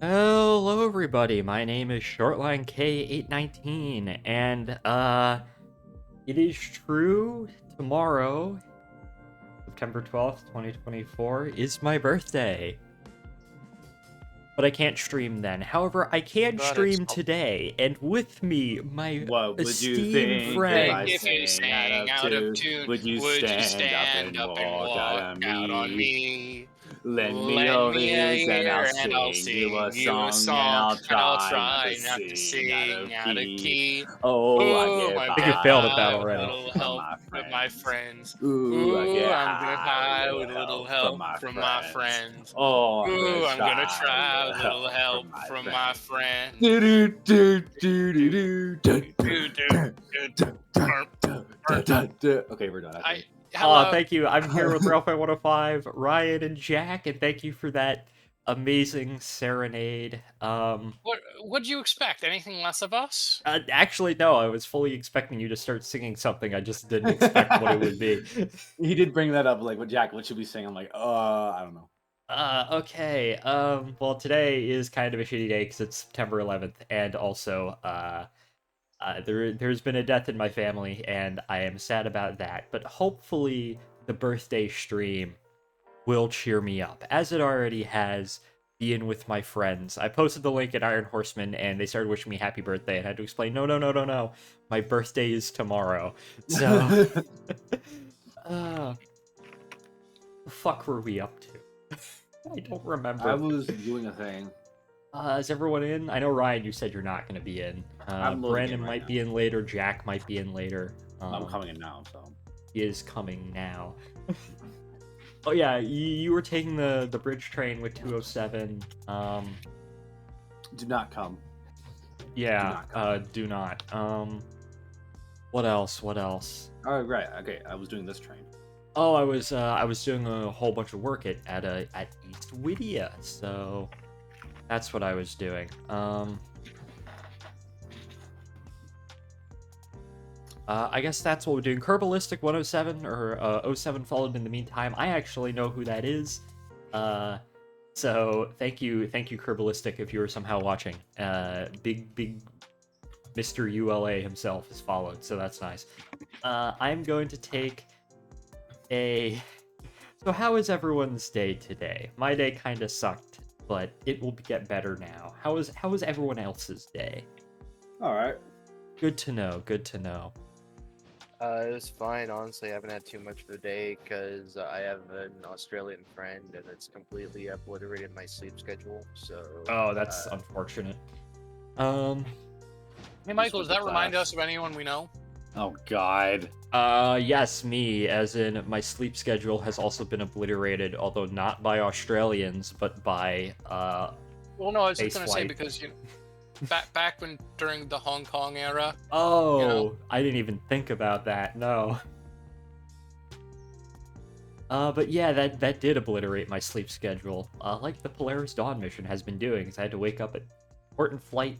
Hello, everybody. My name is Shortline K819, and it is true. Tomorrow, September 12th, 2024, is my birthday. But I can't stream then. However, I can But it's stream today, and with me, my What would you esteemed think friend. if I if you sang out of tune? tune, Would you stand up and walk out on me? Lend me Lend your me a ears and I'll ear sing you a you a song and song, I'll and I'll try try not to sing out of key. key. Oh, I Ooh, get I'm I think you gonna failed at by that try with with a already. little from help my from my friends. friends. Ooh, I Ooh, get I'm gonna high try with with a a little help from help my from my friends. friends. Oh, Ooh, I'm gonna try try with with a a little help help from from my my friends. friends. Do do do do do do Do, do, do, do. Okay, we're done. I think. Hello. Thank you. I'm here with Ralph 105, Ryan, and Jack, and thank you for that amazing serenade. What'd you expect? Anything less of us? Actually, no, I was fully expecting you to start singing something. I just didn't expect what it would be. He did bring that up, like, "What, Jack? What should we sing?" I'm like, I don't know." Okay. Well, today is kind of a shitty day because it's September 11th, and also, there's been a death in my family, and I am sad about that. But hopefully, the birthday stream will cheer me up, as it already has. Being with my friends. I posted the link at Iron Horseman, and they started wishing me happy birthday, and I had to explain, no, no, no, no, no. My birthday is tomorrow. So, uh, the fuck were we up to? I don't remember. I was doing a thing. Is everyone in? I know, Ryan, you said you're not going to be in. I'm loading Brandon in right might now. be in later. Jack might be in later. I'm coming in now, so. He is coming now. Oh yeah, you were taking the bridge train with 207. Do not come. Yeah, do not. What else? Oh, right. Okay, I was doing this train. Oh, I was doing a whole bunch of work at East Whittier, so that's what I was doing. I guess that's what we're doing. Kerbalistic 107 or 07 followed in the meantime. I actually know who that is. So thank you, Kerbalistic, if you were somehow watching. Big Mr. ULA himself is followed, so that's nice. I'm going to take a. So how is everyone's day today? My day kind of sucked, but it will get better now. How is everyone else's day? All right. Good to know. Good to know. It was fine, honestly. I haven't had too much for the day because I have an Australian friend and it's completely obliterated my sleep schedule. So. Oh, that's unfortunate. Hey, Michael, does that remind us of anyone we know? Oh God. Yes, me, as in my sleep schedule has also been obliterated, although not by Australians, but by Well, no, I was just space gonna say flight. because back when during the Hong Kong era. Oh, You know. I didn't even think about that. No. But yeah, that did obliterate my sleep schedule, like the Polaris Dawn mission has been doing. Cause I had to wake up at important flight.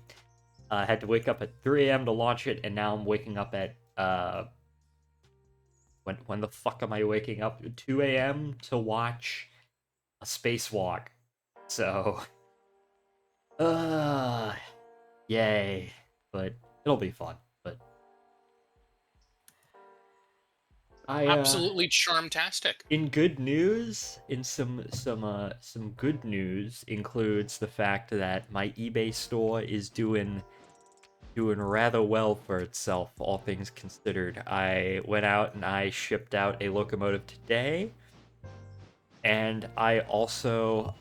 I had to wake up at 3 a.m. to launch it, and now I'm waking up at when the fuck am I waking up? 2 a.m. to watch a spacewalk. So, yay! But it'll be fun. But Absolutely charmtastic. in good news, in some good news includes the fact that my eBay store is doing rather well for itself, all things considered. I went out and I shipped out a locomotive today, and I also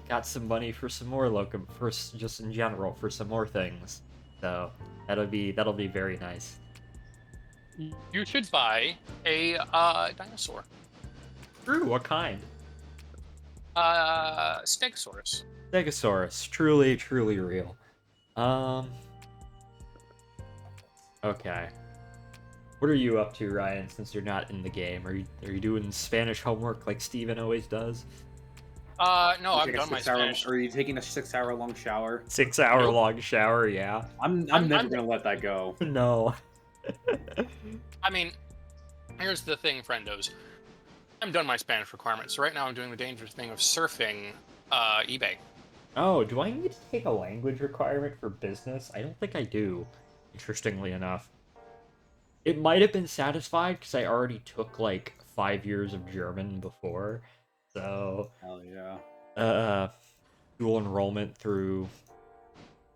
got some money for some more just in general for some more things. So that'll be very nice. You should buy a dinosaur. True. What kind? Stegosaurus. Stegosaurus. Truly real. Okay. What are you up to, Ryan, since you're not in the game? Are you doing Spanish homework like Steven always does? No, I've done my Spanish. Are you taking a 6-hour-long shower? 6-hour long shower, yeah. I'm never gonna let that go. No. I mean, here's the thing, friendos. I'm done my Spanish requirements. So right now I'm doing the dangerous thing of surfing eBay. Oh, do I need to take a language requirement for business? I don't think I do, interestingly enough. It might have been satisfied because I already took like 5 years of German before. So, Hell yeah. uh, dual enrollment through.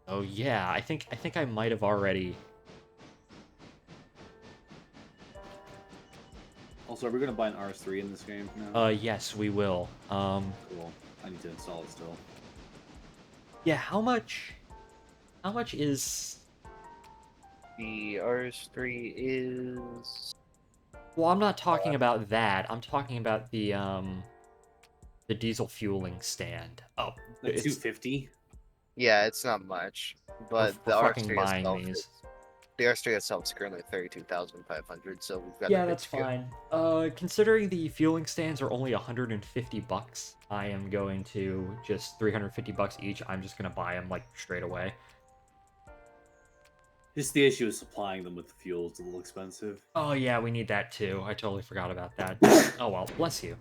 Oh yeah, I think I might have already. Also, are we gonna buy an RS3 in this game now? Yes, we will. Cool. I need to install it still. Yeah, how much? How much is? The RS3 is Well, I'm not talking about that. I'm talking about the diesel fueling stand. Oh, Like it's 250. yeah, it's not much, but we're the fucking RS3 buying itself these. is the RS3 itself is currently 32,500, so we've got a Yeah, bit that's to go. fine. Considering the fueling stands are only $150, I am going to just $350 each. I'm just gonna buy them like straight away. Just the issue is supplying them with the fuel. It's a little expensive. Oh yeah, we need that too. I totally forgot about that. Oh well, bless you.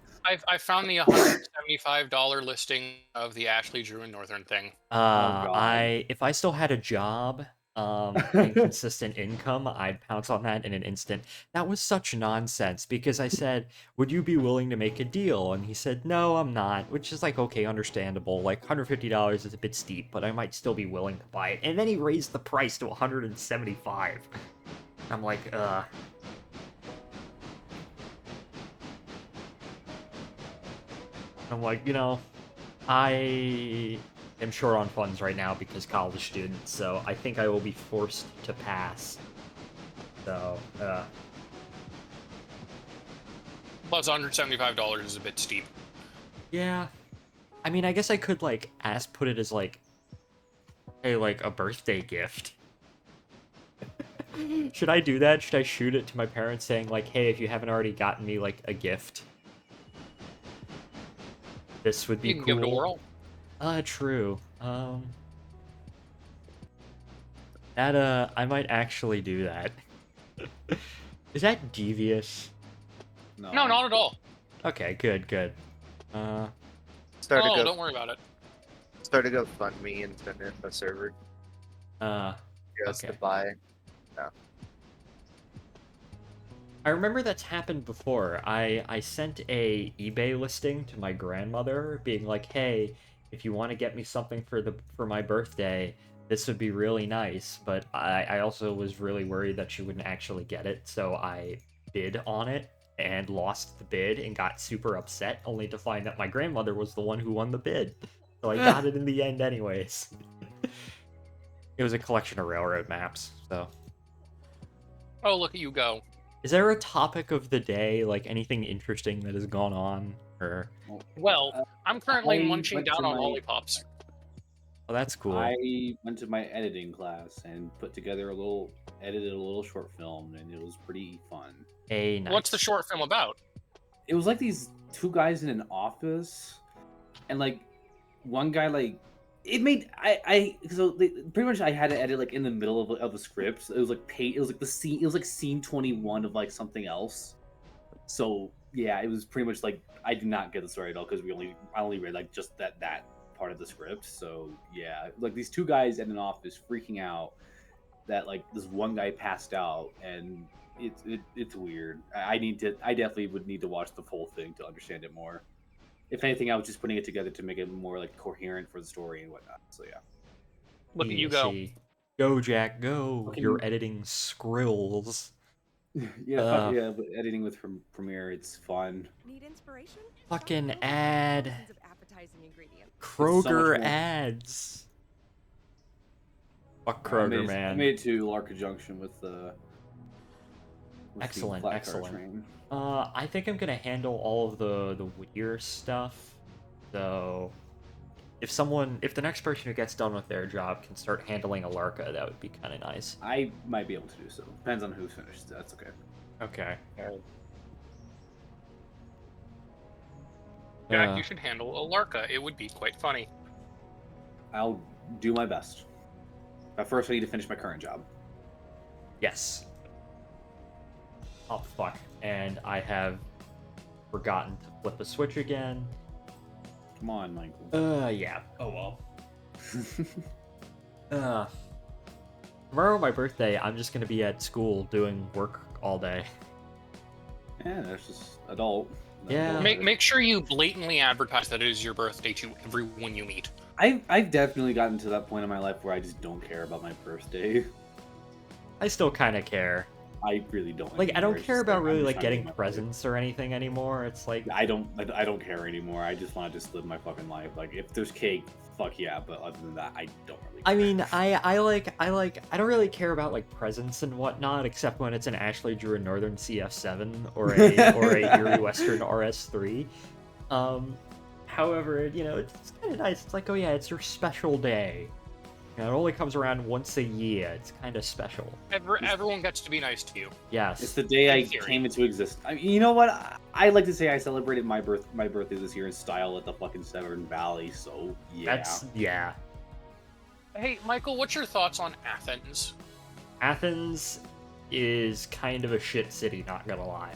I found the $175 listing of the Ashley Drew and Northern thing. Oh god. If I still had a job, and consistent income, I'd pounce on that in an instant. That was such nonsense because I said, "Would you be willing to make a deal?" And he said, "No, I'm not," which is like okay, understandable. Like $150 is a bit steep, but I might still be willing to buy it. And then he raised the price to 175. I'm like, I'm like, I am short on funds right now because college student, so I think I will be forced to pass. So, Plus $175 is a bit steep. yeah. I mean, I guess I could like put it as like, hey, like a birthday gift. Should I do that? Should I shoot it to my parents saying like, hey, if you haven't already gotten me like a gift, this would be You can cool. give it a whirl. True. I might actually do that. Is that devious? No. No, not at all. Okay, good, good. Start to Oh, go, don't worry about it. start to go fund me and send it a server Uh, just to okay. buy. I remember that's happened before. I sent a eBay listing to my grandmother, being like, "Hey, if you want to get me something for my birthday, this would be really nice." But I also was really worried that she wouldn't actually get it, so I bid on it and lost the bid and got super upset, only to find that my grandmother was the one who won the bid. So I got it in the end, anyways. It was a collection of railroad maps, so. Oh, look at you go. Is there a topic of the day, like anything interesting that has gone on, or? Well, I'm currently I munching went down to on my- lollipops. Oh, that's cool. I went to my editing class and put together edited a little short film, and it was pretty fun. Hey, nice. What's the short film about? It was like these two guys in an office, and like one guy like it made pretty much I had to edit like in the middle of the script. It was like it was like the scene. It was like scene 21 of like something else. So yeah, it was pretty much like I did not get the story at all because I only read like just that part of the script. So yeah, like these two guys in an office freaking out that like this one guy passed out, and it's weird. I definitely would need to watch the whole thing to understand it more. If anything, I was just putting it together to make it more like coherent for the story and whatnot. So yeah. Look at you I go. see. Go, Jack, go. Fucking- You're editing skrills. Yeah, but editing with Premiere, it's fun. Need inspiration? Fucking Shop ad. thousands of appetizing ingredients. Kroger more. ads. Fuck I Kroger, I man. made it to Larka Junction with the Excellent, flat car excellent. train. I think I'm gonna handle all of the Whittier stuff. So, if the next person who gets done with their job can start handling Alarka, that would be kind of nice. I might be able to do so. Depends on who's finished. That's okay. Okay. Jack, you should handle a Larka. It would be quite funny. I'll do my best. But first, I need to finish my current job. Yes. Oh, fuck. And I have forgotten to flip a switch again. Come on, Michael. Yeah. Oh well. Tomorrow, my birthday, I'm just gonna be at school doing work all day. Yeah, that's just adult. Yeah. Make sure you blatantly advertise that it is your birthday to everyone you meet. I've definitely gotten to that point in my life where I just don't care about my birthday. I still kind of care. I really don't. Like, I anymore. don't It's care just about I'm really just like trying to getting get my presents or anything anymore. It's like I don't care anymore. I just want to just live my fucking life. Like if there's cake, fuck yeah. But other than that, I don't really. I care. mean, I don't really care about like presents and whatnot, except when it's an Ashley Drew a Northern CF7 or a Erie Western RS3. However, you know, it's kind of nice. It's like, oh yeah, it's your special day. You know, it only comes around once a year. It's kind of special. Everyone gets to be nice to you. Yes. It's the day I In theory. came into existence. I mean, you know what? I like to say I celebrated my birthday this year in style at the fucking Severn Valley. So yeah. Yeah. Hey, Michael, what's your thoughts on Athens? Athens is kind of a shit city, not gonna lie.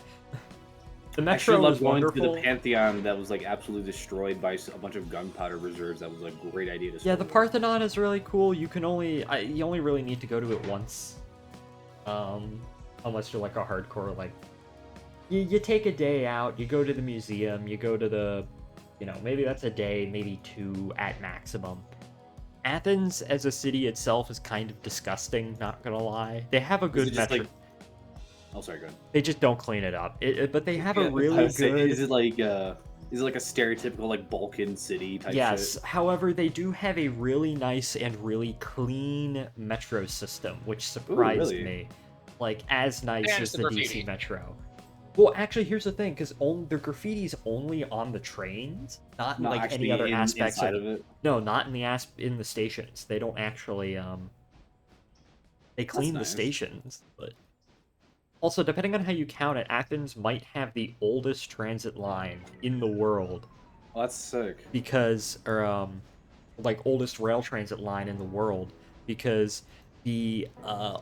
The I sure metro love was going wonderful. to the Pantheon that was like absolutely destroyed by a bunch of gunpowder reserves. That was like a great idea to. Yeah, the store. Parthenon is really cool. You only really need to go to it once. Unless you're like a hardcore, like, you take a day out, you go to the museum, you go to the, you know, maybe that's a day, maybe two at maximum. Athens as a city itself is kind of disgusting, not gonna lie. They have a Is it good just metro. like- Oh, sorry, go ahead. They just don't clean it up. But they have a Yeah, I really was saying, good. Is it like a stereotypical like Balkan city type Yes, shit? however, they do have a really nice and really clean metro system, which surprised really? me. Like, as nice And as the the graffiti. DC Metro. Well, actually, here's the thing, because the graffiti's only on the trains, not in Not like actually any other aspects inside of it. No, not in in the stations. They don't actually they clean the nice. stations, but also depending on how you count it, Athens might have the oldest transit line in the world. Oh, that's sick. Because like oldest rail transit line in the world, because the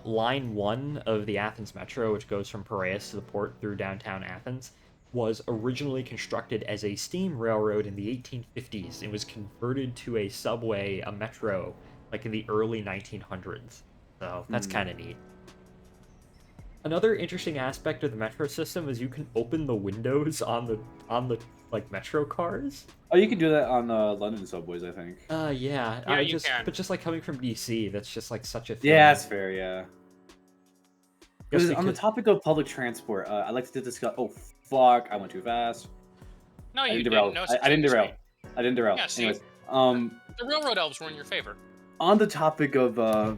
line 1 of the Athens Metro, which goes from Piraeus to the port through downtown Athens, was originally constructed as a steam railroad in the 1850s. It was converted to a subway, a metro, like in the early 1900s. So that's kind of neat. Another interesting aspect of the metro system is you can open the windows on the like metro cars. Oh, you can do that on London subways, I think. Yeah. Yeah, you can. But just like coming from DC, that's just like such a thing. Yeah, that's fair. Yeah. Just On the because- topic of public transport, I'd like to discuss. Oh fuck! I went too fast. No, I you didn't didn't. derail. No, I didn't such a derail. I didn't derail. Yeah, see? Anyways, The railroad elves were in your favor. on the topic of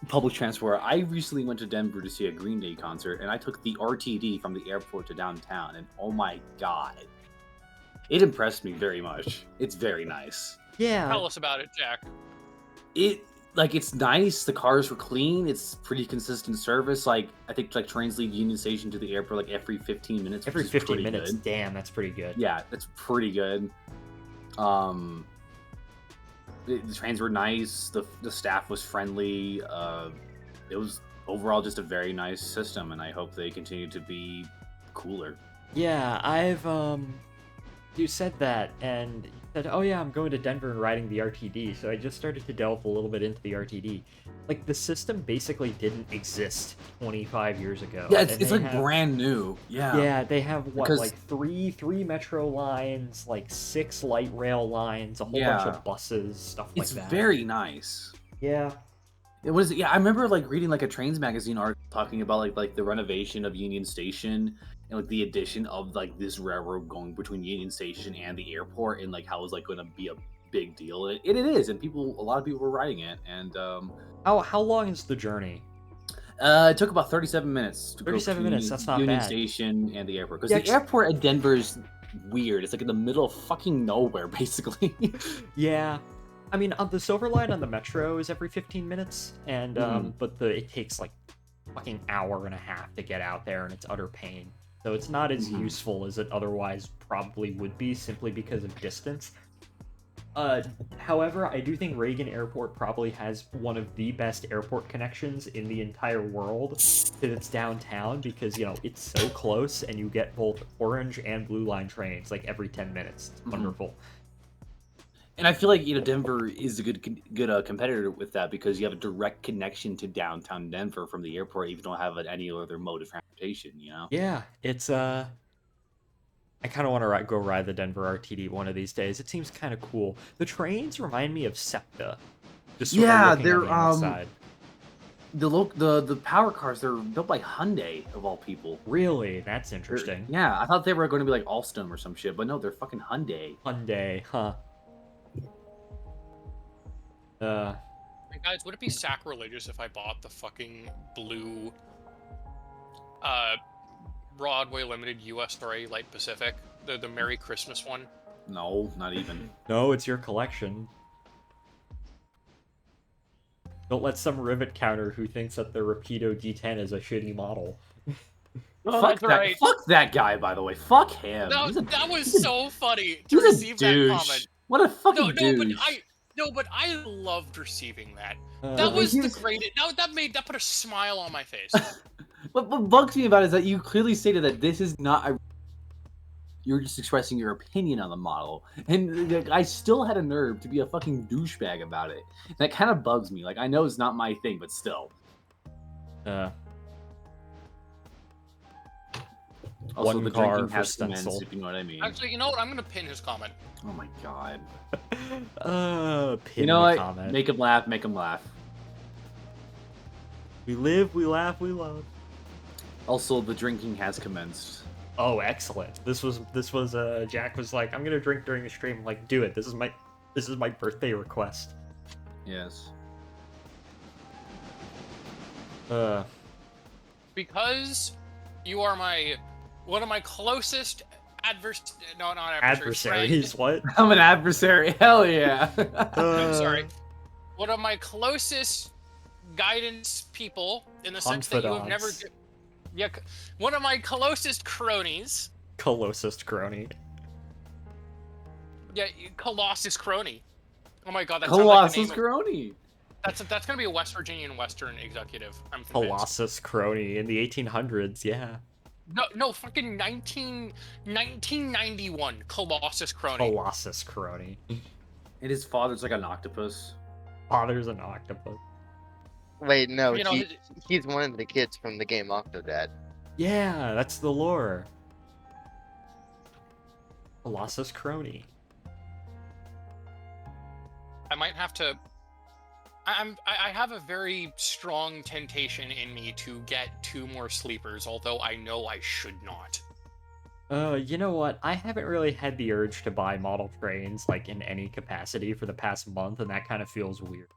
public transport, I recently went to Denver to see a Green Day concert, and I took the RTD from the airport to downtown, and oh my god, it impressed me very much. It's very nice. Yeah. Tell us about it, Jack. It's nice. The cars were clean. It's pretty consistent service. Like I think like trains leave Union Station to the airport like every 15 minutes. Every which is 15 pretty minutes. good. Damn, that's pretty good. Yeah, that's pretty good. The trains were nice. The staff was friendly. It was overall just a very nice system, and I hope they continue to be cooler. Yeah, I've you said that, and you said, oh yeah, I'm going to Denver and riding the RTD, so I just started to delve a little bit into the RTD. Like, the system basically didn't exist 25 years ago. Yeah, and it's they like have- brand new. Yeah. Yeah, they have, what, Because- like three metro lines, like 6 light rail lines, a whole bunch Yeah. of buses, stuff It's like that. very nice. Yeah. It was, yeah. I remember like reading like a Trains magazine article talking about like the renovation of Union Station and like the addition of like this railroad going between Union Station and the airport, and like how it was like going to be a big deal. It is, and a lot of people were riding it, and How long is the journey? it took about 37 minutes. To 37 go minutes, between that's not Union bad. Station and the airport, because Yeah, the airport at Denver's weird. It's like in the middle of fucking nowhere, basically. Yeah. I mean, on the Silver Line on the Metro is every 15 minutes, and but it takes like fucking hour and a half to get out there, and it's utter pain. So it's not as useful as it otherwise probably would be, simply because of distance. However, I do think Reagan Airport probably has one of the best airport connections in the entire world, because it's downtown, because, you know, it's so close, and you get both orange and blue line trains like every 10 minutes. It's wonderful. And I feel like Denver is a good competitor with that because you have a direct connection to downtown Denver from the airport, even though have any other mode of transportation. Yeah, it's I kind of want to go ride the Denver RTD one of these days. It seems kind of cool. The trains remind me of SEPTA, just sort of Yeah, looking on they're the outside. the power cars. They're built by Hyundai of all people. Really, that's interesting. Yeah, I thought they were going to be like Alstom or some shit, but no, they're fucking Hyundai. Hyundai, huh? Hey, guys, would it be sacrilegious if I bought the fucking blue Broadway Limited USRA Light Pacific? The Merry Christmas one? No, not even. No, it's your collection. Don't let some rivet counter who thinks that the Rapido D10 is a shitty model. Oh, Fuck that's that! right. Fuck that guy. By the way, fuck him. That was so funny to He's a receive that douche. comment. What a fucking No, douche. but I loved receiving that. Uh, That was the here's- greatest. That put a smile on my face. What bugs me about it is that you clearly stated that this is not a. You're just expressing your opinion on the model, and like, I still had a nerve to be a fucking douchebag about it. That kind of bugs me. Like I know it's not my thing, but still. Also, One the car drinking for has commenced, stencil. if you know what I mean. Actually, you know what? I'm gonna pin his comment. Oh my god. Pin You know the what? comment. Make him laugh. Make him laugh. We live, we laugh, we love. Also, the drinking has commenced. Oh, excellent. This was Jack was like, I'm gonna drink during the stream. I'm like, do it. This is my birthday request. Yes. Because you are one of my closest Adversaries, what? I'm an adversary. Hell yeah. I'm sorry. One of my closest guidance people in the sense that you have never. Confidants. Yeah, one of my closest cronies. Closest crony. Yeah, Colossus crony. Oh my god, that sounds like the Colossus name of- Crony. That's gonna be a West Virginian Western executive. I'm convinced. Colossus crony in the 1800s, yeah. No, fucking 1991 Colossus crony. Colossus crony. And his father's like an octopus. Father's an octopus. Wait, no, You know, he's one of the kids from the game Octodad. Yeah, that's the lore. Colossus crony. I might have to. I have a very strong temptation in me to get 2 more sleepers, although I know I should not. You know what? I haven't really had the urge to buy model trains, like, in any capacity for the past month, and that kind of feels weird.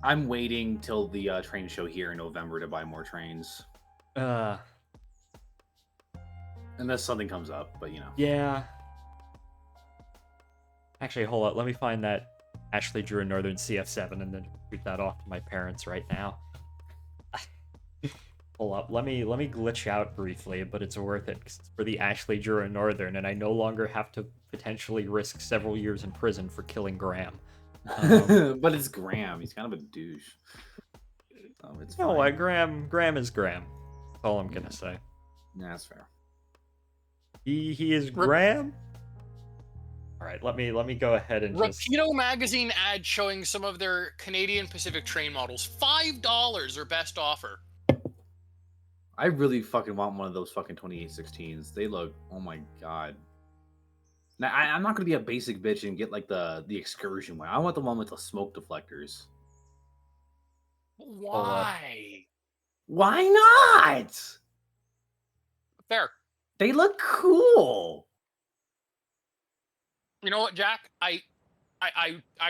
I'm waiting till the train show here in November to buy more trains. Unless something comes up, but Yeah. Actually, hold up. Let me find that Ashley Drew Northern CF7 and then shoot that off to my parents right now. Hold up. Let me glitch out briefly, but it's worth it 'cause it's for the Ashley Drew Northern, and I no longer have to potentially risk several years in prison for killing Graham. but it's Graham. He's kind of a douche. It's No, fine. what? Graham is Graham. That's all I'm gonna say. Yeah, that's fair. He is Graham. All right, let me go ahead and just. Rapido magazine ad showing some of their Canadian Pacific train models. $5 their best offer. I really fucking want one of those fucking 2816s. They look, oh my god. Now I'm not gonna be a basic bitch and get like the excursion one. I want the one with the smoke deflectors. Why? Why not? Fair. They look cool. You know what, Jack? I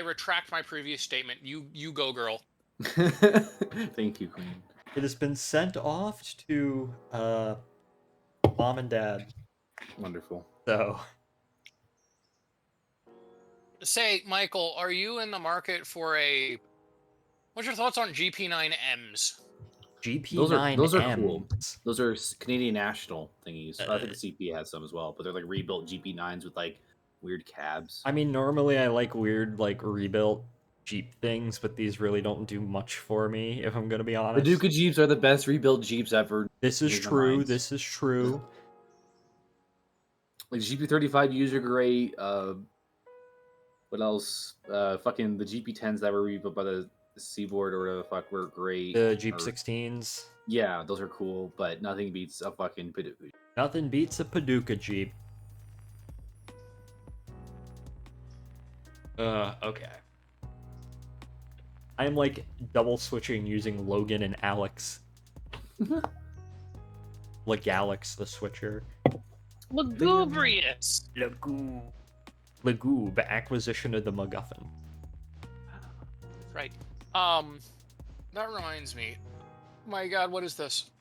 retract my previous statement. You go, girl. Thank you, Queen. It has been sent off to mom and dad. Wonderful. So Say, Michael, are you in the market for a? What's your thoughts on GP9Ms? GP9M. Those are cool. Those are Canadian National thingies. I think the CP has some as well, but they're like rebuilt GP9s with like weird cabs. I mean, normally I like weird, like, rebuilt Jeep things, but these really don't do much for me, if I'm gonna be The honest. Duca Jeeps are the best rebuilt Jeeps ever. This is These are true, mine. this is true. Like GP35 user great. What else? Fucking the GP10s that were rebuilt by the Seaboard or whatever the fuck were great. The Jeep Or- 16s. Yeah, those are cool, but nothing beats a fucking Paducah. Nothing beats a Paducah Jeep. Okay. I'm like double switching using Logan and Alex. Alex the switcher. Lugubrious. Lagoob, acquisition of the MacGuffin. Right. That reminds me. My God, what is this?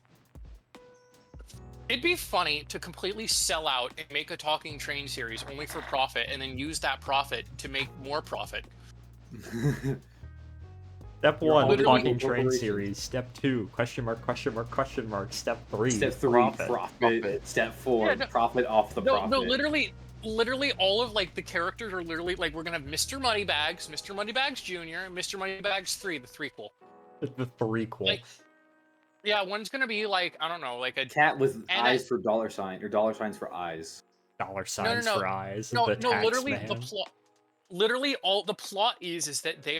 It'd be funny to completely sell out and make a talking train series only for profit, and then use that profit to make more profit. Step You're 1, literally- talking train corporation. series. Step 2, question mark, question mark, question mark. Step 3, Step 3, profit. Step 4, Yeah, no- profit off the profit. No, literally all of like the characters are literally like we're gonna have Mr. Moneybags, Mr. Moneybags Jr., and Mr. Moneybags 3, the threequel. The threequel. Like, yeah, one's gonna be like, I don't know, like a Cat with And eyes for dollar sign, or dollar signs for eyes. Dollar signs no. for eyes. no, the tax literally man. the plot. Literally, all the plot is that they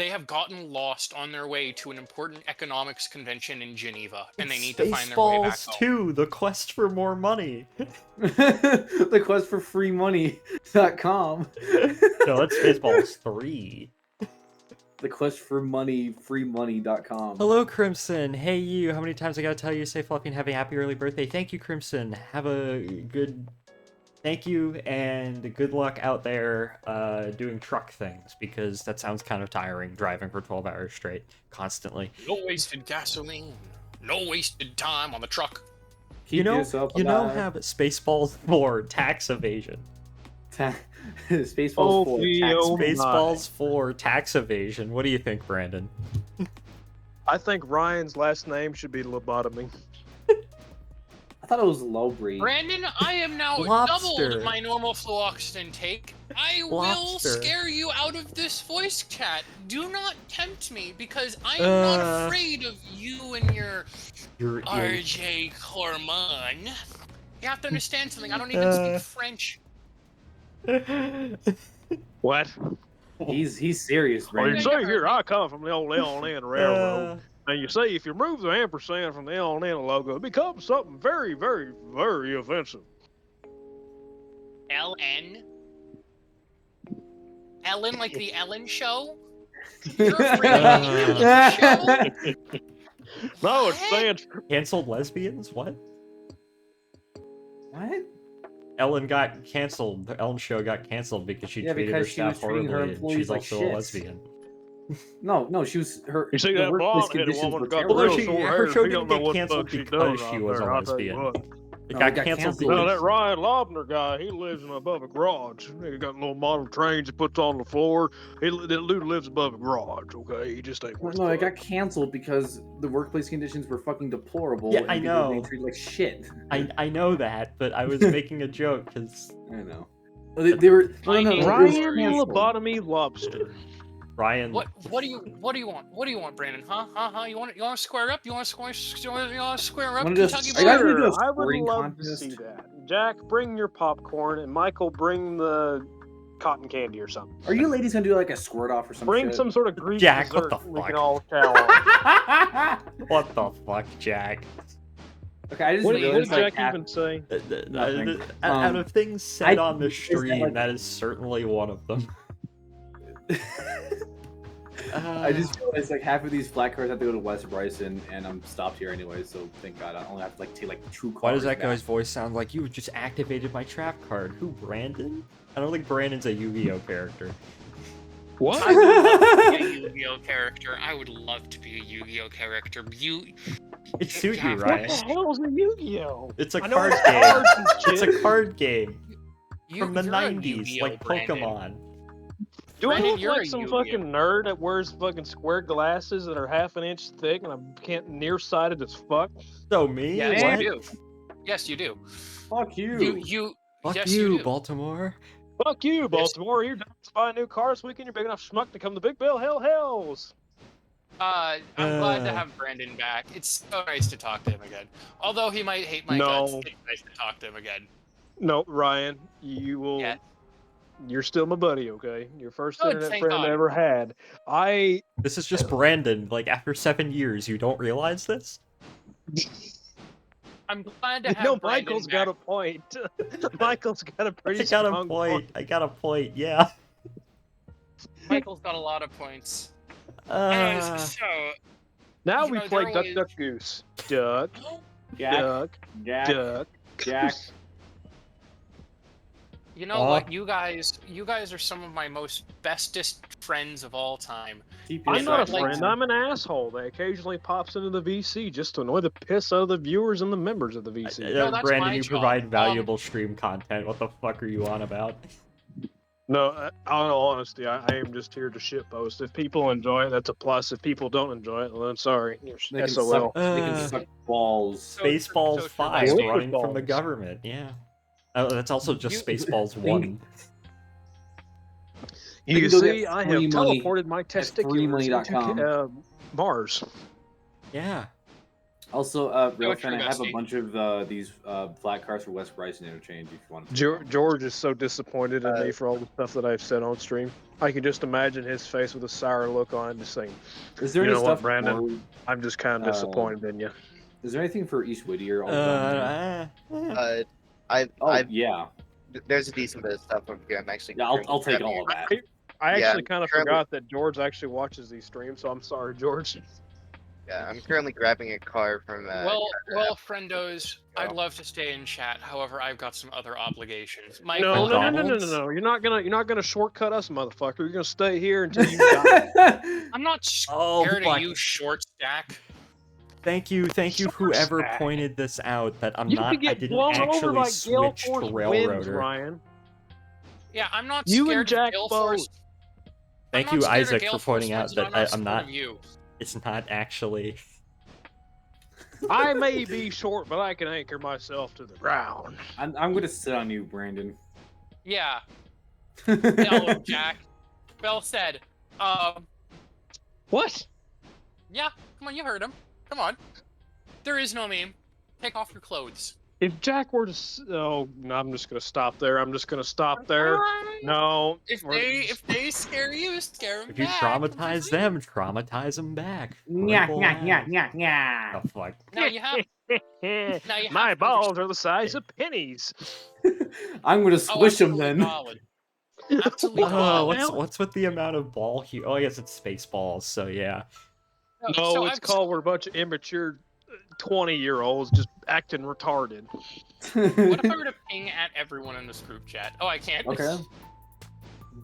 have gotten lost on their way to an important economics convention in Geneva, and they need to find their way back Spaceballs home. 2, the quest for more money. The quest for freemoney.com. No, that's Spaceballs 3. The quest for money, freemoney.com. Hello, Crimson. Hey, you. How many times I gotta tell you, stay fluffy and have a happy early birthday? Thank you, Crimson. Have a good... Thank you, and good luck out there doing truck things, because that sounds kind of tiring, driving for 12 hours straight, constantly. No wasted gasoline. No wasted time on the truck. You Keep know, yourself you know, alive. have Spaceballs for tax evasion. Spaceballs Oh, 4. oh my. Spaceballs for tax evasion. What do you think, Brandon? I think Ryan's last name should be Lobotomy. I thought it was Lowbreed. Brandon, I am now Lobster. doubled my normal fluoxetine take. I will Lobster. scare you out of this voice chat. Do not tempt me, because I am not afraid of you and your You're RJ Corman. You have to understand something. I don't even speak French. What? He's serious, Well, you Brandon. see here, I come from the old L&N Railroad. And you see, if you remove the ampersand from the L&N logo, it becomes something very, very, very offensive. LN? Ellen, like the Ellen show? You're afraid of the Ellen show? No, it What? stands for... Canceled lesbians? What? What? Ellen got canceled. The Ellen show got canceled because she Yeah, treated her because she was staff treating her horribly, and employees she's like also a shit. lesbian. No, she was her. You see the that workplace blonde-headed conditions woman were that got terrible. Although real she- short her hair, show she didn't don't know get what the canceled fuck she because does she out was a there, I'll tell you lesbian. what. It No, got it got canceled canceled. No, because that Ryan Lobner guy, he lives in above a garage. He got little model trains he puts on the floor. That dude lives above a garage, okay? He just ain't worth No, it fuck. got canceled because the workplace conditions were fucking deplorable. Yeah, and I people were being know. treated like shit. I know that, but I was making a joke because I know. They were no, I no, hate it was Ryan canceled. Lobotomy Lobster. Ryan. What do you want, Brandon? Huh? You want to square up? You want to square up? Wanna just- Kentucky are you guys boy? gonna do a I would sporting love contest? to see that. Jack, bring your popcorn, and Michael, bring the cotton candy or something. Are you ladies gonna do like a squirt off or something? Bring some sort of Greek Jack, what dessert the we fuck? can all chow on. What the fuck, Jack? Okay, I just What did realized like Jack half, even say? Nothing. Out of things said I on the just said, stream, like- that is certainly one of them. I just realized like half of these flat cars have to go to West Bryson, and I'm stopped here anyway. So thank God I only have to like take like 2 cars. Why does that back. guy's voice sound like you just activated my trap card? Who, Brandon? I don't think Brandon's a Yu-Gi-Oh character. What? I would love to be a Yu-Gi-Oh character. I would love to be a Yu-Gi-Oh character. It suit you, Yeah, What Ryan. the hell is a Yu-Gi-Oh? It's a I know card it's game. cards and It's shit. a card game You- from the you're a 90s, Yu-Gi-Oh, like Brandon. Pokemon. Do I Brandon, look you're like a some Yu-Gi-Oh. fucking nerd that wears fucking square glasses that are half an inch thick and I'm can't nearsighted as fuck? So me? Yes, what? you do. Yes, you do. Fuck you. You. Fuck yes, you, you do. Baltimore. Fuck you, Baltimore. You're done to buy a new car this weekend. You're big enough schmuck to come to Big Bill. Hells. I'm glad to Uh. have Brandon back. It's so nice to talk to him again. Although he might hate my No. guts, it's nice to talk to him again. No, Ryan, you will. Yeah. you're still my buddy, okay? Your first Good, internet thank friend I God. ever had. This is just Brandon. Like, after 7 years, you don't realize this? I'm glad to You have know, Brandon Michael's back. got a point. Michael's got a pretty I got a strong point. I got a point. Yeah. Michael's got a lot of points. Anyways, so Now you we know, play there Duck, was- Duck, Goose. Duck, Jack, Duck, Jack, Duck. Jack. You know what? You guys are some of my most bestest friends of all time. I'm not a like- friend. I'm an asshole that occasionally pops into the VC just to annoy the piss out of the viewers and the members of the VC. No, that's Brandon, my you job. provide valuable stream content. What the fuck are you on about? No, in all honesty, I am just here to shitpost. If people enjoy it, that's a plus. If people don't enjoy it, well, I'm sorry. They can SOL. suck. They can suck balls. Spaceballs so 5 Liquid running from the balls. government. Yeah. Oh, that's also just You- Spaceballs 1. You can go see, get I have free money teleported my testiculars freemoney.com. into Mars. Yeah. Also, real true, fan, I have a bestie. bunch of these flat cards for West Bryson interchange if you want to. George is so disappointed in me for all the stuff that I've said on stream. I can just imagine his face with a sour look on it, just saying, Is there You any know what, stuff Brandon? I'm just kind of disappointed in you. Is there anything for East Whittier? All done? Yeah. There's a decent bit of stuff over here. I'm actually. Yeah, I'll take all of that. I Yeah, actually kind of currently- forgot that George actually watches these streams, so I'm sorry, George. Yeah, I'm currently grabbing a car from. Well, friendos, I'd love to stay in chat. However, I've got some other obligations. No, no, no, no, no, no, McDonald's? no. You're not gonna shortcut us, motherfucker. You're gonna stay here until you die. I'm not Oh, scared fuck. of you, short stack. Thank you, Short whoever stack. pointed this out. That I'm You not. could I get didn't blown over actually by gale switch to force winds, Railroader. Ryan. Yeah, I'm not You scared and Jack of Gale both. Force. Thank I'm you, not scared of Isaac, Gale for Force pointing out winds, that and I'm scared not. of you. It's not actually. I may be short, but I can anchor myself to the ground. I'm gonna sit on you, Brandon. Yeah, no, Jack. Well said. What? Yeah, come on, you heard him. Come on. There is no meme. Take off your clothes. If Jack were to, oh, no, I'm just gonna stop there. I'm just gonna stop there. No. If we're- they scare you, scare them If you back. traumatize them, traumatize them back. Nya, Ripple nya, nya, out. nya, nya. Oh, fuck. Now you have. Now you My have to balls are the size of pennies. I'm gonna Oh, squish him absolutely then. valid. Absolutely Oh, valid. what's with the amount of ball here? Oh, I guess it's Spaceballs. So yeah. No, so it's I've- called we're a bunch of immature 20-year-olds just acting retarded. What if I were to ping at everyone in this group chat? Oh, I can't. Okay.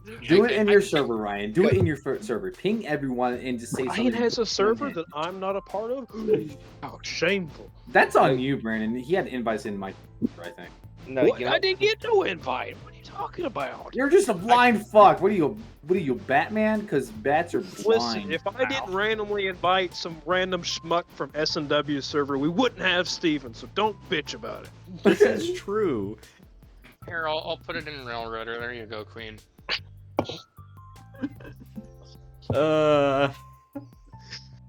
Do it Okay, in I your can't- server, Ryan. Do it in your server. Ping everyone and just say Ryan something. has a server different. that I'm not a part of? How shameful. That's on you, Brandon. He had invites in my server, I think. No, What? you know, I didn't get no invite. What are you talking about? You're just a blind fuck. What are you, Batman? Because bats are blind. Listen, if I didn't randomly invite some random schmuck from S&W server, we wouldn't have Steven, so don't bitch about it. This is true. Here, I'll put it in Railroader. There you go, Queen.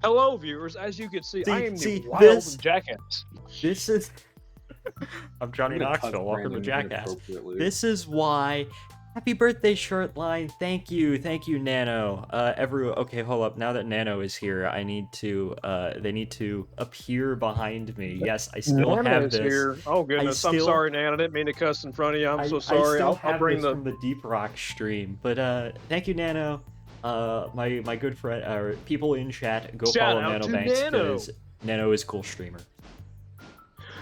Hello, viewers. As you can see, I am See, the wild this- jackass. This is. I'm Johnny I'm gonna cuss Knoxville. Welcome to Brandon Jackass. inappropriately. This is why. Happy birthday, short line. Thank you, Nano. Okay, hold up. Now that Nano is here, I need to. They need to appear behind me. Yes, I still Nana have is this. here. Oh goodness, I'm still- sorry, Nan. I didn't mean to cuss in front of you. I'm I so sorry. still I'll have bring this the. from the Deep Rock stream. But thank you, Nano. My good friend. People in chat, go Shout follow out Nano to Banks Nano. because Nano is a cool streamer.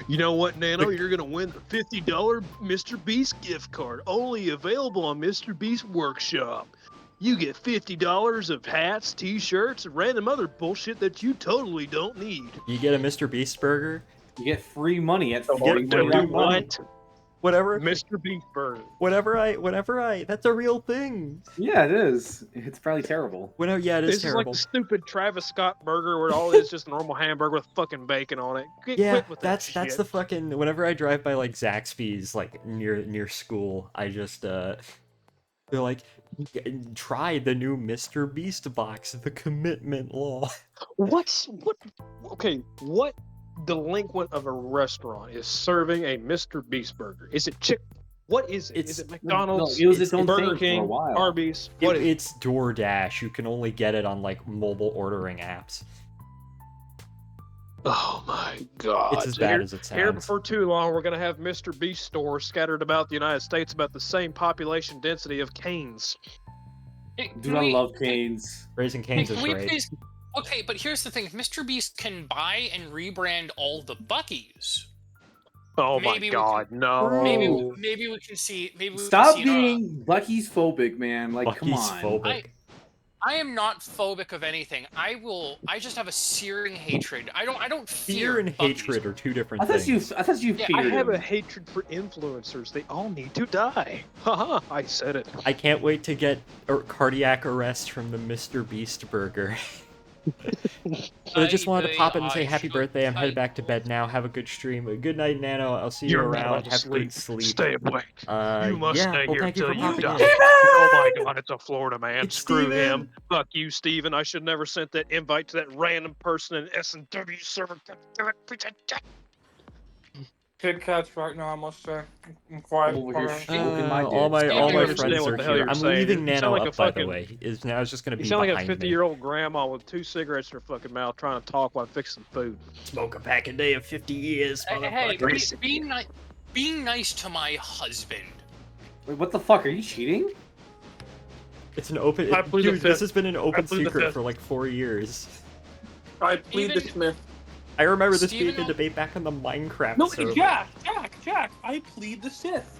You know what, Nano? You're gonna win the $50 Mr. Beast gift card, only available on Mr. Beast Workshop. You get $50 of hats, T-shirts, and random other bullshit that you totally don't need. You get a Mr. Beast burger. You get free money at get- 40 do What? Whatever. Mr. Beast burger. Whatever I. That's a real thing. Yeah, it is. It's probably terrible. Yeah, it is This is like terrible. the stupid Travis Scott burger where all it is just a normal hamburger with fucking bacon on it. Quit with that that's shit. the fucking. Whenever I drive by like Zaxby's, like near school, I just they're like, try the new Mr. Beast box, the commitment law. What? Okay, what delinquent of a restaurant is serving a Mr. Beast burger? Is it What is it? Is it McDonald's? No, it was its own Burger thing King? for a while. Arby's? What is it? It's DoorDash. You can only get it on like mobile ordering apps. Oh my god. It's as bad as it Here sounds. before too long, we're going to have Mr. Beast stores scattered about the United States about the same population density of Cane's. Dude, I love Cane's. Raising Cane's is Can we great. please? Okay, but here's the thing: if Mr. Beast can buy and rebrand all the Buckies, Oh Maybe my we god, no. maybe Bro. maybe we can see. Maybe we Stop can see being Bucky's phobic, man. Like, come Bucky's on. phobic. I am not phobic of anything. I just have a searing hatred. I don't Fear fear and Buckies. hatred are two different I thought things. you Yeah, I feared have him. a hatred for influencers. They all need to die. Haha, I said it. I can't wait to get a cardiac arrest from the Mr. Beast burger. But I just wanted to pop in and say happy birthday. I'm headed back to bed now. Have a good stream. Good night, Nano. I'll see you You're not around. allowed to Have good sleep. sleep. Stay awake. You must yeah, stay well, here thank you until for you popping die. in. Oh my god, it's a Florida man. It's Screw him. Steven. Fuck you, Steven. I should never sent that invite to that random person in S&W server. Kid Cats right now, I must say. I'm quiet. I'm over here quiet. smoking my all my dick. all I my understand friends what are the hell here. you're I'm saying. leaving You Nano sound like a up, by the fucking- way. Now it's just gonna You be sound like a behind me. 50-year-old grandma with 2 cigarettes in her fucking mouth trying to talk while fixing food. Smoke a pack a day of 50 years, Hey, motherfucker. being nice to my husband. Wait, what the fuck? Are you cheating? It's an open. I plead the Dude, this fifth. has been an open plead the secret fifth. for like 4 years. I plead the Even- Smith. I remember this Steven, being a debate back on the Minecraft No, server. Jack! I plead the Sith.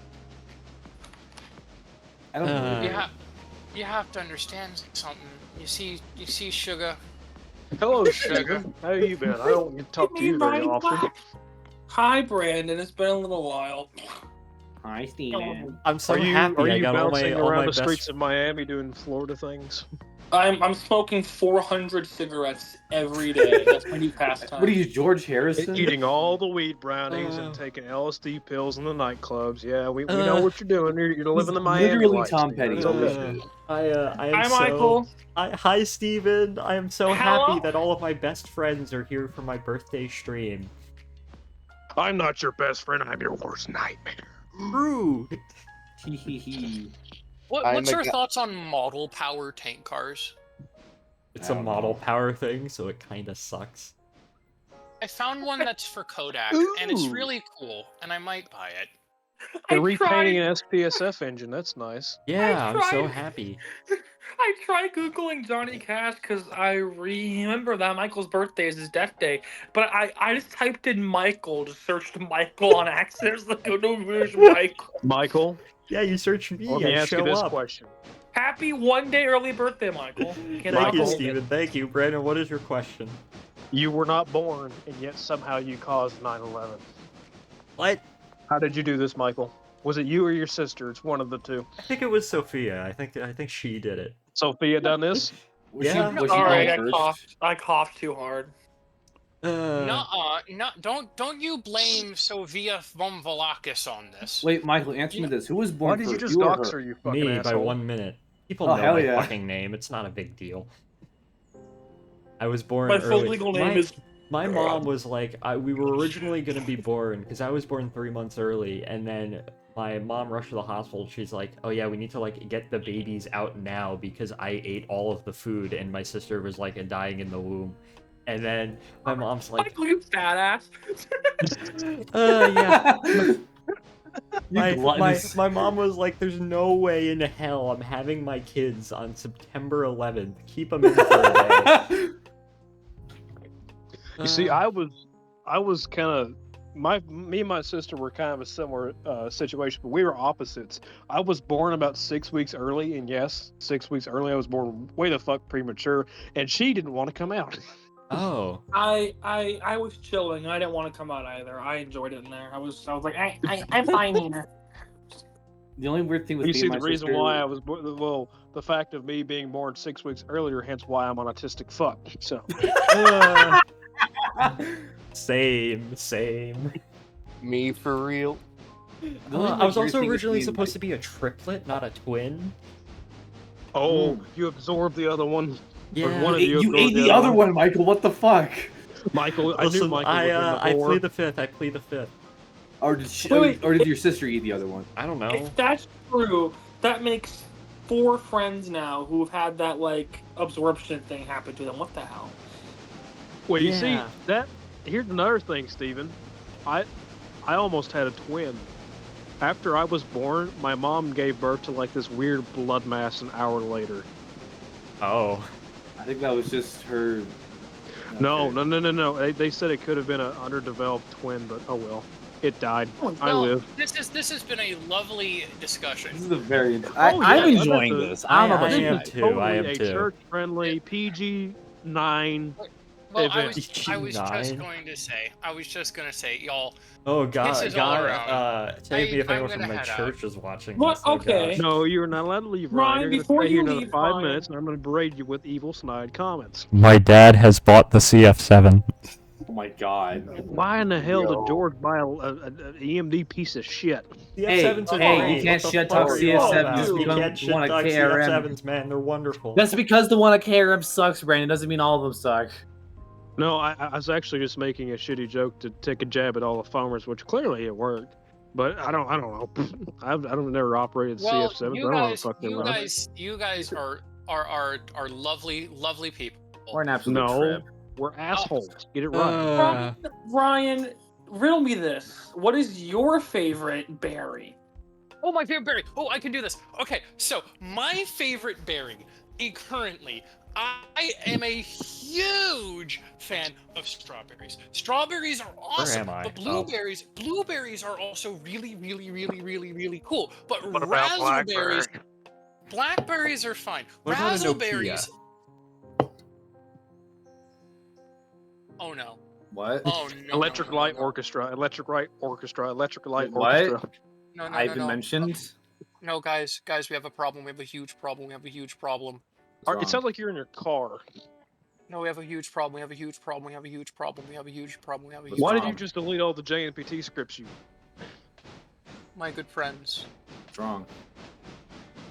I don't believe You, it. you have to understand something. You see, Sugar. Hello, Sugar. How you been? I don't get to talk to you very often. Hi, Brandon. It's been a little while. Hi, Steven. I'm so Are you happy. are I you got all bouncing my around the best streets of Miami doing Florida things? I'm smoking 400 cigarettes every day. That's my new pastime. What are you, George Harrison? Eating all the weed brownies and taking LSD pills in the nightclubs. Yeah, we know what you're doing. You're living the Miami literally life. Tom Steve. Petty. It's Holy okay. shit. I am Hi, so. Michael. Hi, Steven. I am so Hello? happy that all of my best friends are here for my birthday stream. I'm not your best friend. I'm your worst nightmare. Rude. Hee hee hee. What's your thoughts on model power tank cars? It's I a don't model know. power thing, so it kind of sucks. I found one that's for Kodak, and it's Ooh. really cool, and I might buy it. They're I repainting tried, an SPSF engine. That's nice. Yeah, I'm so tried. happy. I tried Googling Johnny Cash because I remember that Michael's birthday is his death day. But I just typed in Michael to search Michael on accident. Like, oh no, where's Michael? Michael, Yeah, you search me, let me I ask you show this up. question. Happy 1 day early birthday, Michael. Thank you, Michael. Steven. Thank you. Brandon, what is your question? You were not born, and yet somehow you caused 9/11. What? How did you do this, Michael? Was it you or your sister? It's one of the two. I think it was Sophia. I think she did it. Sophia done this? Was Yeah. she, was she Alright, born first? I coughed too hard. No, don't you blame Sofia von Volakis on this. Wait, Michael, answer me this. Who was born Why did you first? just You or dox her? her, you fucking me by asshole? 1 minute. People Oh, know hell my yeah. fucking name. It's not a big deal. I was born My early. full legal name is. My mom was like, we were originally gonna be born because I was born 3 months early, and then my mom rushed to the hospital. She's like, "Oh yeah, we need to like get the babies out now because I ate all of the food, and my sister was like dying in the womb." And then my mom's like, Michael, you fat ass. yeah." You My gluttonous. mom was like, "There's no way in hell I'm having my kids on September 11th. Keep them in for a day." You see, I was kind of me and my sister were kind of a similar situation, but we were opposites. I was born about 6 weeks early, and yes, 6 weeks early. I was born way the fuck premature, and she didn't want to come out. Oh. I was chilling. I didn't want to come out either. I enjoyed it in there. I was like, I'm fine here. The only weird thing with You me see, and the my reason sister- why I was well, the fact of me being born 6 weeks earlier, hence why I'm an autistic fuck. So. Same. Me for real. The only, I was weird also thing with originally me and supposed to be a triplet, not a twin. Oh, you absorbed the other one. Yeah. one of You you ate the other one, Michael. What the fuck? Michael, I knew Listen, Michael would I win the war. plead the fifth. I plead the fifth. Or did your sister eat the other one? I don't know. If that's true, that makes 4 friends now who've had that like absorption thing happen to them. What the hell? Well, you see Yeah. that. Here's another thing, Steven. I almost had a twin. After I was born, my mom gave birth to like this weird blood mass an hour later. Oh. I think that was just her. No. Okay. They said it could have been an underdeveloped twin, but oh well. It died. I Well, live. this has been a lovely discussion. This is a very. Oh, yeah, I'm I'm enjoying at the- this. I don't know I about you am guys. too. I am a too. church-friendly PG-9 Well, event. I was just PG-9? going to say, y'all. Oh This is all around. Save me if I'm anyone from gonna my head out. church is watching What? this. Oh, Okay. gosh. No, you're not allowed to leave, Ryan, Ryan. You're going to before stay here you another leave, 5 Ryan. minutes, and I'm going to berate you with evil snide comments. My dad has bought the CF7. Oh my god. Why in the hell Yo. did George buy a EMD piece of shit? Hey, CF7s are hey, great. you can't What the shit fuck talk are you all CF7s about? just You because can't you shit want a talk KRM. CF7s, man. They're wonderful. That's because the one at KRM sucks, Brandon. Doesn't mean all of them suck. No, I was actually just making a shitty joke to take a jab at all the farmers, which clearly it worked. But I don't know. I've never operated Well, CF7s. I you don't know what the guys, fuck they you run. guys, you guys are lovely people. Or an absolute No, trip. we're assholes. Get it right. Ryan, riddle me this. What is your favorite berry? Oh, my favorite berry. Oh, I can do this. Okay, so my favorite berry currently, I am a huge fan of strawberries. Strawberries are awesome, am I? but blueberries are also really cool. But What about raspberries, blackberry? blackberries are fine. What about a Raspberries. Nokia? Oh no. What? Oh no. Electric no, no, Light no. Orchestra, Electric Light Orchestra, Electric Light What? Orchestra. No, no, I've no, been no. mentioned. No, guys, we have a problem. We have a huge problem. We have a huge problem. It sounds like you're in your car. No, we have a huge problem. We have a huge problem. We have a huge problem. We have a huge problem. We have a huge Why Why did did you problem. just delete all the JNPT scripts you? My good friends. What's wrong?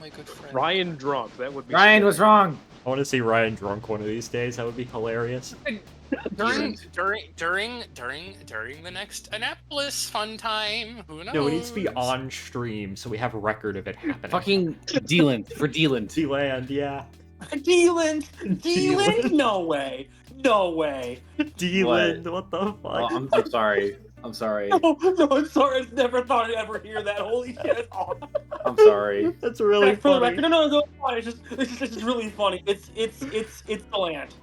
My good friends. Ryan drunk. That would be. Ryan, scary. what's wrong? I want to see Ryan drunk one of these days. That would be hilarious. During the next Annapolis fun time. Who knows? No, it needs to be on stream so we have a record of it happening. Fucking Dealand for Dealand. D-Land, yeah. Dealand? Dealand? No way. No way. D-Land, what the fuck? Oh, I'm sorry. I'm sorry. No, I'm sorry. I never thought I'd ever hear that. Holy shit. Oh, I'm sorry. That's really for the funny. record, no, it's fine. It's just really funny. It's Deland.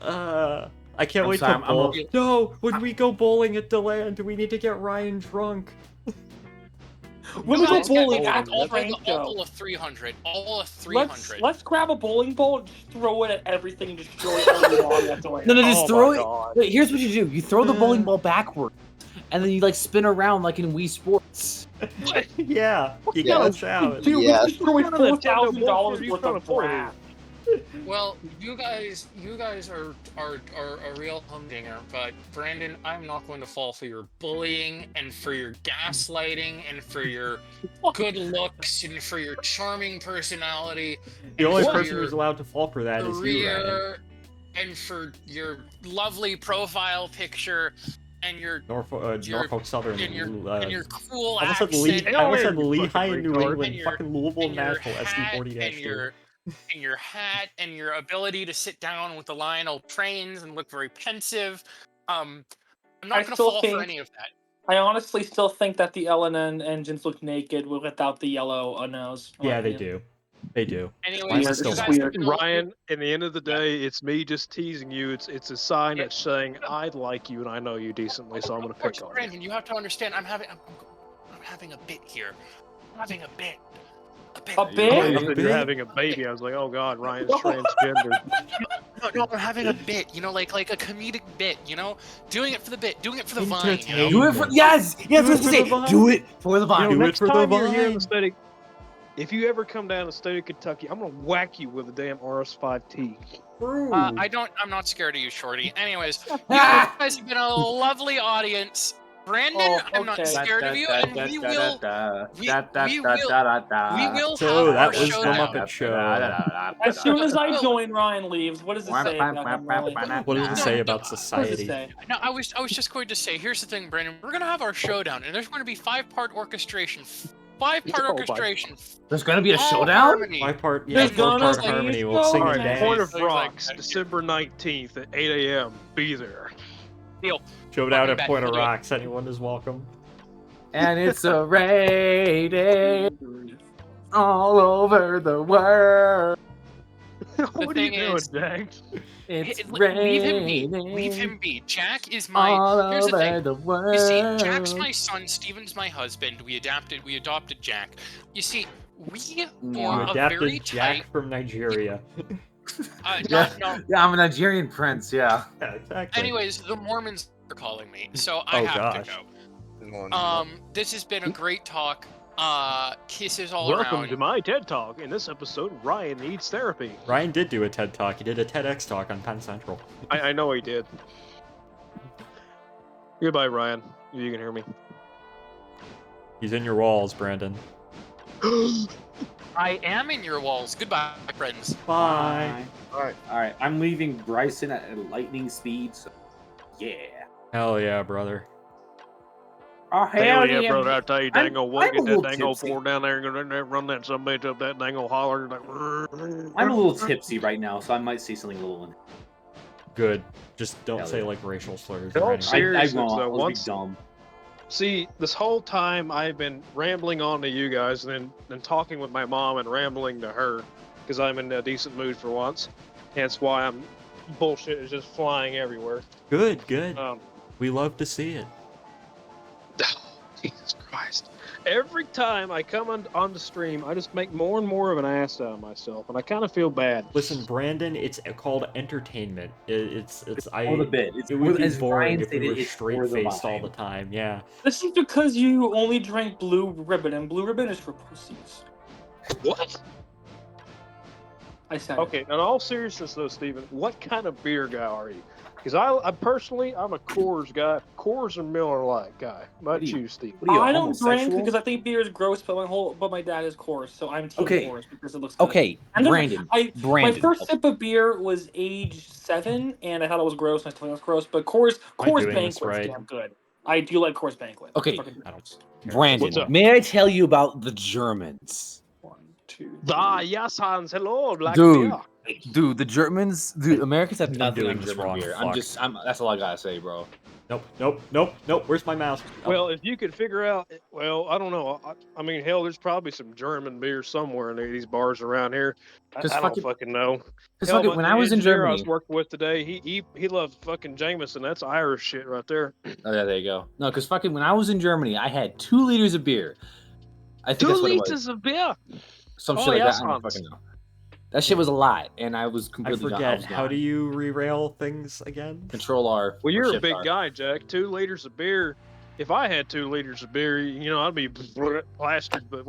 I can't I'm wait sorry, to I'm bowl. a- No, when we go bowling at DeLand, we need to get Ryan drunk. When we go Guys, bowling I'll at bowl Franco, all of 300. All of 300. let's grab a bowling ball and just throw it at everything and destroy every ball at Deland. No, just Oh throw my it. God. Wait, here's what you do. You throw the bowling ball backward, and then you like spin around like in Wii Sports. Yeah, you Yeah. glitch out. Dude, Yeah. we destroyed What kind of $4,000 Nintendo worth bullshit are you of trying to crap. Well, you guys are a real humdinger, but Brandon, I'm not going to fall for your bullying and for your gaslighting and for your good looks and for your charming personality. The only and for person your who's allowed to fall for that is you, Ryan. career and for your lovely profile picture and your Norfolk Southern. and your cool I almost said accent. I almost said you Lehigh fucking in New retard. England, And your- fucking Louisville and your National hat SD40-2. and your hat and your ability to sit down with the Lionel trains and look very pensive. I'm not I gonna still fall think- for any of that. I honestly still think that the LNN engines look naked without the yellow nose. Yeah, they do. They do. Anyways, It's you still guys weird. can go- Ryan, in the end of the day, it's me just teasing you. It's a sign that's saying I like you and I know you decently, so I'm gonna Of course, pick on you. Brandon, you have to understand. I'm having a bit here. I'm having a bit. A bit. A I bit? thought you were having a baby. I was like, oh god, Ryan's transgender. No, I'm having a bit. You know, like a comedic bit. You know, doing it for the bit, doing it for the vine. You know? Entertain. Do it for yes. Yes, Do it what for to say. the vine. Do it for the vine. Do it Next for the time you're here in vine. the state, if you ever come down to the state of Kentucky, I'm gonna whack you with a damn RS5T. I'm not scared of you, Shorty. Anyways, you guys have been a lovely audience. Brandon, I'm not scared of you, and we will So have our that was the showdown. Muppet Show. As soon as I Oh. join, Ryan leaves. What does it say about him, really? What does it say No, about What does it society? say? No, I was just going to say, here's the thing, Brandon. We're gonna have our showdown, and there's going to be 5-part orchestration. 5-part Oh my- orchestration. There's gonna be a all showdown? harmony. My part, There's yeah, gonna four-part be harmony. We'll sing All and right, Point dance. of Rocks, December 19th at 8 a.m. Be there. Showdown Fucking at bet Point of we'll do it. Rocks. Anyone is welcome. And it's a rating all over the world. What are thing you doing, is- Jax? It's Leave him be. raining Leave him be. Jack is my. all Here's the over thing. the world. You see, Jack's my son. Steven's my husband. We adopted Jack. You see, we You form You a very adapted Jack tight. from Nigeria. Yeah. No. Yeah, I'm a Nigerian prince, yeah. Yeah, exactly. Anyways, the Mormons are calling me, so I Oh, have gosh. to go. This has been a great talk. Kisses all Welcome around. to my TED Talk. In this episode, Ryan needs therapy. Ryan did do a TED Talk. He did a TEDx talk on Penn Central. I know he did. Goodbye, Ryan. You can hear me. He's in your walls, Brandon. I am in your walls. Goodbye, friends. Bye. Alright, I'm leaving Bryson at lightning speed, so yeah. Hell yeah, brother. Oh, Hell yeah, brother! I tell you, I'm- dango, what I'm a get that little dango tipsy. four down there and go down there, run that some bitch up that dango holler. Like, I'm a little tipsy right now, so I might say something a little. Good. Just don't Hell say yeah. like racial slurs No, or I'm anything. serious. I won't. So I'll once- be dumb. See, this whole time I've been rambling on to you guys, and then talking with my mom and rambling to her, because I'm in a decent mood for once. Hence why I'm bullshit is just flying everywhere. Good, good. Um, We love to see it. Jesus Christ. Every time I come on the stream, I just make more and more of an ass out of myself, and I kind of feel bad. Listen, Brandon, it's called entertainment. It's For the bit. It's it would be as boring Ryan if we stated, were it's for straight the faced all vibe. the time. Yeah. This is because you only drank Blue Ribbon, and Blue Ribbon is for pussies. What? I said it. Okay, in all seriousness though, Steven, what kind of beer guy are you? Because I personally, I'm a Coors guy. Coors or Miller Lite guy. Not you, Steven. What are you, I don't drink homosexual? because I think beer is gross, but my dad is Coors, so I'm team Okay. Coors because it looks good. Okay, And then Brandon. My Brandon. first sip of beer was age 7, and I thought it was gross. And I thought it was gross, but Coors Am I doing this Banquet's right? damn good. I do like Coors Banquet. Okay. Fucking I don't. Brandon, What's up? may I tell you about the Germans? 1, 2, Ah, 3. yes, Hans. Hello, Black Dude. beer. Dude, the Germans, dude, Americans have nothing doing on this German wrong, beer. fuck. That's all I gotta say, bro. Nope. Where's my mouse? Oh, Well, if you could figure out, well, I don't know. I mean, hell, there's probably some German beer somewhere in these bars around here. I Just don't fucking- fucking know. Because Hell, fucking, my- when the I was in engineer I was Germany, working with today, he loved fucking Jameson. That's Irish shit right there. oh yeah, there you go. No, because fucking when I was in Germany, I had 2 liters of beer. I think 2 that's what it was. liters of beer. Some Oh, shit like yes, that. I don't Hans. fucking know. That shit was a lot, and I was I completely forget. How do you rerail things again? Control R. Well, or you're a Shift big R. guy, Jack. 2 liters of beer. If I had 2 liters of beer, you know, I'd be plastered. But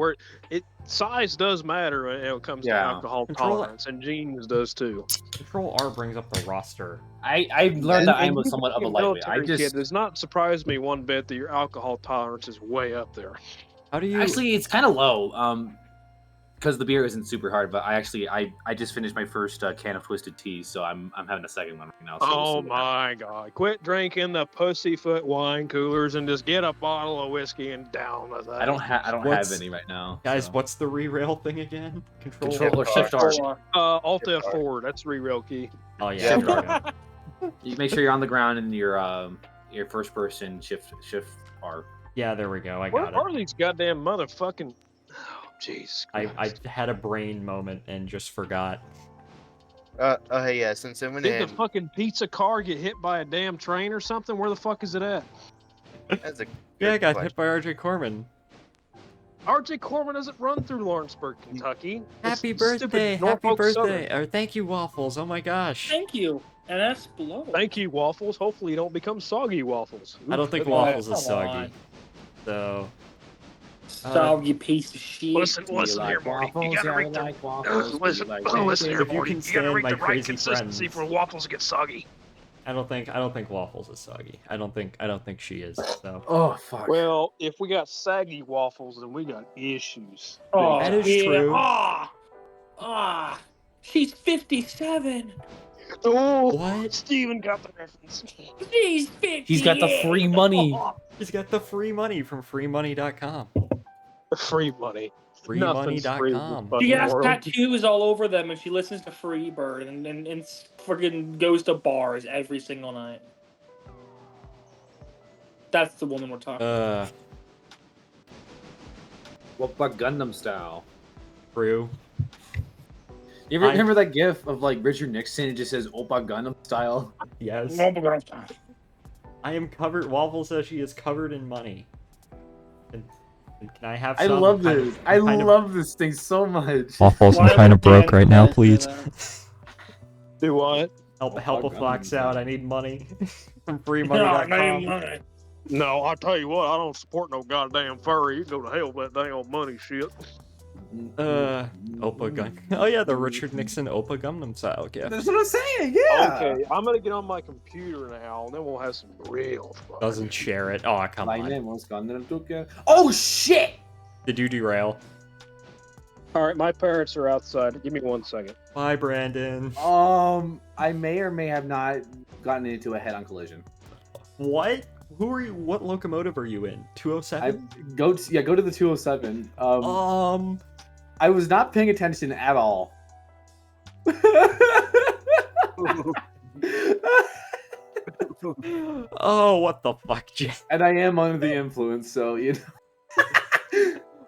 size does matter when it comes to Yeah. alcohol Control- tolerance, and Gene's does too. Control R brings up the roster. I learned that I'm you somewhat of a being lightweight. I military just kid does not surprise me one bit that your alcohol tolerance is way up there. How do you? actually it's kind of low. Because the beer isn't super hard, but I just finished my first can of Twisted Tea, so I'm having a second one right now. So we'll Oh see what happens. my God! Quit drinking the pussyfoot wine coolers and just get a bottle of whiskey and down with that. I don't have What's- any right now, Guys, so. what's the rerail thing again? Control or Shift R. Alt F4. That's re-rail key. Oh yeah. Shift there we R. go. You make sure you're on the ground and your first person shift R. Yeah, there we go. I Where got are it. these goddamn motherfucking? Oh, jeez. I had a brain moment and just forgot. Hey, yeah, since I went Did in, the fucking pizza car get hit by a damn train or something? Where the fuck is it at? that's a Yeah, I good got question. hit by RJ Corman. RJ Corman doesn't run through Lawrenceburg, Kentucky. Happy It's stupid birthday! Happy Norfolk birthday! Southern. Or thank you, Waffles. Oh my gosh. Thank you. And that's below. Thank you, waffles. Hopefully, you don't become soggy waffles. I don't think Oof, Waffles is come soggy. on. So Soggy piece of shit. Listen here, Morty. You gotta read the listen here, If you Morty. can You gotta stand read my the right crazy consistency friends. for waffles to get soggy. I don't think Waffles is soggy. I don't think she is. So Oh fuck. Well, if we got saggy waffles, then we got issues. Oh, That is yeah. true. She's 57. Oh, What? Steven got the reference. She's 58. He's got the free money. He's got the free money from freemoney.com. Free money. Nothing's free in this Freemoney.com. fucking She has world. tattoos all over them, and she listens to Freebird and freaking goes to bars every single night. That's the woman we're talking about. What about Gundam style? True. You ever remember that gif of like Richard Nixon? It just says Oppa Gundam style. Yes. I am covered. Waffle says she is covered in money. And can I have I some? love this. I love this thing so much. Waffles, I'm Why kind of would broke Dan right now, say please. that? Do what? Help a flax out. I need money from No, freemoney.com. money. No, I tell you what, I don't support no goddamn furry. You go to hell with that damn money shit. Oppa Gun. Oh yeah, the Richard Nixon Oppa Gundam style gift. That's what I'm saying. Yeah. Okay, I'm gonna get on my computer now, and then we'll have some real fun. Doesn't share it. Oh, come My on. name was Gundam Tuka. Oh shit! Did you derail? All right, my parents are outside. Give me 1 second. Bye, Brandon. I may or may have not gotten into a head-on collision. What? Who are you? What locomotive are you in? 207? Go to the 207. I was not paying attention at all. Oh, what the fuck, Jay? And I am under the influence, so you know.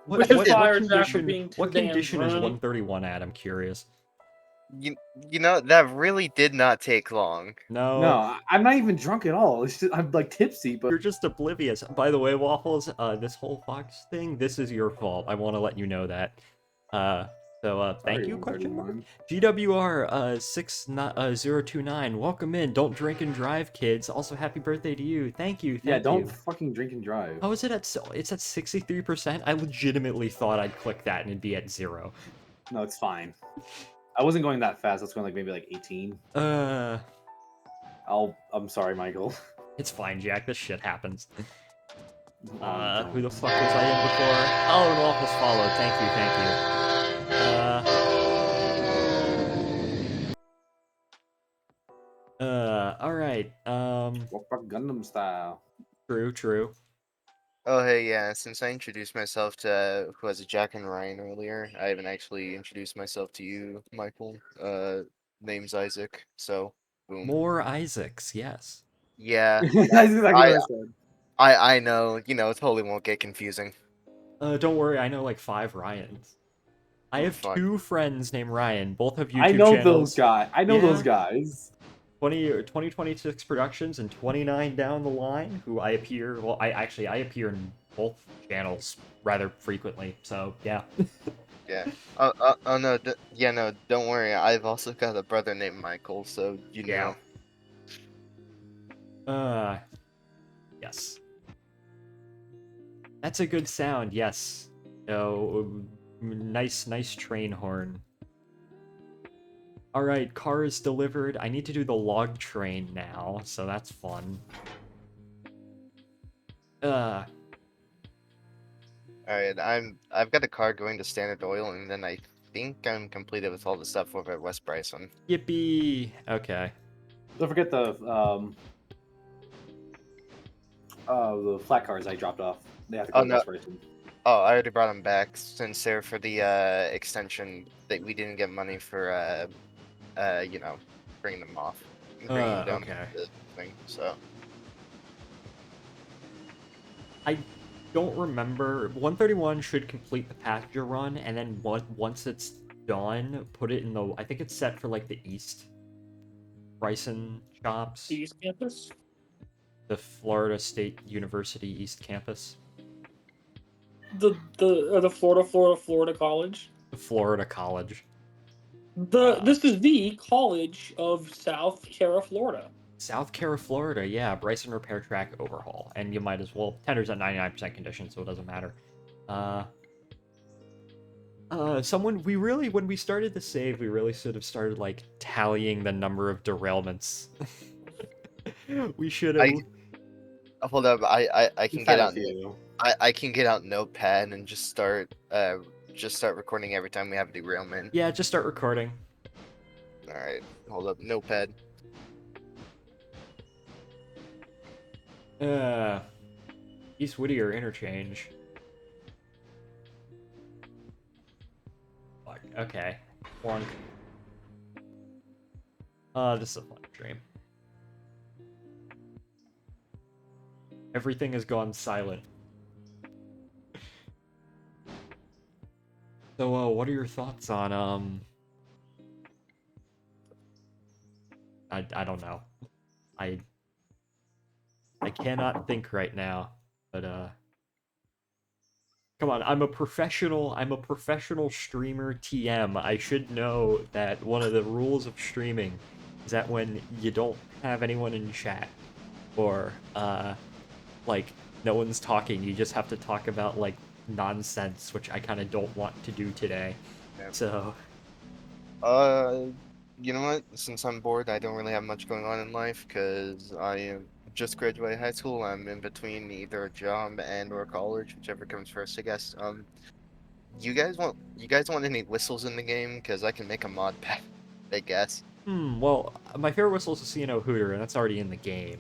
Which is fire Jack for being too what damn condition is drunk. 131 at? I'm curious. You know, that really did not take long. No, I'm not even drunk at all. It's just, I'm like tipsy, but You're just oblivious. By the way, Waffles, this whole Fox thing, this is your fault. I want to let you know that. Thank you, question mark. GWR 6029, welcome in. Don't drink and drive, kids. Also, happy birthday to you. Thank you. yeah, don't you. fucking drink and drive. How is it at it's at 63%? I legitimately thought I'd click that and it'd be at 0. No, it's fine. I wasn't going that fast. I was going like maybe like 18. I'm sorry, Michael. It's fine, Jack. This shit happens. Oh, Who the fuck was I in before? Oh, and Waffles followed. Thank you. All right. What about Gundam style? True. Oh, hey, yeah, since I introduced myself to, who was it, Jack and Ryan earlier, I haven't actually introduced myself to you, Michael. Name's Isaac, so, boom. More Isaacs, yes. Yeah, That's exactly what I said. I know, it totally won't get confusing. Don't worry, I know like 5 Ryans. I have Fuck. 2 friends named Ryan. Both have YouTube I know channels. those guys. I know Yeah. those guys. 2026 Productions and 29 down the line, who I appear in both channels rather frequently, so yeah. Yeah. Oh no, no, don't worry. I've also got a brother named Michael, so you know. Yes. That's a good sound, yes. Oh, nice train horn. Alright, car is delivered. I need to do the log train now, so that's fun. Alright, I've got a car going to Standard Oil, and then I think I'm completed with all the stuff over at West Bryson. Yippee! Okay. Don't forget the flat cars I dropped off. They have to go Oh, to no. West Bryson. Oh, I already brought them back since they're for the extension that we didn't get money for, bringing them off. Bringing them down Okay. the thing, so. I don't remember. 131 should complete the passenger run, and then once it's done, put it in the. I think it's set for like the East Bryson shops, The East Campus? the Florida State University East Campus, The Florida College? the Florida College. This is the College of South Cara, Florida. South Cara, Florida, yeah, Bryson Repair Track overhaul, and you might as well. Tender's at 99% condition, so it doesn't matter. When we started the save, we really should have started like tallying the number of derailments. We should I have. hold up. I can get out. You. I can get out Notepad and just start recording every time we have a derailment. Yeah, just start recording. All right, hold up, Notepad. East Whittier interchange. Fuck. Okay. Plunk. This is a fun stream. Everything has gone silent. So, what are your thoughts on, I don't know. I cannot think right now, but, come on, I'm a professional streamer TM. I should know that one of the rules of streaming is that when you don't have anyone in chat, or, like, no one's talking, you just have to talk about, like, nonsense, which I kind of don't want to do today. Yeah. So, You know what? Since I'm bored, I don't really have much going on in life because I just graduated high school. I'm in between either a job and or college, whichever comes first, I guess. You guys want any whistles in the game? Because I can make a mod pack, I guess. well, my favorite whistle is a C&O Hooter, and that's already in the game.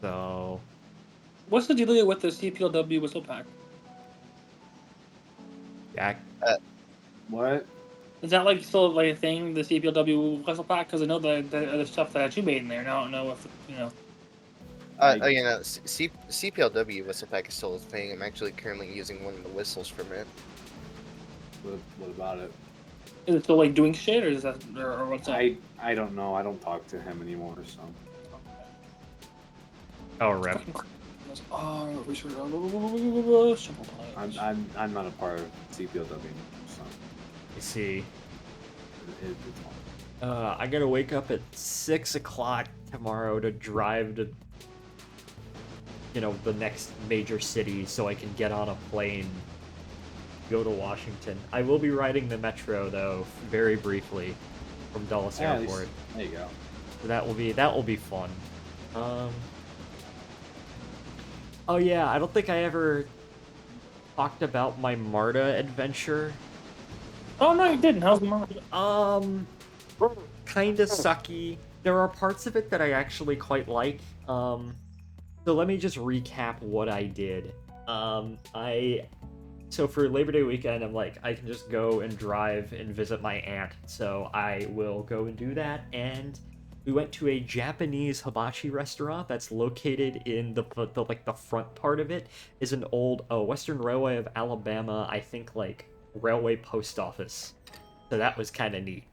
So, What's the dealio with the CPLW whistle pack? Jack, What? Is that like still like a thing, the CPLW whistle pack? Because I know the other stuff that you made in there. And I don't know if You know, CPLW whistle pack is still a thing. I'm actually currently using one of the whistles from it. What about it? Is it still like doing shit, or is that or what's up? I don't know. I don't talk to him anymore, so. oh, rep. I'm not a part of CPLW, so I see. it's fine. I gotta wake up at 6 o'clock tomorrow to drive to, the next major city so I can get on a plane, go to Washington. I will be riding the metro, though, very briefly from Dulles Yeah, Airport. There you go. So that will be fun. Oh yeah, I don't think I ever talked about my MARTA adventure. Oh no, you didn't. How's the mod? Kinda sucky. There are parts of it that I actually quite like. So let me just recap what I did. So for Labor Day weekend, I'm like, I can just go and drive and visit my aunt. So I will go and do that, and we went to a Japanese hibachi restaurant that's located in the front part of it is an old Western Railway of Alabama, I think, like, railway post office. So that was kind of neat.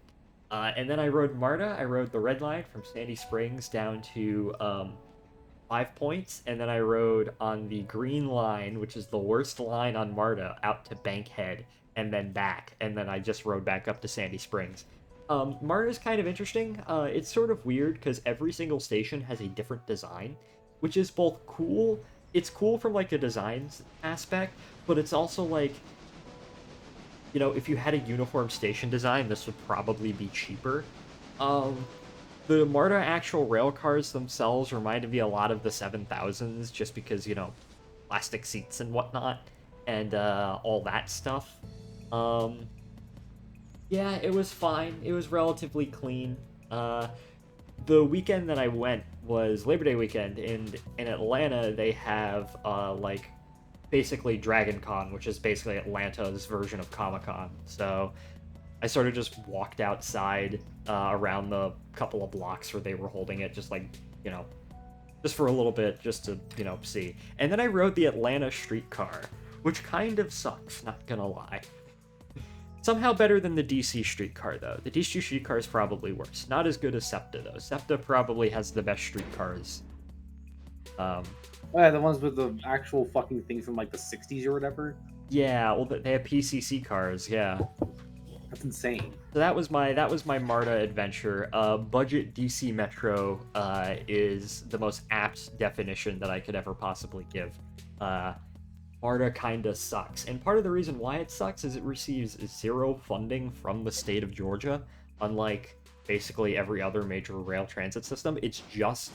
And then I rode MARTA. I rode the red line from Sandy Springs down to 5 Points, and then I rode on the green line, which is the worst line on MARTA, out to Bankhead, and then back, and then I just rode back up to Sandy Springs. MARTA is kind of interesting. It's sort of weird because every single station has a different design, which is both cool. It's cool from like a design aspect, but it's also like, if you had a uniform station design, this would probably be cheaper. The MARTA actual rail cars themselves reminded me a lot of the 7000s, just because, plastic seats and whatnot, and all that stuff. Yeah, it was fine. It was relatively clean. The weekend that I went was Labor Day weekend, and in Atlanta they have basically Dragon Con, which is basically Atlanta's version of Comic-Con. So I sort of just walked outside around the couple of blocks where they were holding it, just just for a little bit, just to, see. And then I rode the Atlanta streetcar, which kind of sucks, not gonna lie. Somehow better than the DC streetcar, though. The DC streetcar is probably worse. Not as good as SEPTA, though. SEPTA probably has the best streetcars. Yeah, the ones with the actual fucking thing from like the 60s or whatever. Yeah, well, they have PCC cars, yeah. That's insane. So that was my MARTA adventure. Budget DC Metro is the most apt definition that I could ever possibly give. MARTA kinda sucks, and part of the reason why it sucks is it receives zero funding from the state of Georgia, unlike basically every other major rail transit system. It's just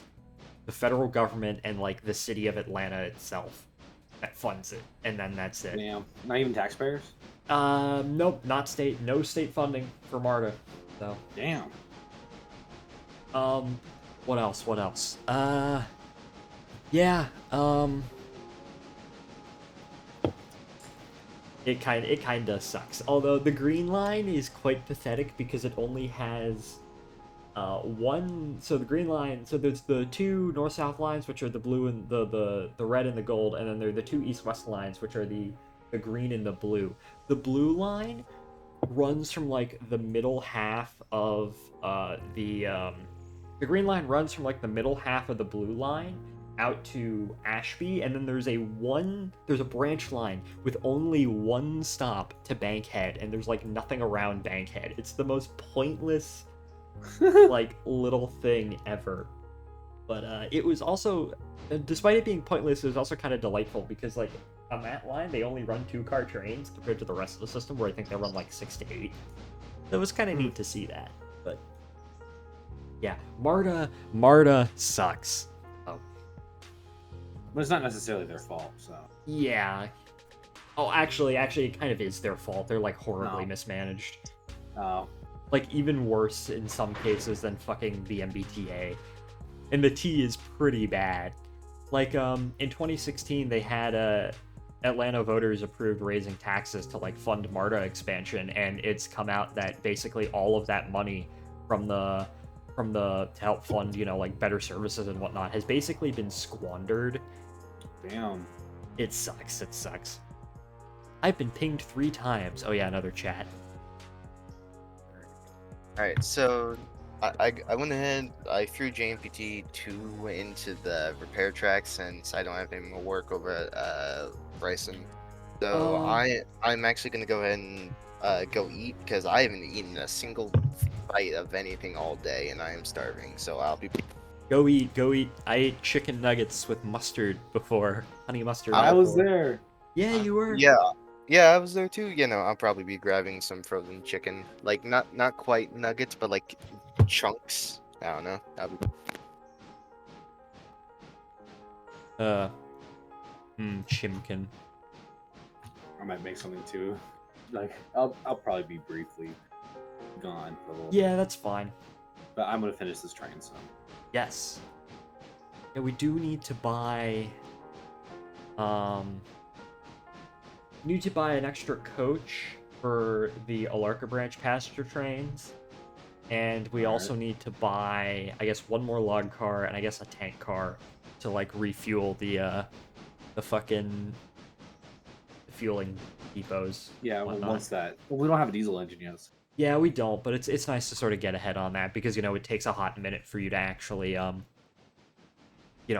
the federal government and like the city of Atlanta itself that funds it, and then that's it. Damn. Not even taxpayers? Nope, not state. No state funding for MARTA. So. Damn. What else? What else? Yeah. It kind of sucks. Although the green line is quite pathetic because it only has one. So the green line. So there's the two north-south lines, which are the blue and the red and the gold, and then there are the two east-west lines, which are the green and the blue. The blue line runs from like the middle half of the green line runs from like the middle half of the blue line out to Ashby, and then there's a branch line with only one stop to Bankhead, and there's like nothing around Bankhead. It's the most pointless like little thing ever. But it was also, despite it being pointless, it was also kind of delightful because like on that line they only run 2-car trains compared to the rest of the system where I think they run like 6 to 8. So it was kind of neat to see that. But yeah, MARTA sucks. But it's not necessarily their fault, so. Yeah. Oh, actually, it kind of is their fault. They're like horribly No. mismanaged. Oh. Like even worse in some cases than fucking the MBTA. And the T is pretty bad. Like in 2016 they had Atlanta voters approved raising taxes to like fund MARTA expansion, and it's come out that basically all of that money from the to help fund, you know, like better services and whatnot has basically been squandered. Damn. It sucks. It sucks. I've been pinged 3 times. Oh yeah, another chat. Alright, so I went ahead, I threw JNPT 2 into the repair track since I don't have any more work over at Bryson. So I'm actually gonna go ahead and go eat because I haven't eaten a single bite of anything all day and I am starving. So I'll be. Go eat. I ate chicken nuggets with mustard before. Honey mustard. I was before. there. Yeah, you were. Yeah, I was there too. You know, I'll probably be grabbing some frozen chicken, like not quite nuggets, but like chunks. I don't know. I'll be... Chimkin. I might make something too. Like I'll probably be briefly gone for a little. Yeah, that's fine. But I'm gonna finish this train, so. Yes. Yeah, we do need to buy. Need to buy an extra coach for the Alarka branch passenger trains, and we also need to buy, I guess, one more log car and I guess a tank car to like refuel the fucking fueling depots. Yeah, whatnot. once that. Well, we don't have a diesel engine yet. Yeah, we don't, but it's nice to sort of get ahead on that because, you know, it takes a hot minute for you to actually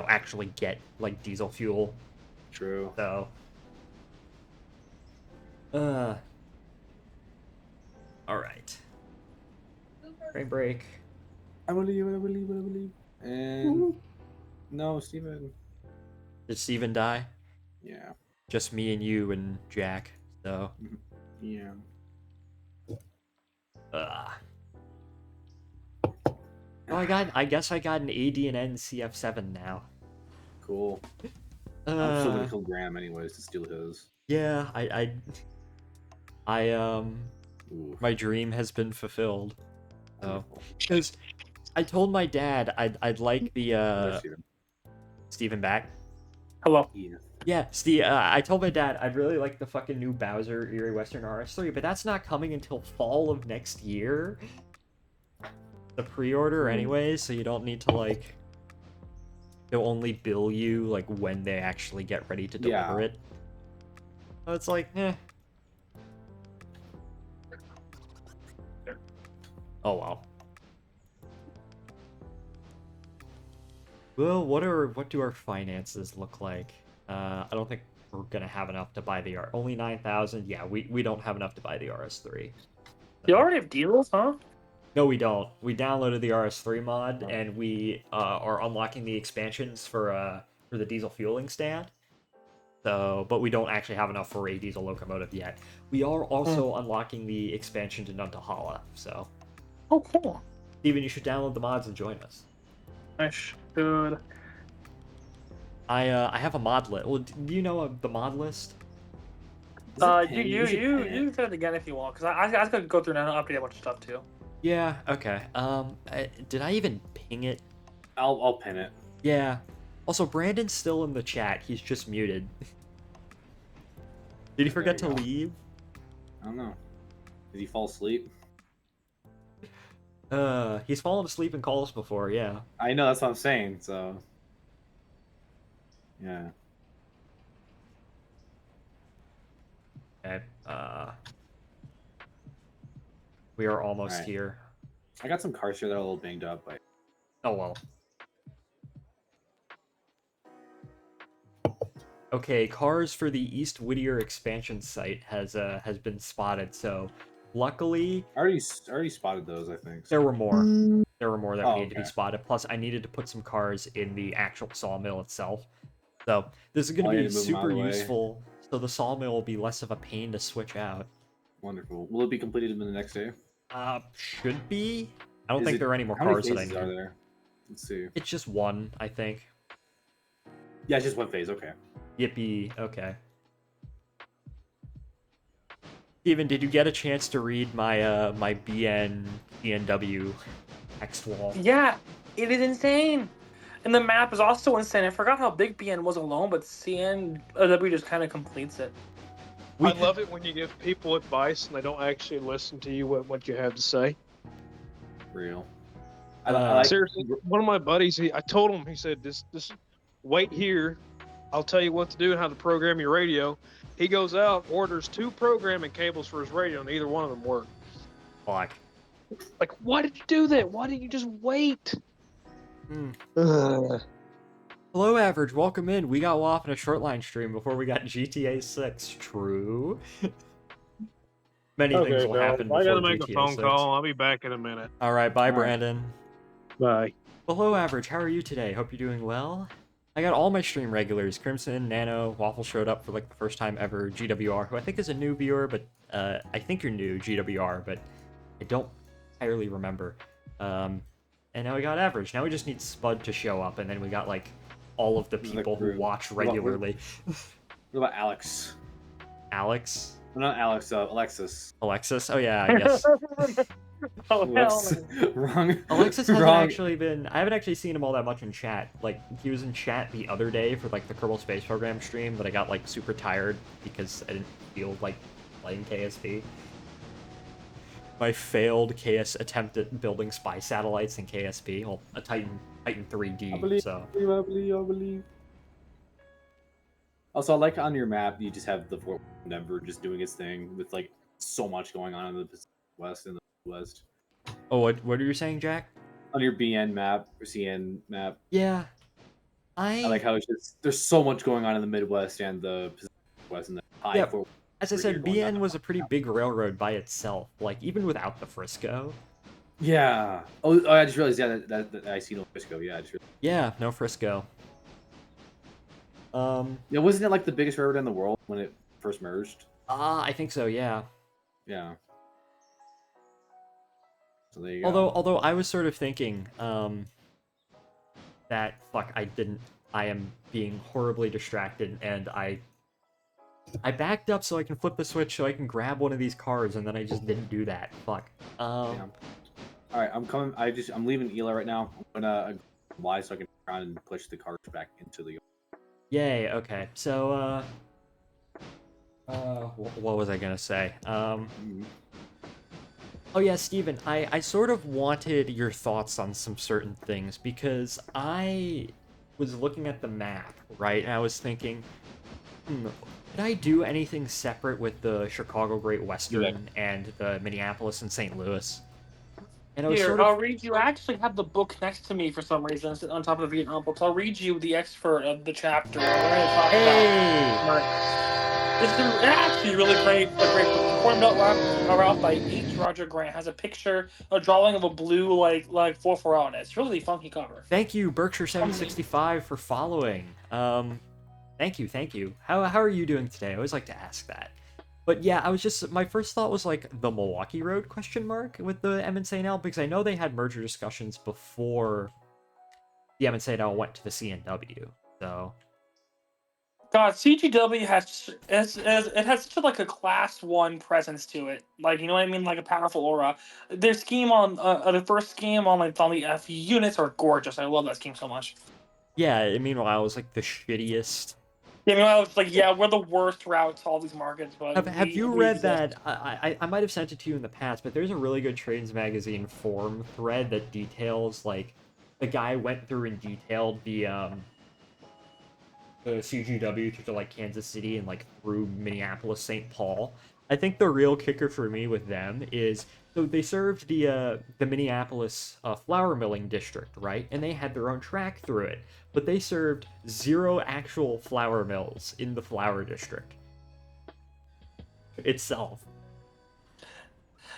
actually get like diesel fuel. True. So alright. Frame break. I believe. And no, Steven. Did Steven die? Yeah. Just me and you and Jack, so Yeah. Oh, I guess I got an AD&N CF7 now. Cool. I'm still gonna kill Graham anyways to steal his. Yeah, Ooh. my dream has been fulfilled. So, Wonderful. because I told my dad I'd like the Hello, Steven. Steven back. Hello. Yeah. Yeah, Steve. I told my dad I'd really like the fucking new Bowser Erie Western RS3, but that's not coming until fall of next year. The pre-order, anyways, so you don't need to like. They'll only bill you like when they actually get ready to deliver it. So it's like, Oh well. Well, what do our finances look like? I don't think we're gonna have enough to buy the only 9,000. Yeah, we don't have enough to buy the RS3. You already have deals, huh? No, we don't. We downloaded the RS3 mod, and we are unlocking the expansions for the diesel fueling stand. So, but we don't actually have enough for a diesel locomotive yet. We are also unlocking the expansion to Nantahala. So. Oh, cool. Steven, you should download the mods and join us. I should. I have a mod list. Well, do you know the mod list? Is it You pin? you should you pin you it. can say it again if you want, because I could go through now and update a bunch of stuff too. Yeah. Okay. Did I even ping it? I'll pin it. Yeah. Also, Brandon's still in the chat. He's just muted. Did he There forget you to go. leave? I don't know. Did he fall asleep? He's fallen asleep in calls before. Yeah. I know, that's what I'm saying. So, yeah. Okay. We are almost Alright. here. I got some cars here that are a little banged up, but Oh well. Okay, cars for the East Whittier expansion site has been spotted. So, luckily, I already spotted those. I think. there were more. There were more that Oh, needed to be okay. spotted. Plus, I needed to put some cars in the actual sawmill itself. So this is going Oh, to you be had to move 'em out of super the way. useful. So the sawmill will be less of a pain to switch out. Wonderful. Will it be completed in the next day? Should be. I don't Is think it- there are any more How many cars that I phases are need. there? Let's see. It's just one, I think. Yeah, it's just one phase. Okay. Yippee. Okay. Steven, did you get a chance to read my my BNW text wall? Yeah, it is insane. And the map is also insane. I forgot how big BN was alone, but CNW just kind of completes it. I love it when you give people advice and they don't actually listen to you what you have to say. Real. Seriously, one of my buddies, I told him, he said, "This wait here. I'll tell you what to do and how to program your radio." He goes out, orders 2 programming cables for his radio, and neither one of them work. Fuck. Like, why did you do that? Why didn't you just wait? Hmm. Ugh. Hello, Average. Welcome in. We got off in a short line stream before we got GTA 6. True. Many things will happen before I gotta make GTA a phone 6. call. I'll be back in a minute. All right, bye, All right. Brandon. Bye. Hello, Average. How are you today? Hope you're doing well. I got all my stream regulars. Crimson, Nano, Waffle showed up for like the first time ever. GWR, who I think is a new viewer, but I think you're new, GWR, but I don't entirely remember. And now we got Average. Now we just need Spud to show up, and then we got like all of the The people who crew. watch What about- regularly. What about Alex? Alex? Well, not Alex. Alexis. Alexis? Oh yeah, I guess. Oh, hell Whoops. no. Wrong. Alexis hasn't Wrong. actually been. I haven't actually seen him all that much in chat. Like he was in chat the other day for like the Kerbal Space Program stream, but I got like super tired because I didn't feel like playing KSP. My failed KS attempt at building spy satellites in KSP. Well, a Titan 3D. I believe. So I believe. Also, I like on your map, you just have the Fort Denver just doing its thing with like so much going on in the Pacific West and the West. oh, what are you saying, Jack? On your BN map or CN map, Yeah, I like how it's just there's so much going on in the Midwest and the Pacific West and the high Yeah, Fort. as I where said, you're going down BN the was a pretty big railroad by itself. Like even without the Frisco. Yeah. Oh, I just realized. Yeah, that I see no Frisco. Yeah, I just realized. Yeah, no Frisco. Yeah, wasn't it like the biggest railroad in the world when it first merged? I think so. Yeah. Yeah. So there you go. Although I was sort of thinking, that fuck, I am being horribly distracted, and I backed up so I can flip the switch so I can grab one of these cards, and then I just didn't do that. Fuck. Damn. All right, I'm coming. I'm leaving Ela right now. I'm gonna Y so I can try and push the cards back into the. Yay. Okay. So what was I gonna say? Mhm. Oh yeah, Steven, I sort of wanted your thoughts on some certain things because I was looking at the map, right? And I was thinking, could I do anything separate with the Chicago Great Western and the Minneapolis and St. Louis? And I was Here, sort I'll of... read you. I actually have the book next to me for some reason, it's on top of the Vietnam books. I'll read you the expert of the chapter. We're going to talk Hey! about. It's actually really great. A great book. Corn Belt Route by H. Roger Grant has a picture, a drawing of a blue like 440 on it. It's really funky cover. Thank you, Berkshire765, for following. Thank you. How are you doing today? I always like to ask that. But yeah, my first thought was like the Milwaukee Road question mark with the MNCNL, because I know they had merger discussions before the MNCNL went to the CNW. So God, CGW it has such a, like a class one presence to it. Like, you know what I mean? Like a powerful aura. Their scheme on the first scheme on like on the FE units are gorgeous. I love that scheme so much. yeah, meanwhile, it was like the shittiest. Yeah, I mean, I was like, yeah, we're the worst route to all these markets, but Have you we read exist. that? I might have sent it to you in the past, but there's a really good Trains Magazine forum thread that details like the guy went through and detailed the CGW to like Kansas City and like through Minneapolis, St. Paul. I think the real kicker for me with them is so they served the Minneapolis flour milling district, right? And they had their own track through it, but they served 0 actual flour mills in the flour district itself.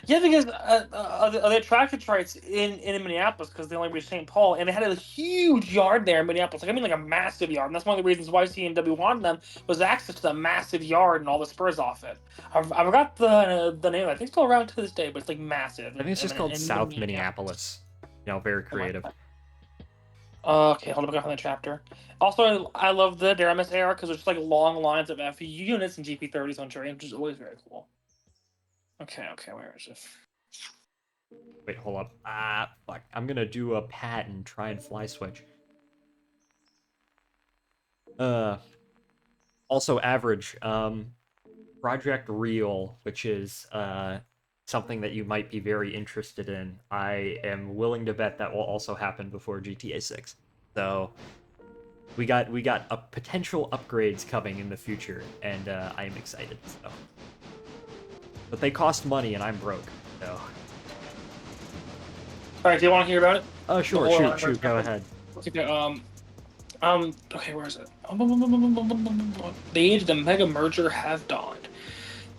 Yeah, because they attracted trites in Minneapolis because they only reached St. Paul, and they had a huge yard there in Minneapolis. Like, I mean, like a massive yard, and that's one of the reasons why CNW wanted them was access to the massive yard and all the spurs off it. I forgot the name. I think it's still around to this day, but it's like massive. I think it's just called in South Minneapolis. You know, very creative. Okay, hold on, I got the chapter. Also, I love the Daramis era because there's just like long lines of FE units and GP30s on train, which is always very cool. Okay, where is this? Wait, hold up. Fuck. I'm gonna do a pat and try and fly switch. Also average. Project Real, which is something that you might be very interested in. I am willing to bet that will also happen before GTA 6. So we got a potential upgrades coming in the future, and I am excited. So, but they cost money, and I'm broke. So. All right, do you want to hear about it? Oh, sure, shoot, go ahead. Okay, where is it? The age of the mega merger have dawned.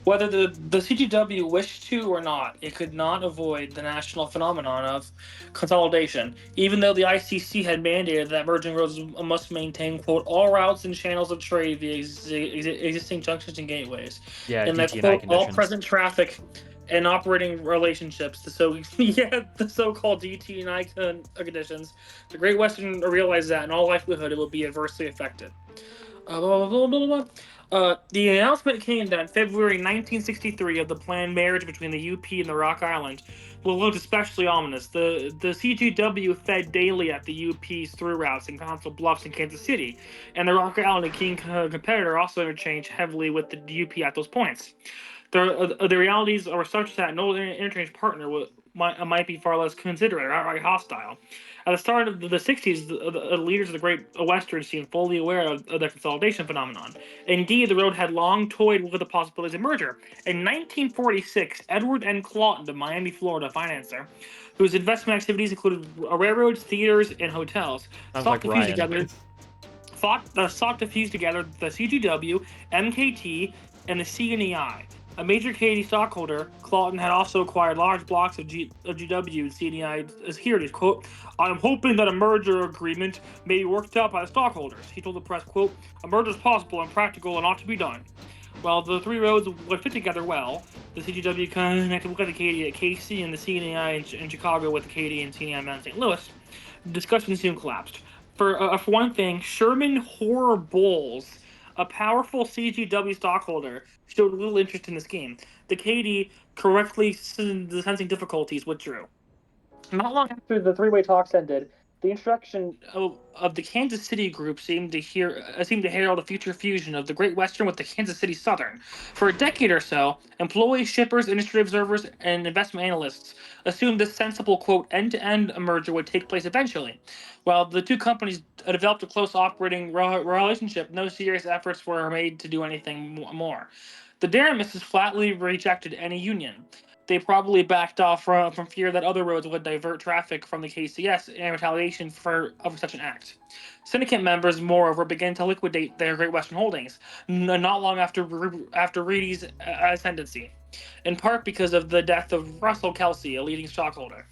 Whether the CGW wished to or not, it could not avoid the national phenomenon of consolidation, even though the ICC had mandated that merging roads must maintain, quote, all routes and channels of trade via existing junctions and gateways. Yeah, and that, DT&I quote, all conditions. present traffic and operating relationships, the so-called DT&I conditions, the Great Western realized that in all likelihood it would be adversely affected. The announcement came that in February 1963 of the planned marriage between the UP and the Rock Island looked especially ominous. The CGW fed daily at the UP's through routes in Council Bluffs and Kansas City, and the Rock Island and King competitor also interchanged heavily with the UP at those points. The realities are such that no interchange partner might be far less considerate or outright hostile. At the start of the 60s, the leaders of the Great Western seemed fully aware of the consolidation phenomenon. Indeed, the road had long toyed with the possibilities of merger. In 1946, Edward N. Clawton, the Miami, Florida financier, whose investment activities included railroads, theaters, and hotels, Sounds like Ryan. sought to fuse together the CGW, MKT, and the CNEI. A major Canadian stockholder, Clawton had also acquired large blocks of GW and CNEI securities. Quote, I am hoping that a merger agreement may be worked out by the stockholders. He told the press, quote, a merger is possible and practical and ought to be done. While the three roads would fit together well, the CGW connected with the KD at KC and the CNEI in Chicago with the KD and CNEI in St. Louis, discussion soon collapsed. For one thing, Sherman Horror Bowles, a powerful CGW stockholder, showed little interest in the scheme. The KD, correctly sensing difficulties, withdrew. Not long after the three-way talks ended, the introduction of the Kansas City group seemed to herald a future fusion of the Great Western with the Kansas City Southern. For a decade or so, employees, shippers, industry observers, and investment analysts assumed this sensible, quote, end-to-end merger would take place eventually. While the two companies developed a close operating relationship, no serious efforts were made to do anything more. The Daramists flatly rejected any union. They probably backed off from fear that other roads would divert traffic from the KCS in retaliation of such an act. Syndicate members, moreover, began to liquidate their Great Western holdings, not long after Reedy's ascendancy, in part because of the death of Russell Kelsey, a leading stockholder.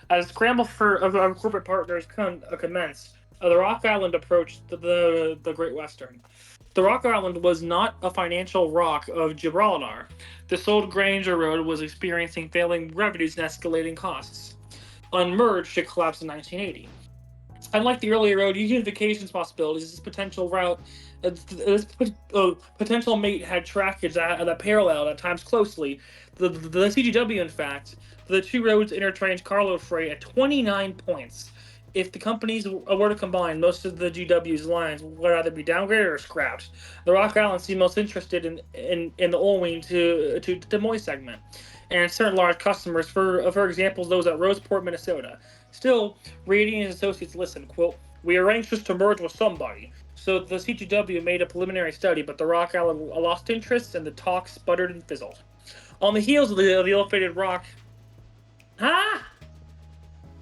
As scramble for corporate partners commenced, the Rock Island approached the Great Western. The Rock Island was not a financial rock of Gibraltar. The old Granger Road was experiencing failing revenues and escalating costs. Unmerged, it collapsed in 1980. Unlike the earlier road unification's possibilities, this potential mate had trackage that paralleled at times closely. The CGW, in fact, the two roads interchanged carload freight at 29 points. If the companies were to combine, most of the GW's lines would either be downgraded or scrapped. The Rock Island seemed most interested in the Olween to Des Moines segment, and certain large customers, for example, those at Roseport, Minnesota. Still, Radian and Associates listened, quote, "We arranged just to merge with somebody." So the CGW made a preliminary study, but the Rock Island lost interest and the talk sputtered and fizzled. On the heels of the ill-fated Rock... Huh?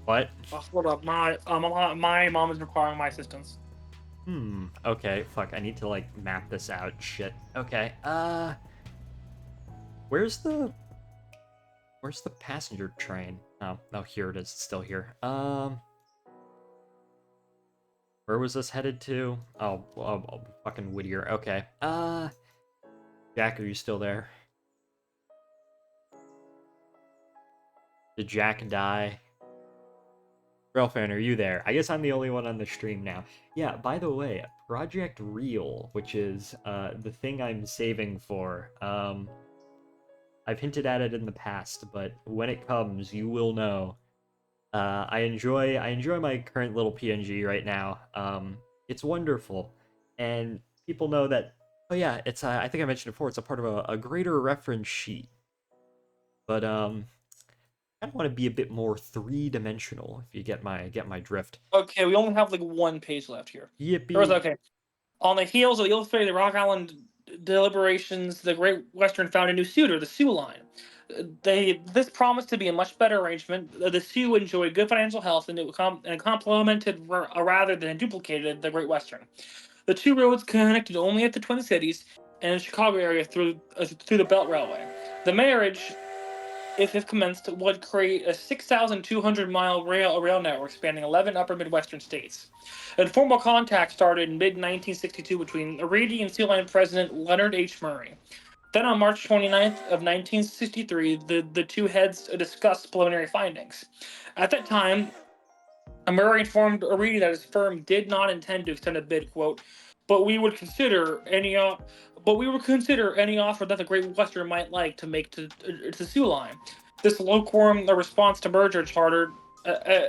What? Oh, hold up, my mom is requiring my assistance. Okay, fuck, I need to, like, map this out. Shit. Okay, Where's the passenger train? Oh, here it is. It's still here. Where was this headed to? Oh, fucking Whittier. Okay. Jack, are you still there? Did Jack die? Railfan, are you there? I guess I'm the only one on the stream now. Yeah, by the way, Project Real, which is the thing I'm saving for. I've hinted at it in the past, but when it comes, you will know. I enjoy my current little PNG right now. It's wonderful, and people know that. Oh yeah, it's I think I mentioned it before. It's a part of a greater reference sheet, but I want to be a bit more three-dimensional. If you get my drift. Okay, we only have like one page left here. Yippee! Okay. On the heels of the ill-fated Rock Island deliberations, the Great Western found a new suitor, the Sioux Line. This promised to be a much better arrangement. The Sioux enjoyed good financial health, and it complemented rather than duplicated the Great Western. The two roads connected only at the Twin Cities and the Chicago area through the Belt Railway. The marriage, if commenced, would create a 6,200-mile rail network spanning 11 upper Midwestern states. Informal contact started in mid-1962 between Radian and Sioux Line President Leonard H. Murray. Then on March 29th of 1963, the two heads discussed preliminary findings. At that time, Murray informed Reedy that his firm did not intend to extend a bid, quote, but we would consider any offer that the Great Western might like to make to the Sioux Line. This lukewarm response to merger charter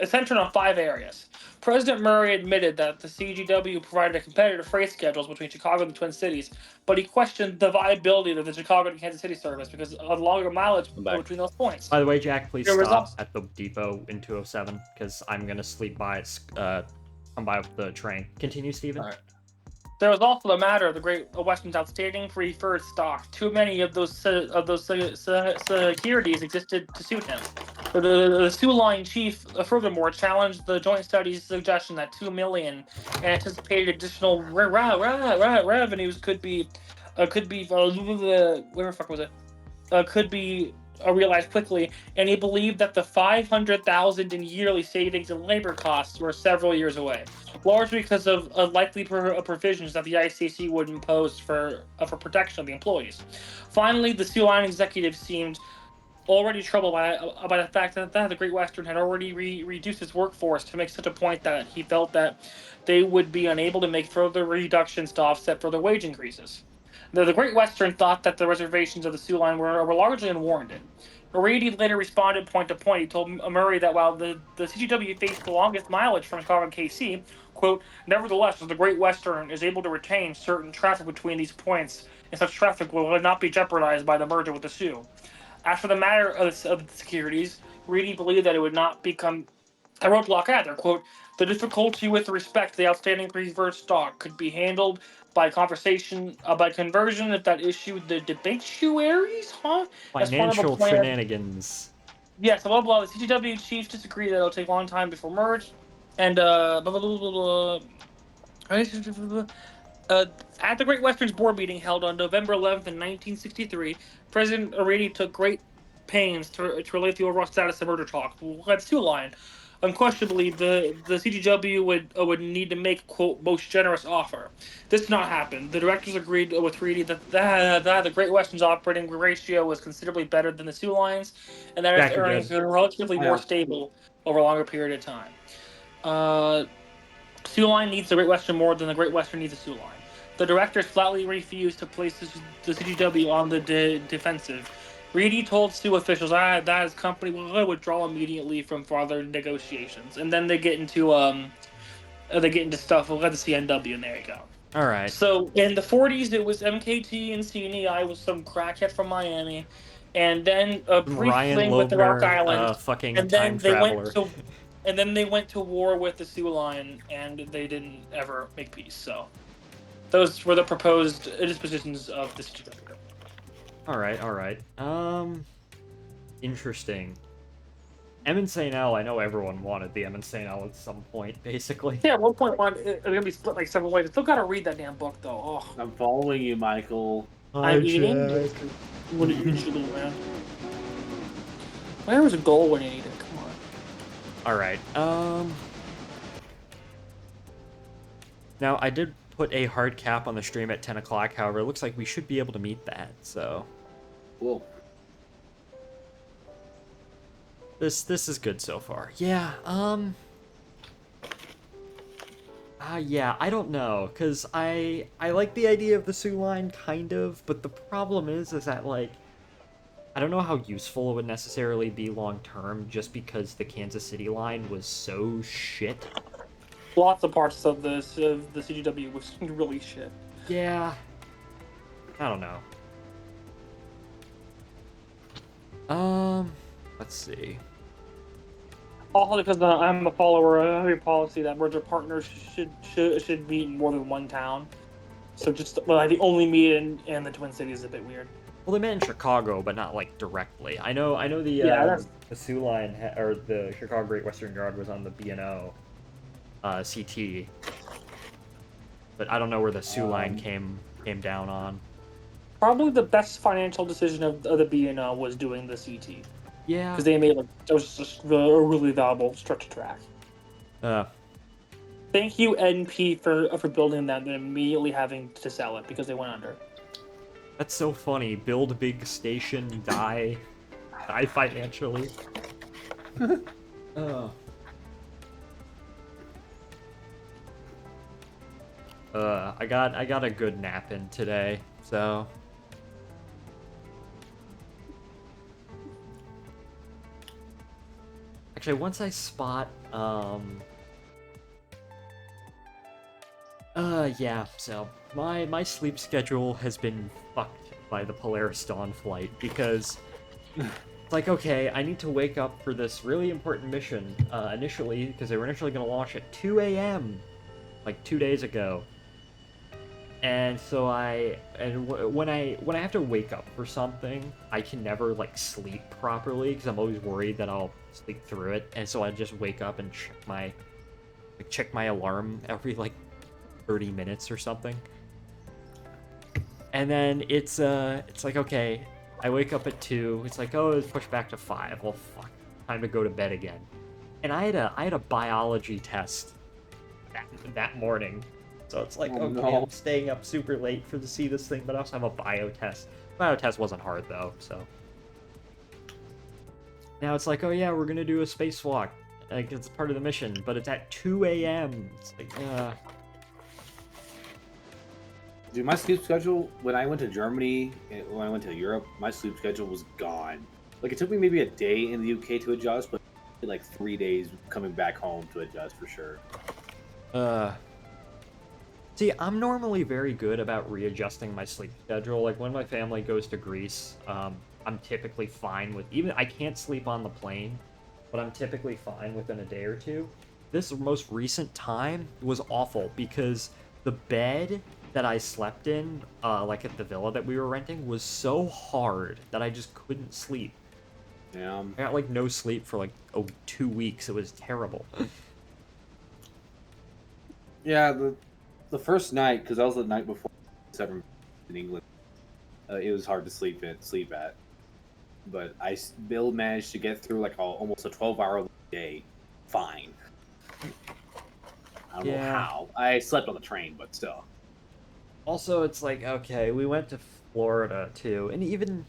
centered on 5 areas. President Murray admitted that the CGW provided a competitive freight schedules between Chicago and the Twin Cities, but he questioned the viability of the Chicago to Kansas City service because of longer mileage between those points. By the way, Jack, please There was stop also- at the depot in 207, because I'm gonna sleep by it, come by with the train. Continue, Steven. All right. There was also the matter of the Great Western's outstanding preferred stock. Too many of those securities existed to suit him. The Sioux Line chief, furthermore, challenged the joint study's suggestion that $2 million anticipated additional revenues could be realized quickly, and he believed that the $500,000 in yearly savings and labor costs were several years away, largely because of likely provisions that the ICC would impose for protection of the employees. Finally, the Sioux Line executive seemed already troubled by the fact that the Great Western had already reduced its workforce to make such a point that he felt that they would be unable to make further reductions to offset further wage increases. The Great Western thought that the reservations of the Sioux Line were largely unwarranted. O'Reilly later responded point to point. He told Murray that while the CGW faced the longest mileage from Chicago to KC, quote, nevertheless, the Great Western is able to retain certain traffic between these points, and such traffic will not be jeopardized by the merger with the Sioux. As for the matter of the securities, Reedy believed that it would not become a roadblock either. Quote, the difficulty with respect to the outstanding preferred stock could be handled by conversion if that issue the debatuaries, huh? As part of a Financial plan. shenanigans. Yes, blah, blah, blah. The CGW chiefs disagree that it'll take a long time before merge. And, blah, blah, blah, blah, blah. At the Great Western's board meeting held on November 11th in 1963, President O'Reilly took great pains to relate the overall status of merger talks. Let's Sioux Line. unquestionably the CGW would need to make quote most generous offer. This did not happen. The directors agreed with Reedy that the Great Western's operating ratio was considerably better than the Sioux Lines, and that its Jack, you're earnings good. are relatively more Yeah. stable over a longer period of time. Sioux Line needs the Great Western more than the Great Western needs the Sioux Line. The directors flatly refused to place the CGW on the defensive. Reedy told Sioux officials that his company will withdraw immediately from further negotiations, and then they get into stuff with the CNW, and there you go. All right. So in the 40s, it was MKT and CNEI with some crackhead from Miami, and then a brief Ryan fling with the Rock Lobner, Island, fucking and time then they went traveler. to and then they went to war with the Sioux Line, and they didn't ever make peace. So those were the proposed dispositions of this. All right, all right. Interesting. M and St. L, I know everyone wanted the M and St. L at some point, basically. Yeah, at 1.1, it's gonna be split like 7 ways. I still gotta read that damn book though. Oh, I'm following you, Michael. I'm eating. What are you eating, little man? Where was a goal when you need it? Come on. All right. Now I did put a hard cap on the stream at 10 o'clock. However, it looks like we should be able to meet that. So Cool. this is good so far. Yeah. Yeah, I don't know, cause I like the idea of the Sioux Line kind of, but the problem is that like I don't know how useful it would necessarily be long term, just because the Kansas City line was so shit. Lots of parts of the CGW was really shit. Yeah. I don't know. Let's see. Also, because I'm a follower of a policy that merger partners should meet in more than one town. So just the only meet in the Twin Cities is a bit weird. Well, they met in Chicago, but not like directly. I know the the Sioux Line or the Chicago Great Western Guard was on the B&O CT, but I don't know where the Sioux Line came down on. Probably the best financial decision of the B&O was doing the CT. Yeah. Because they made it was just a really valuable stretch of track. Thank you, NP, for building that and immediately having to sell it because they went under. That's so funny. Build a big station, die financially. I got a good nap in today, so. Actually, once I spot, yeah, so my sleep schedule has been fucked by the Polaris Dawn flight, because it's like, okay, I need to wake up for this really important mission, initially, because they were initially going to launch at 2 a.m., like 2 days ago. And so when I have to wake up for something, I can never like sleep properly because I'm always worried that I'll sleep through it. And so I just wake up and check my alarm every like 30 minutes or something. And then it's like, okay, I wake up at 2. It's like, oh, it's pushed back to 5. Well, fuck, time to go to bed again. And I had a biology test that morning. So it's like, okay, no. I'm staying up super late to see this thing, but I also have a bio test. Bio test wasn't hard, though, so. Now it's like, oh yeah, we're gonna do a spacewalk. Like, it's part of the mission, but it's at 2 a.m. It's like, Dude, my sleep schedule, when I went to Germany, when I went to Europe, my sleep schedule was gone. Like, it took me maybe a day in the UK to adjust, but like 3 days coming back home to adjust for sure. See, I'm normally very good about readjusting my sleep schedule. Like, when my family goes to Greece, I'm typically fine with... Even I can't sleep on the plane, but I'm typically fine within a day or two. This most recent time was awful, because the bed that I slept in, like at the villa that we were renting, was so hard that I just couldn't sleep. Yeah. I got, like, no sleep for, like, 2 weeks. It was terrible. Yeah, the first night, because that was the night before 7 in England, it was hard to sleep at. But I still managed to get through like almost a 12-hour day fine. I don't know Yeah. how. I slept on the train, but still. Also, it's like, okay, we went to Florida too, and even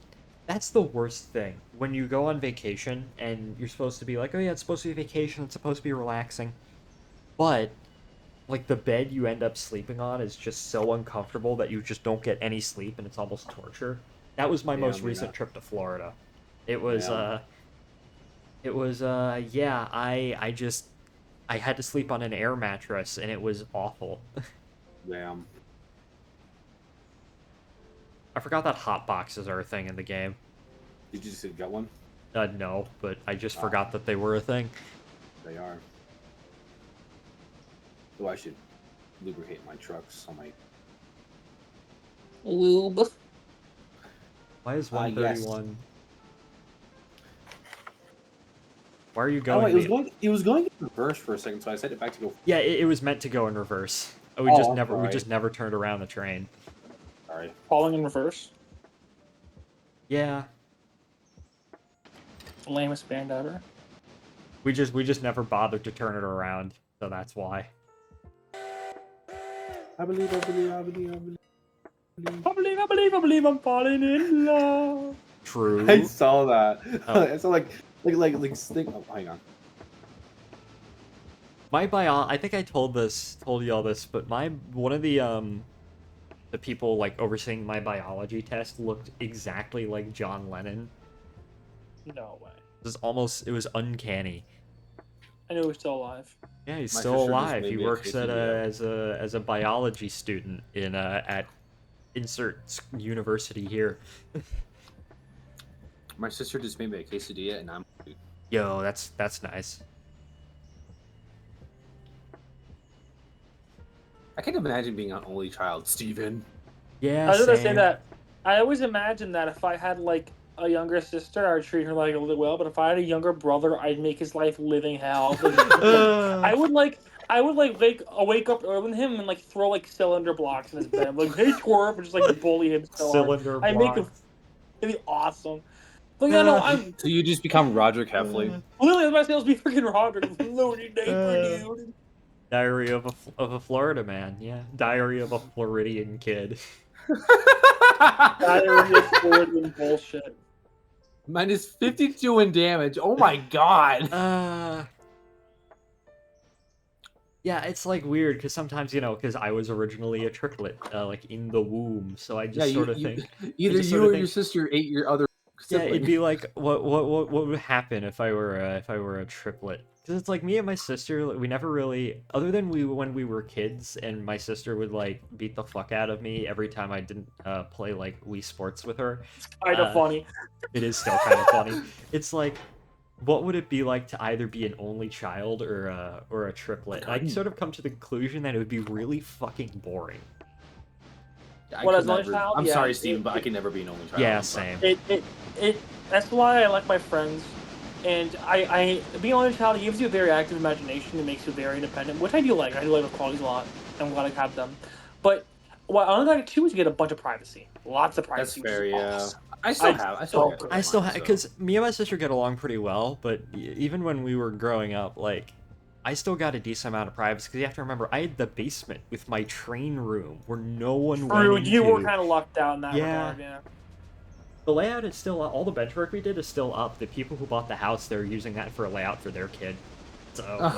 that's the worst thing. When you go on vacation and you're supposed to be like, oh yeah, it's supposed to be vacation, it's supposed to be relaxing. But like the bed you end up sleeping on is just so uncomfortable that you just don't get any sleep and it's almost torture. That was my Yeah, most I mean, recent trip to Florida. It was Yeah. yeah, I had to sleep on an air mattress and it was awful. Damn. I forgot that hot boxes are a thing in the game. Did you just get one? No, but I just forgot that they were a thing. They are. Oh, I should lubricate my trucks on my. Lube. Why is Yes. 131? Why are you Oh, going? wait, it was going in reverse for a second, so I set it back to go. Yeah, it was meant to go in reverse. We Oh, just I'm never we sorry. just never turned around the train. Sorry. Falling in reverse. Yeah, Lamest band ever. we just never bothered to turn it around, so that's why. I believe. I believe I'm falling in love. True. I saw that. Oh. I saw like stick. Oh, hang on. I think I told you all this, but one of the people like overseeing my biology test looked exactly like John Lennon. No way. It was uncanny. I knew he was still alive. Yeah, he's My still sister just alive. made He me a works at quesadilla. as a biology student in at insert university here. My sister just made me a quesadilla, and I'm. Yo, that's nice. I can't imagine being an only child, Steven. Yeah, I was gonna say same. that. I always imagined that if I had like a younger sister, I'd treat her like a little well. But if I had a younger brother, I'd make his life living hell. I would wake up early with him and like throw like cylinder blocks in his bed. I'm like, hey twerp, and just like bully him so Cylinder hard. I make him. blocks. It'd be awesome. But yeah, no, I'm So you just become Roderick Heffley. literally my sales be freaking Roderick. Loading day for dude. Diary of a Florida man. Yeah, Diary of a Floridian kid. Diary of Floridian bullshit. Minus 52 in damage. Oh my god. Yeah, it's like weird because sometimes because I was originally a triplet, like in the womb, so I just sort of think either just you sorta or think- your sister ate your other yeah, sibling. it'd be like what would happen if I were a triplet? Because it's like me and my sister, we never really, other than when we were kids, and my sister would like beat the fuck out of me every time I didn't play like Wii Sports with her. Kind of funny. It is still kind of funny. It's like, what would it be like to either be an only child or a triplet? I sort of come to the conclusion that it would be really fucking boring. What, as an only child? I'm Yeah, sorry, Steven, but I can never be an only child. Yeah, I'm sorry. same. That's why I like my friends. And I being an only child gives you a very active imagination. It makes you very independent, which I do like. I do like the qualities a lot. I'm glad I have them. But what I only like too is you get a bunch of privacy, lots of That's privacy. fair, which is yeah. awesome. I still have Because me and my sister get along pretty well, but even when we were growing up, like, I still got a decent amount of privacy, because you have to remember, I had the basement with my train room, where no one went into. You were kind of lucked out in that Yeah. regard, yeah. The layout is still all the benchwork we did is still up. The people who bought the house, they're using that for a layout for their kid. So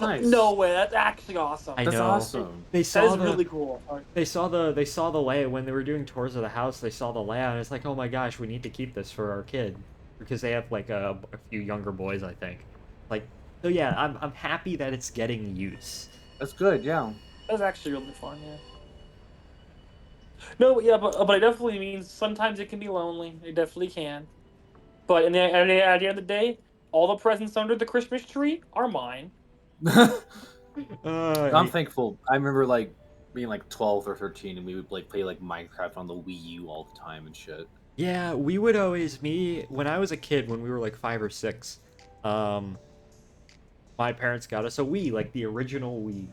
Nice. No way, that's actually awesome. I That's know. awesome. They That saw is really cool. They saw the layout when they were doing tours of the house. They saw the layout, and it's like, oh my gosh, we need to keep this for our kid, because they have like a few younger boys, I think. Like, so yeah, I'm happy that it's getting use. That's good, yeah. That's actually really fun, yeah. No, yeah, but it definitely means sometimes it can be lonely. It definitely can. But at the end of the day, all the presents under the Christmas tree are mine. I'm thankful. I remember like being like 12 or 13, and we would like play like Minecraft on the Wii U all the time and shit. Yeah, we would always when I was a kid, when we were like 5 or 6, my parents got us a Wii, like the original Wii.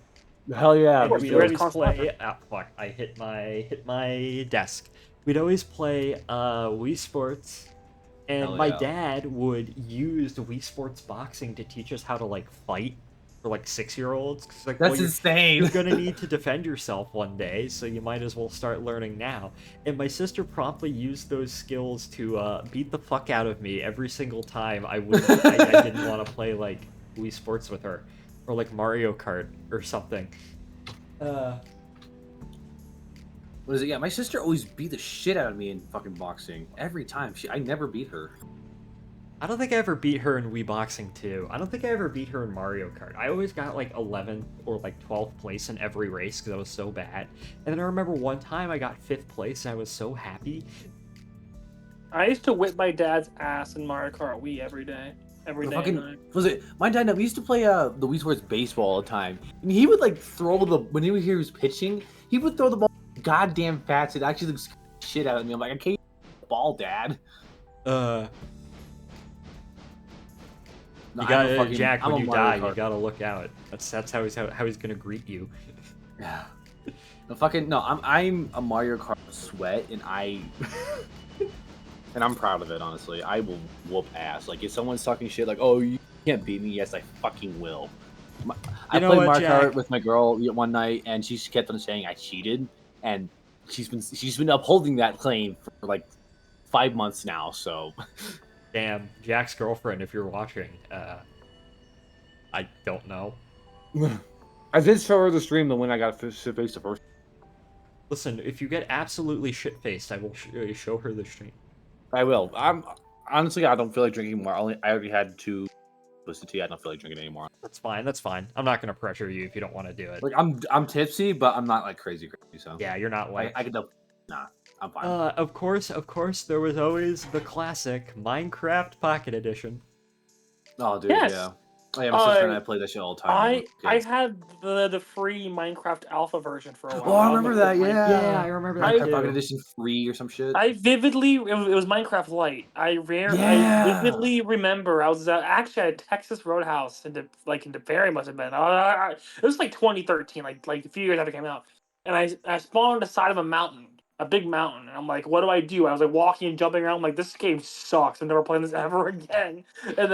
Hell yeah! And we'd always play. Fuck! I hit my desk. We'd always play Wii Sports, And Hell my yeah. dad would use the Wii Sports Boxing to teach us how to like fight for like 6-year-olds. 'Cause, like, That's well, insane. you're gonna need to defend yourself one day, so you might as well start learning now. And my sister promptly used those skills to beat the fuck out of me every single time I didn't want to play like Wii Sports with her, or like Mario Kart or something. What is it? Yeah, my sister always beat the shit out of me in fucking boxing every time. I never beat her. I don't think I ever beat her in Wii Boxing 2. I don't think I ever beat her in Mario Kart. I always got like 11th or like 12th place in every race because I was so bad. And then I remember one time I got 5th place and I was so happy. I used to whip my dad's ass in Mario Kart Wii every day. Every The day. fucking, and night. was it my dad? We used to play the Wii Sports baseball all the time, and he would like throw the when he would hear he was pitching, he would throw the ball goddamn fast. It actually looks shit out of me. I'm like, I can't hit the ball, Dad. You No, gotta, Jack, I'm when a you Mario die, Kart. you gotta look out. That's how he's gonna greet you. Yeah. The fucking no, I'm a Mario Kart sweat, and and I'm proud of it. Honestly, I will whoop ass. Like if someone's talking shit, like, "Oh, you can't beat me," yes, I fucking will. I know played what, Mario Jack? Kart with my girl one night, and she kept on saying I cheated, and she's been upholding that claim for like 5 months now. So, Damn, Jack's girlfriend, if you're watching, I don't know. I did show her the stream the when I got face to first. Listen, if you get absolutely shit-faced, I will show her the stream. I will. I'm honestly, I don't feel like drinking more. I already had 2 twisted tea. I don't feel like drinking anymore. That's fine. That's fine. I'm not gonna pressure you if you don't want to do it. Like I'm tipsy, but I'm not like crazy. So Yeah, you're not like. I can do. Nah, I'm fine. Of course, there was always the classic Minecraft Pocket Edition. Oh, dude, Yes. yeah. Oh, yeah, my sister and I play that shit all the time. when we were I kids. had the free Minecraft alpha version for a while. Oh, I don't remember know if that. it's Yeah, I remember that Minecraft too. Pocket Edition 3 or some shit. I vividly it was Minecraft Lite. I Yeah. vividly remember I was actually at Texas Roadhouse in DeBerry must have been. It was like 2013, like a few years after it came out, and I spawned on the side of a mountain, a big mountain, and I'm like, what do I do? I was like walking and jumping around. I'm like, this game sucks. I'm never playing this ever again. And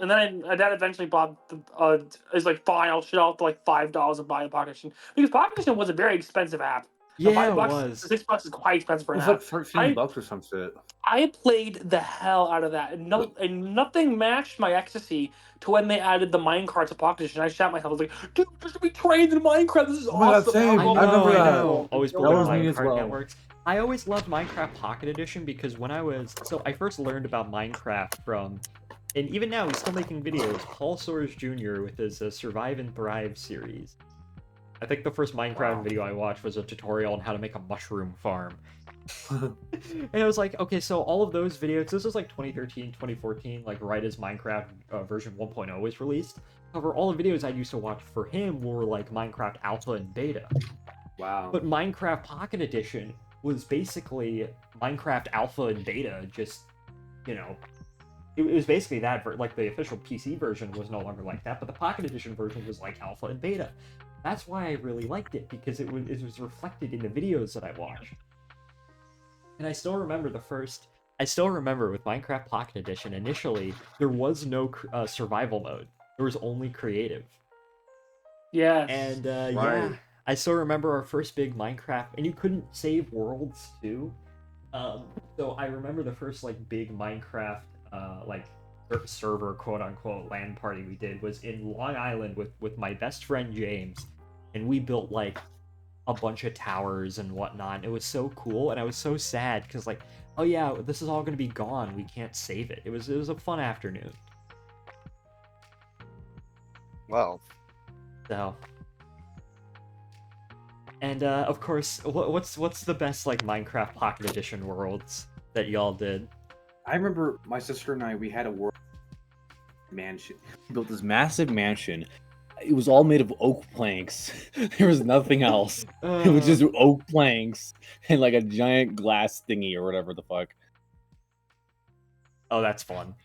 then my dad eventually bought the is like fine, I'll shit out to like $5 and buy a Pocket Edition because Pocket Edition was a very expensive app. Yeah, it $5, was. $6 is quite expensive for It an was app. like $13 or some shit. I played the hell out of that, and nothing matched my ecstasy to when they added the Minecraft to Pocket Edition. I shot myself. I was like, "Dude, just be trained in Minecraft. This is Oh my God, awesome!" same. I I know, remember I that. know. Always That building was me as Minecraft well. networks. I always loved Minecraft Pocket Edition because when I first learned about Minecraft from, and even now he's still making videos, Paul Soares Jr. with his Survive and Thrive series. I think the first Minecraft video I watched was a tutorial on how to make a mushroom farm. And I was like, okay, so all of those videos, this was like 2013, 2014, like right as Minecraft version 1.0 was released. However, all the videos I used to watch for him were like Minecraft Alpha and Beta. Wow. But Minecraft Pocket Edition was basically Minecraft Alpha and Beta, just, you know, it was basically that, like the official PC version was no longer like that, but the Pocket Edition version was like Alpha and Beta. That's why I really liked it, because it was reflected in the videos that I watched. And I still remember with Minecraft Pocket Edition, initially, there was no survival mode. There was only creative. Yes. And, Right. yeah, I still remember our first big Minecraft, and you couldn't save worlds, too. So I remember the first, like, big Minecraft, server, quote-unquote, LAN party we did was in Long Island with my best friend James, and we built, like, a bunch of towers and whatnot. It was so cool, and I was so sad, because, like, oh yeah, this is all gonna be gone, we can't save it. It was a fun afternoon. Well, So... And, of course, what's the best, like, Minecraft Pocket Edition worlds that y'all did? I remember my sister and I, we had a world mansion. We built this massive mansion. It was all made of oak planks. There was nothing else. It was just oak planks and like a giant glass thingy or whatever the fuck. Oh, that's fun.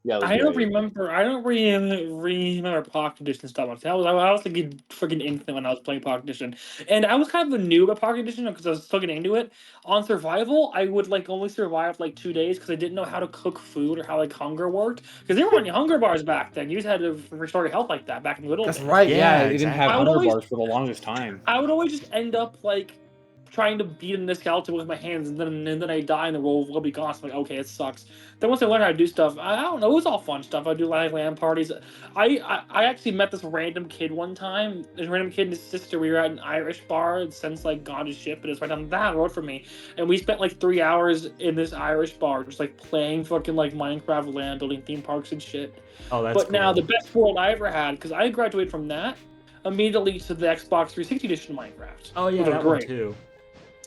Yeah, it was I don't great. remember. I don't remember Pocket Edition stuff. I was like a freaking infant when I was playing Pocket Edition, and I was kind of a noob at Pocket Edition because I was still getting into it. On survival, I would like only survive like 2 days because I didn't know how to cook food or how like hunger worked. Because there weren't any hunger bars back then. You just had to restore your health like that back in the middle That's days. right. Yeah, Yeah, it didn't have exactly. I would hunger always bars for the longest time. I would always just end up like trying to beat in this skeleton with my hands, and then I die, and the roll will be gone. So I'm like, okay, it sucks. Then once I learned how to do stuff, I don't know, it was all fun stuff. I do like LAN parties. I actually met this random kid one time. This random kid and his sister. We were at an Irish bar since like gone to shit, but it's right down that road from me. And we spent like 3 hours in this Irish bar, just like playing fucking like Minecraft LAN, building theme parks and shit. Oh, that's But now the cool. best world I ever had, because I graduated from that immediately to the Xbox 360 edition of Minecraft, Oh yeah, which was that one great. too.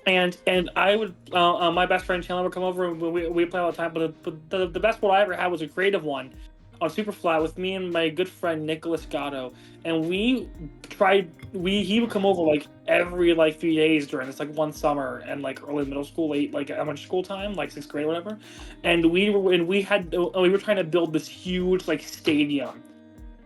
And I would my best friend Chandler would come over and we play all the time. But the best one I ever had was a creative one on Superflat with me and my good friend Nicholas Gatto, and he would come over like every like 3 days during this like one summer and like early middle school, late like elementary school time, like sixth grade or whatever. And we were trying to build this huge like stadium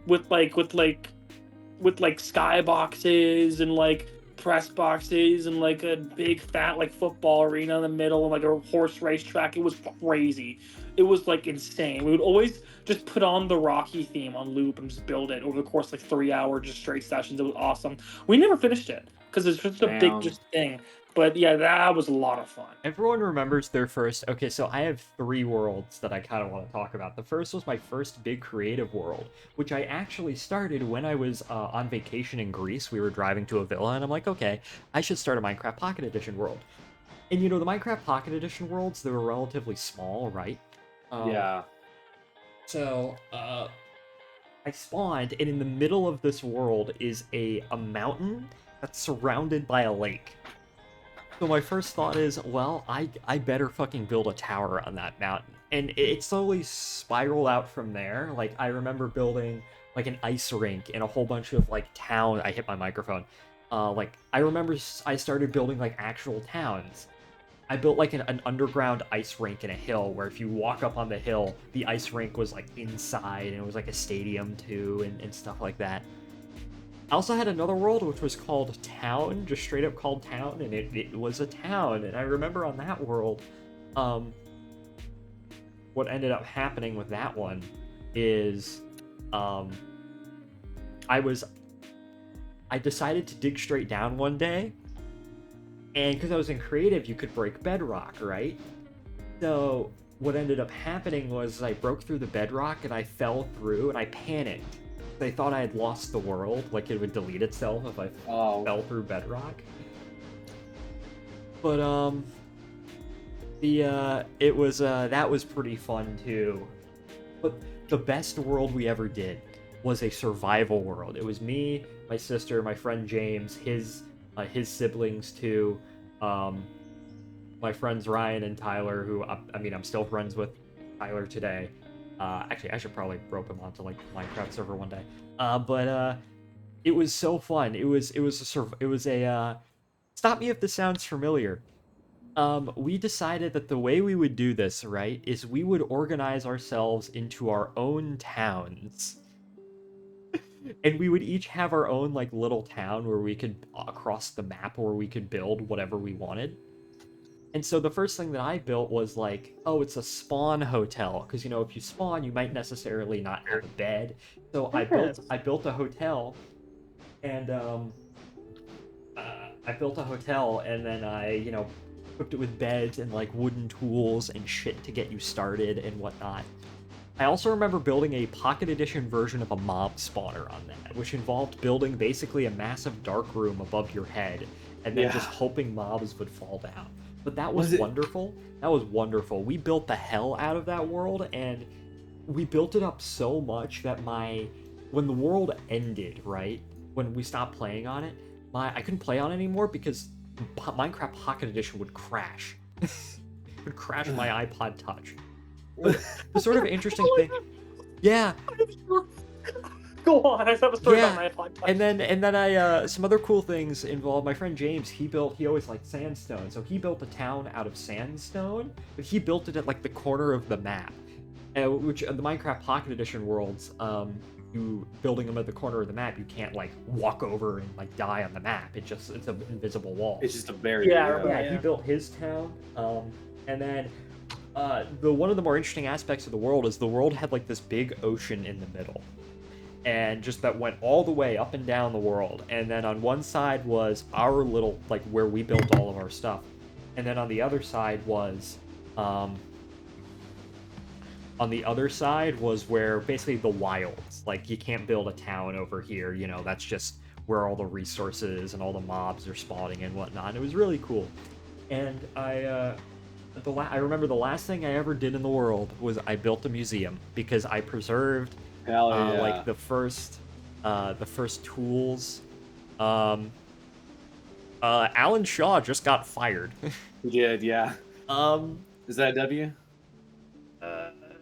with skyboxes and like press boxes and like a big fat like football arena in the middle and like a horse race track. It was crazy. It was like insane. We would always just put on the Rocky theme on loop and just build it over the course of, like 3 hour just straight sessions. It was awesome. We never finished it because it's just a big Damn. just thing. But yeah, that was a lot of fun. Everyone remembers their first. Okay, so I have 3 worlds that I kind of want to talk about. The first was my first big creative world, which I actually started when I was on vacation in Greece. We were driving to a villa, and I'm like, okay, I should start a Minecraft Pocket Edition world. And you know, the Minecraft Pocket Edition worlds, they were relatively small, right? Yeah. So, I spawned, and in the middle of this world is a mountain that's surrounded by a lake. So my first thought is, well, I better fucking build a tower on that mountain. And it slowly spiraled out from there. Like, I remember building, like, an ice rink and a whole bunch of, like, I hit my microphone. I remember I started building, like, actual towns. I built, like, an underground ice rink in a hill, where if you walk up on the hill, the ice rink was, like, inside, and it was, like, a stadium, too, and stuff like that. I also had another world which was called Town, just straight up called Town, and it was a town. And I remember on that world, what ended up happening with that one is, I decided to dig straight down one day, and because I was in creative, you could break bedrock, right? So what ended up happening was I broke through the bedrock and I fell through and I panicked. They thought I had lost the world, like it would delete itself if I fell through bedrock. But that was pretty fun too. But the best world we ever did was a survival world. It was me, my sister, my friend James, his siblings too, my friends Ryan and Tyler, who I'm still friends with Tyler today. Actually, I should probably rope him onto like Minecraft server one day. But it was so fun. It was a stop me if this sounds familiar. We decided that the way we would do this, right, is we would organize ourselves into our own towns. And we would each have our own like little town where we could across the map where we could build whatever we wanted. And so the first thing that I built was like, oh, it's a spawn hotel, because you know if you spawn, you might necessarily not have a bed. So I built a hotel, and then I equipped it with beds and like wooden tools and shit to get you started and whatnot. I also remember building a Pocket Edition version of a mob spawner on that, which involved building basically a massive dark room above your head, and then just hoping mobs would fall down. But that was wonderful. That was wonderful. We built the hell out of that world, and we built it up so much that when the world ended, right, when we stopped playing on it, I couldn't play on it anymore because Minecraft Pocket Edition would crash. It would crash my iPod Touch. The sort of interesting thing, yeah. Go on, I have a story about my iPod Touch. And then I some other cool things involved my friend James. He always liked sandstone, so he built a town out of sandstone, but he built it at like the corner of the map. which the Minecraft Pocket Edition worlds, you building them at the corner of the map, you can't like walk over and like die on the map. It's an invisible wall. It's just a barrier. Yeah, I Yeah. remember. Yeah, he built his town, and then the one of the more interesting aspects of the world is the world had like this big ocean in the middle, and just that went all the way up and down the world. And then on one side was our little like where we built all of our stuff, and then on the other side was where basically the wilds. Like you can't build a town over here, you know, that's just where all the resources and all the mobs are spawning and whatnot. And it was really cool. And I remember the last thing I ever did in the world was I built a museum because I preserved Hell yeah. like the first tools. Alan Shaw just got fired. He did, yeah. Is that a W?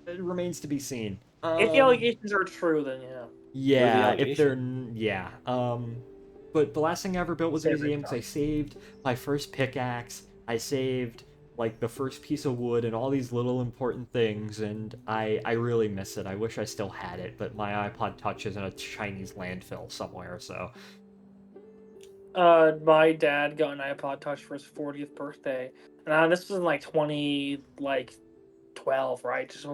It remains to be seen. If the allegations are true, then yeah. Yeah, the if they're yeah. But the last thing I ever built was a Favorite museum because I saved my first pickaxe. I saved like the first piece of wood and all these little important things, and I really miss it. I wish I still had it, but my iPod Touch is in a Chinese landfill somewhere. So My dad got an iPod Touch for his 40th birthday, and this was in like 2012, right? Just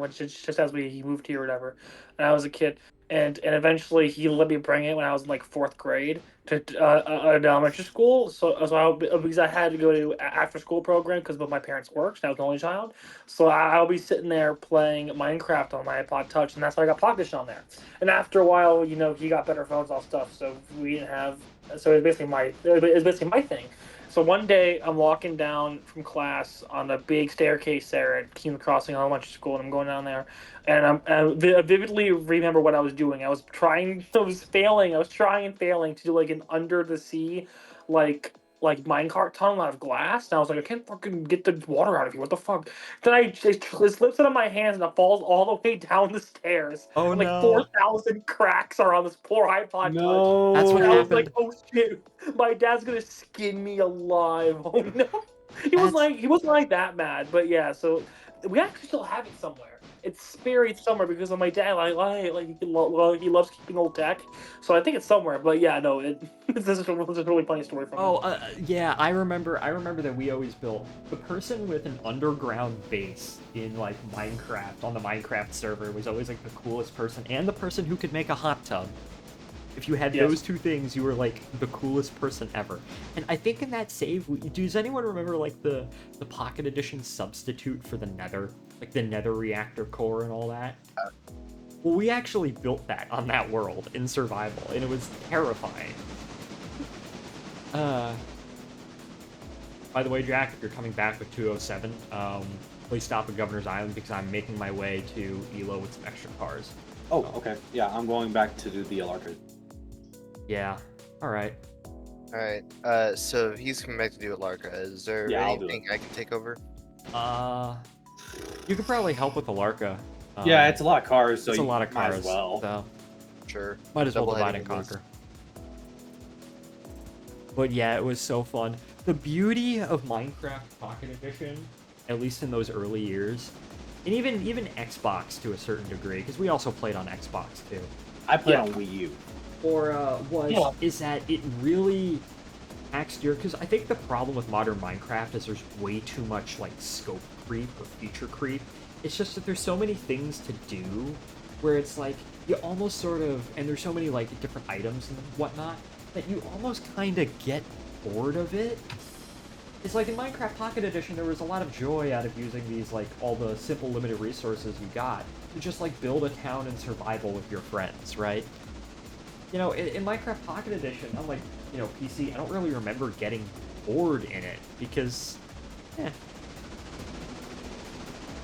as he moved here or whatever, and I was a kid, and eventually he let me bring it when I was in like 4th grade to an elementary school. Because I had to go to after school program because both my parents worked, and I was the only child, so I'll be sitting there playing Minecraft on my iPod Touch, and that's how I got Pocket Edition on there. And after a while, you know, he got better phones, all stuff, so we didn't have. So it was basically my thing. So one day I'm walking down from class on the big staircase there at King's Crossing Elementary School, and I'm going down there, and I vividly remember what I was doing. I was trying and failing to do like an under the sea, like minecart tunnel out of glass. And I was like, I can't fucking get the water out of here. What the fuck? Then it slips out of my hands and it falls all the way down the stairs. oh And like no, 4,000 cracks are on this poor iPod Touch. No. that's what And I was like, happened. oh shit, my dad's gonna skin me alive. Oh no. He wasn't like that mad, but yeah, so we actually still have it somewhere. It's buried somewhere because of my dad. He loves keeping old tech, so I think it's somewhere. But yeah, no, this is a really funny story from Oh, him. yeah, I remember that we always built the person with an underground base in like Minecraft on the Minecraft server was always like the coolest person, and the person who could make a hot tub. If you had Yes. those two things, you were like the coolest person ever. And I think in that save, does anyone remember like the Pocket Edition substitute for the Nether, like the Nether reactor core and all that? Well, we actually built that on that world in survival, and it was terrifying. By the way, Jack, if you're coming back with 207, please stop at Governor's Island because I'm making my way to Elo with some extra cars. Oh, okay. Yeah, I'm going back to do the LR. Yeah. All right. Alright, so he's coming back to do it, Larka. Is there Yeah, I'll do anything I can take over? You could probably help with the Larka. Yeah, it's a lot of cars, so it's a you lot of might cars. as well. So Sure. might as well divide Double-heading and it is. conquer. But yeah, it was so fun. The beauty of Minecraft Pocket Edition, at least in those early years, and even Xbox to a certain degree, because we also played on Xbox too. I played Yeah. on Wii U. Is that it really taxed your, because I think the problem with modern Minecraft is there's way too much like scope creep or feature creep. It's just that there's so many things to do where it's like you almost sort of, and there's so many like different items and whatnot that you almost kind of get bored of it. It's like in Minecraft Pocket Edition, there was a lot of joy out of using these, like, all the simple limited resources you got to just, like, build a town in survival with your friends, right? You know, in Minecraft Pocket Edition, unlike, you know, PC, I don't really remember getting bored in it because,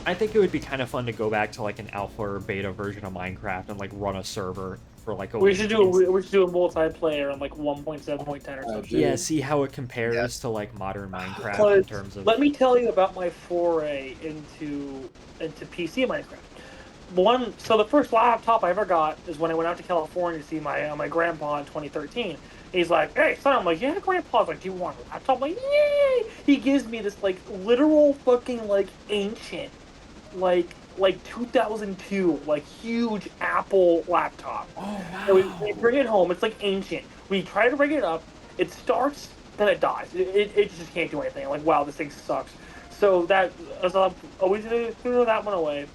I think it would be kind of fun to go back to, like, an alpha or beta version of Minecraft and, like, run a server for, like, a We week. should do a multiplayer on like 1.7.10 or something. Yeah, see how it compares Yeah. to, like, modern Minecraft in Because terms of... let me tell you about my foray into PC Minecraft. So the first laptop I ever got is when I went out to California to see my grandpa in 2013. He's like, "Hey son," I'm like, "Yeah, grandpa's like, do you want a laptop?" I'm like, "Yay!" He gives me this like literal fucking like ancient, like like 2002, like huge Apple laptop. Oh And we bring it home. It's like ancient. We try to ring it up. It starts, then it dies. It just can't do anything. Like, wow, this thing sucks. So we threw that one away.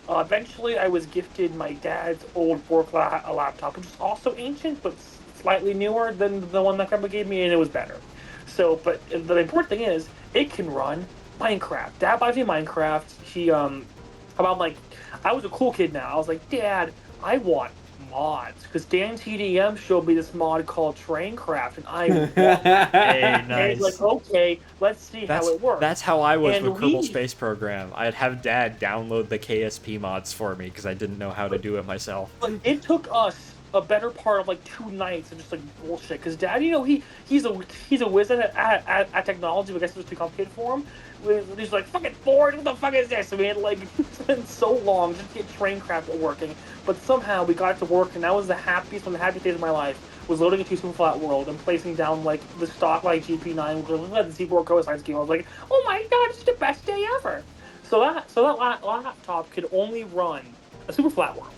Eventually, I was gifted my dad's old laptop, which is also ancient, but slightly newer than the one that Grandpa gave me, and it was better. So, but the important thing is, it can run Minecraft. Dad buys me Minecraft. I was a cool kid now. I was like, Dad, I want mods because Dan TDM showed me this mod called Traincraft, and I want Hey, and he's like, nice. okay, let's see That's how it works. that's how I was And with Kerbal we, Space Program. I'd have Dad download the KSP mods for me because I didn't know how to do it myself. it took us a better part of like 2 nights of just like bullshit. Because Dad, he's a wizard at technology, but I guess it was too complicated for him. He's like, fucking bored. What the fuck is this? And we had like spent so long just to get Traincraft working, but somehow we got it to work, and that was one of the happiest days of my life. Was loading into Super Flat World and placing down like the stock like GP9 with the C4 Coastline scheme. I was like, oh my god, it's the best day ever. So that laptop could only run a Super Flat World.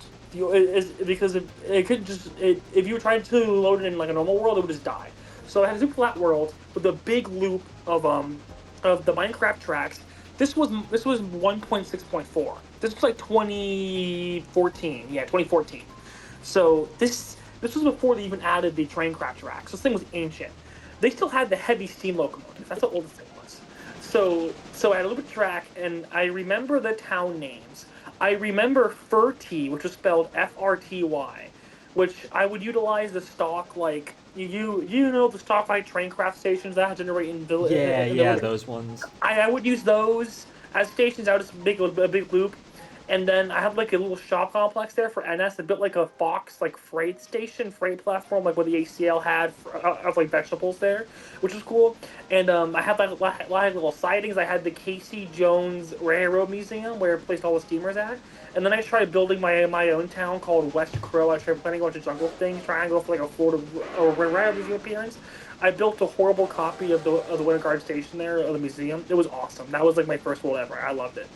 Because it could just if you were trying to load it in like a normal world, it would just die. So I had a Super Flat World with a big loop of the Minecraft tracks. This was 1.6.4. This was like 2014. Yeah, 2014. So this was before they even added the Traincraft tracks. This thing was ancient. They still had the heavy steam locomotives. That's how old this thing was. So I had a little bit of track, and I remember the town names. I remember Furty, which was spelled FRTY, which I would utilize the stock like you know the stock like Traincraft stations that generate in village. Yeah, those ones. I would use those as stations. I would just make a big loop, and then I had like a little shop complex there for NS. I built like a Fox like freight station, freight platform, like what the ACL had of like vegetables there, which was cool. And I had like little sightings. I had the Casey Jones Railroad Museum where I placed all the steamers at. And then I tried building my own town called West Crow. I tried planning a bunch of jungle things, trying to go for like a Florida or Railroad Museum appearance. I built a horrible copy of the Winter Guard Station there, of the museum. It was awesome. That was like my first world ever. I loved it.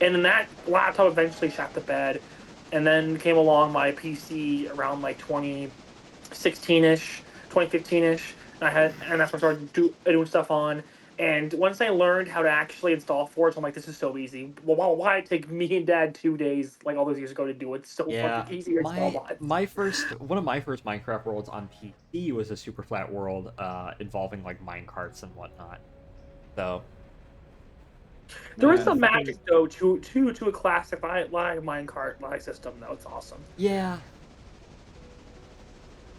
And then that laptop eventually shot to bed. And then came along my PC around like 2016-ish, 2015-ish. And that's when I started doing stuff on. And once I learned how to actually install Forge, I'm like, this is so easy. Well, why it take me and Dad 2 days, like all those years ago, to do it? It's so Yeah, fucking easy to install mods. one of my first Minecraft worlds on PC was a super flat world involving like minecarts and whatnot. So There is Man, some fucking- magic though to a classic live minecart live system though. It's awesome. yeah,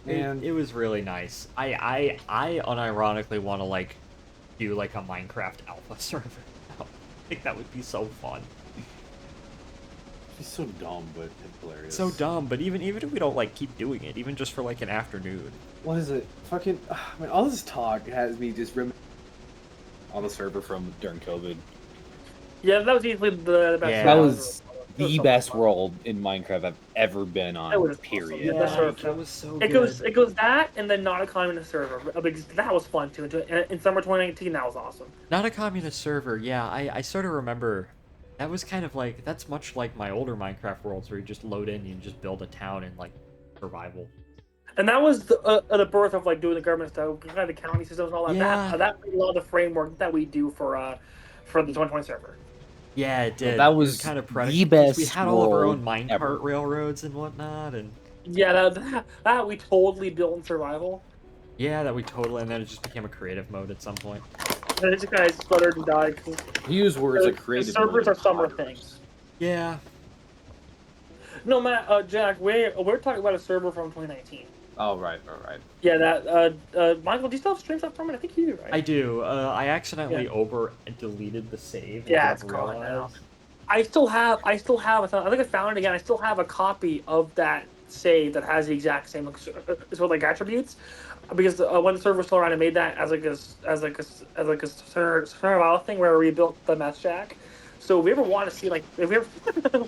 Man. it was really nice. I unironically want to like do like a Minecraft alpha server. I think that would be so fun. He's so dumb, but it's hilarious. So dumb, but even if we don't like keep doing it, even just for like an afternoon. What is it? Fucking. Man, all this talk has me just on the server from during COVID. Yeah, that was easily the best. Yeah. That server was ever. It the was so best much fun. world in Minecraft I've ever been It on. was Period. awesome. Yeah, that server. that was so It good. goes that and then not a communist server because that was fun too. In summer 2019, that was awesome. Not a communist server, yeah, I sort of remember that was kind of like, that's much like my older Minecraft worlds where you just load in and you just build a town in like survival. And that was the birth of like doing the government stuff, kind of the county systems and all that. Yeah. That made a lot of the framework that we do for the 2020 server. Yeah, it did. That It was kind of the We best had all of our own world minecart ever. railroads and whatnot, and Yeah, that we totally built in survival. yeah, that we totally, and then it just became a creative mode at some point. And this guy stuttered and died. He used words like The creative. servers mode are summer and things. Yeah. No, Matt, Jack, we're talking about a server from 2019. Oh right. Yeah, that Michael, do you still have streams up from it? I think you do, right? I do. I accidentally over deleted the save. Yeah, I it's gone now. realized. I still have. I think I found it again. I still have a copy of that save that has the exact same like attributes, because when the server was still around, I made that as a survival thing where I rebuilt the mess shack. So if we ever want to see like if we ever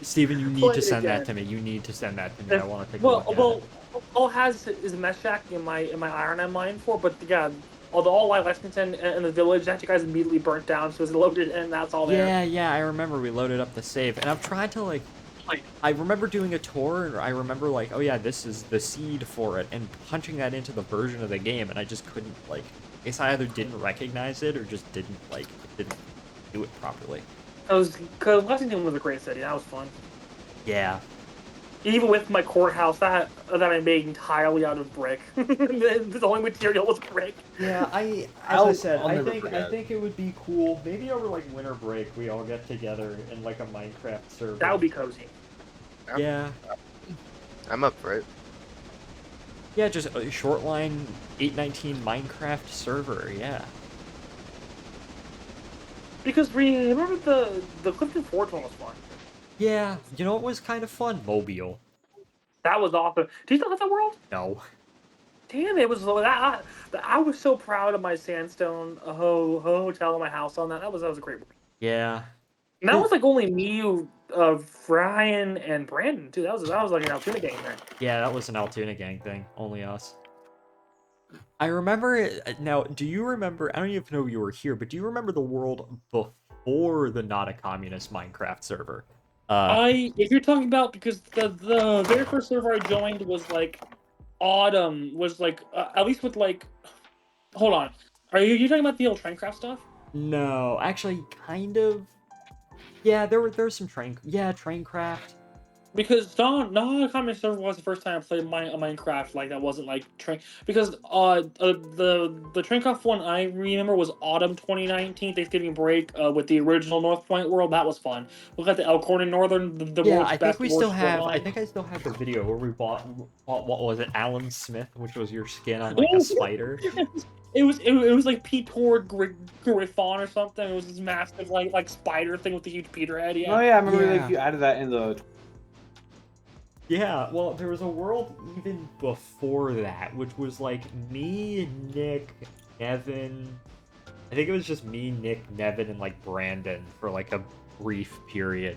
Steven, you need Play to it send that again. to me. You need to send that to me. I want to take a well look at well it. all it has is a mess shack in my Iron M mine for, but yeah, Although all like Lexington and the village that you guys immediately burnt down, so it's loaded and that's all there. Yeah, I remember we loaded up the save, and I've tried to like. I remember doing a tour, and I remember like, oh yeah, this is the seed for it, and punching that into the version of the game, and I just couldn't like. I guess I either didn't recognize it or just didn't do it properly. Because Lexington was a great city. That was fun. Yeah. Even with my courthouse, that I made entirely out of brick. The only material was brick. Yeah, as I said, I think it would be cool. Maybe over like winter break, we all get together in like a Minecraft server. That would be cozy. Yeah. I'm up for it. Yeah, just a shortline 819 Minecraft server. Yeah. Because remember the Clifton Forge one was fun. Yeah, you know what was kind of fun? Mobile. That was awesome. Do you still have that world? No. Damn, it was that. I was so proud of my sandstone hotel in my house on that. That was a great world. Yeah. And that was like only me, Ryan, and Brandon too. That was like an Altoona gang thing. Yeah, that was an Altoona gang thing. Only us. I remember it. Now, do you remember? I don't even know if you were here, but do you remember the world before the Not a Communist Minecraft server? If you're talking about, because the very first server I joined was like Autumn, was like at least with like, hold on, are you talking about the old Traincraft stuff? No, actually, kind of. Yeah, there's some Traincraft. Because not Communist server was the first time I played Minecraft like that wasn't like train, because the Traincraft one I remember was Autumn 2019 Thanksgiving break with the original North Point world. That was fun. Look at the Elkhorn and Northern, the Yeah, world's I think best we war still have. storyline. I think I still have the video where we bought what was it, Alan Smith, which was your skin on like a spider. It was like Pete Tord Griffon or something. It was this massive like spider thing with the huge Peter head. Yeah. Oh yeah, I remember Yeah. like you added that in the. Yeah, well, there was a world even before that, which was like me, Nick, Nevin. I think it was just me, Nick, Nevin, and like Brandon for like a brief period,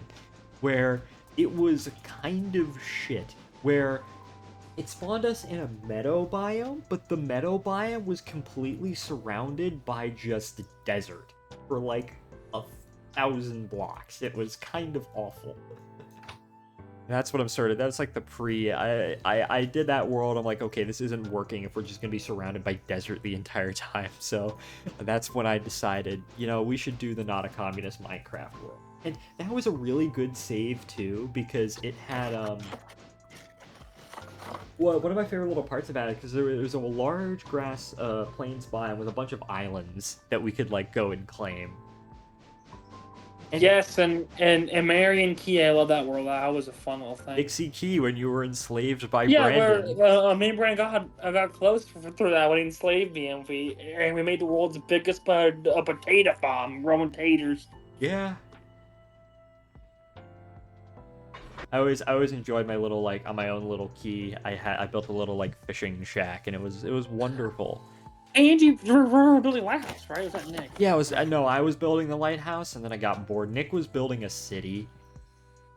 where it was kind of shit. Where it spawned us in a meadow biome, but the meadow biome was completely surrounded by just desert for like 1,000 blocks. It was kind of awful. That's what I'm started. That's like the pre. I did that world. I'm like, okay, this isn't working if we're just gonna be surrounded by desert the entire time. So that's when I decided, we should do the Not a Communist Minecraft world. And that was a really good save too, because it had well, one of my favorite little parts about it, because there was a large grass plains biome with a bunch of islands that we could like go and claim. And yes, and Marion Key, I love that world. That was a fun little thing. Dixie Key, when you were enslaved by Yeah, Brandon. where me and Brandon got close through that when he enslaved me, and we made the world's biggest potato farm, growing taters. Yeah. I always enjoyed my little like on my own little key. I built a little like fishing shack, and it was wonderful. And you were building a lighthouse, right? Was that Nick? Yeah, I was building the lighthouse, and then I got bored. Nick was building a city,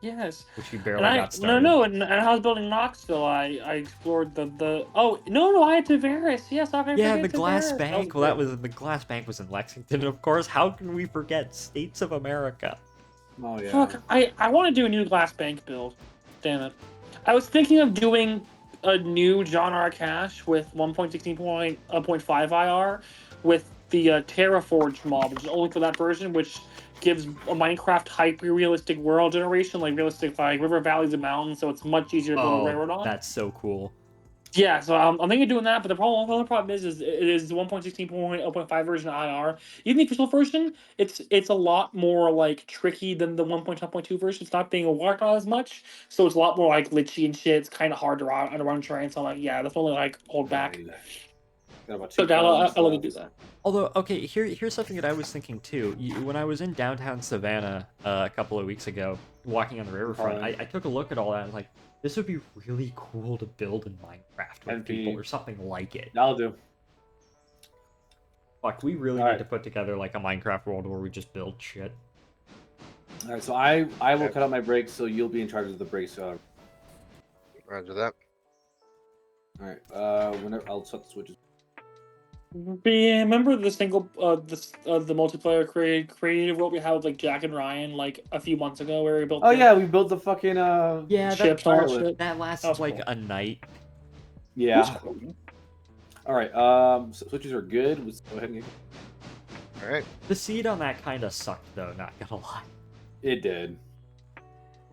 Yes. which he barely got started. And I was building Knoxville. I explored the oh no I had Tavares. Yes, I Yeah, forget the glass Tavares. bank. Well, the glass bank was in Lexington, of course. How can we forget States of America? Oh yeah. Fuck, I want to do a new glass bank build. Damn it. I was thinking of doing a new John R. Cache with 1.16.5 IR with the Terraforge mod, which is only for that version, which gives a Minecraft hyper-realistic world generation, like realistic like river valleys and mountains, so it's much easier to build a railroad on. That's so cool. Yeah, so I'm thinking of doing that, but the only problem is it is the 1.16.0.5 version of IR. Even the official version, it's a lot more like tricky than the 1.10.2 version. It's not being worked on as much, so it's a lot more like glitchy and shit. It's kind of hard to run terrain. So I'm like, yeah, that's only like hold back. Got about So 2 I'll let you do that. Although, okay, here's something that I was thinking too. When I was in downtown Savannah a couple of weeks ago, walking on the riverfront, I took a look at all that and was like, this would be really cool to build in Minecraft with people or something like it. I'll do. Fuck, we really need to put together like a Minecraft world where we just build shit. All right, so I will cut out my breaks, so you'll be in charge of the breaks. Roger that. All right. Whenever I'll set the switches. Remember the the multiplayer creative world we had with like Jack and Ryan like a few months ago where we built Oh the yeah, we built the fucking Yeah, ships and all that shit. that That lasted was like cool. a night. It was yeah. cool. All right. Switches are good. Let's go ahead and get. All right. The seed on that kind of sucked though, not gonna lie. It did.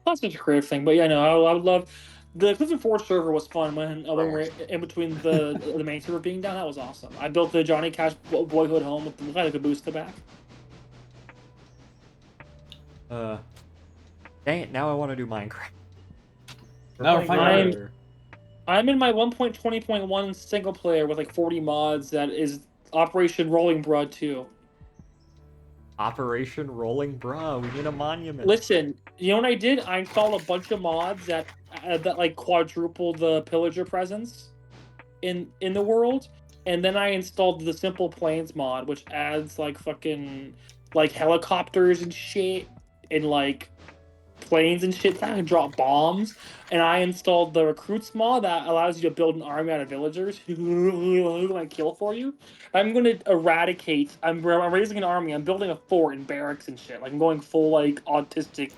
That's such a creative thing, but yeah, no, I would love the Clifton Forge server was fun when we were in between the main server being down. That was awesome. I built the Johnny Cash Boyhood home with the like a boost to the back. Dang it, now I want to do Minecraft. Now we're I'm- Minecraft. I'm in my 1.20.1 single player with like 40 mods. That is Operation Rolling Broad 2. Operation Rolling Bra. We need a monument. Listen, you know what I did? I installed a bunch of mods that like quadruple the pillager presence in the world, and then I installed the Simple Planes mod, which adds like fucking like helicopters and shit, and like planes and shit that can drop bombs. And I installed the Recruits mod that allows you to build an army out of villagers who like kill for you. I'm gonna eradicate. I'm raising an army. I'm building a fort and barracks and shit. Like I'm going full like autistic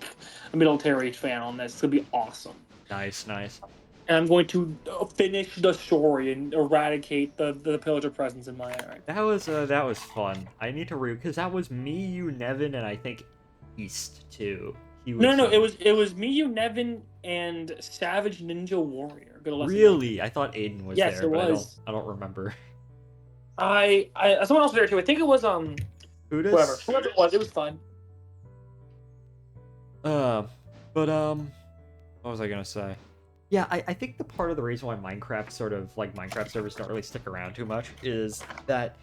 military fan on this. It's gonna be awesome. Nice, nice. And I'm going to finish the story and eradicate the pillager presence in my area. That was fun. I need to because that was me, you, Nevin, and I think East too. He was, No, it was me, you, Nevin, and Savage Ninja Warrior. Good lesson. Really? I thought Aiden was Yes, there, it but was. I don't remember. I someone else was there too. I think it was Buddhist? whatever. Whoever it was fun. But what was I gonna say? Yeah, I think the part of the reason why Minecraft Minecraft servers don't really stick around too much is that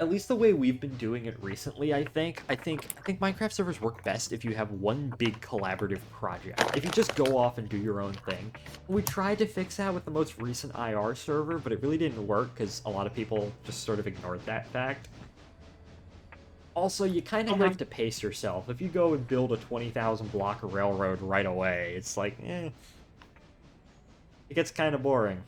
at least the way we've been doing it recently, I think Minecraft servers work best if you have one big collaborative project. If you just go off and do your own thing. We tried to fix that with the most recent IR server, but it really didn't work because a lot of people just sort of ignored that fact. Also, you kind of have to pace yourself. If you go and build a 20,000 block railroad right away, it's like, it gets kind of boring.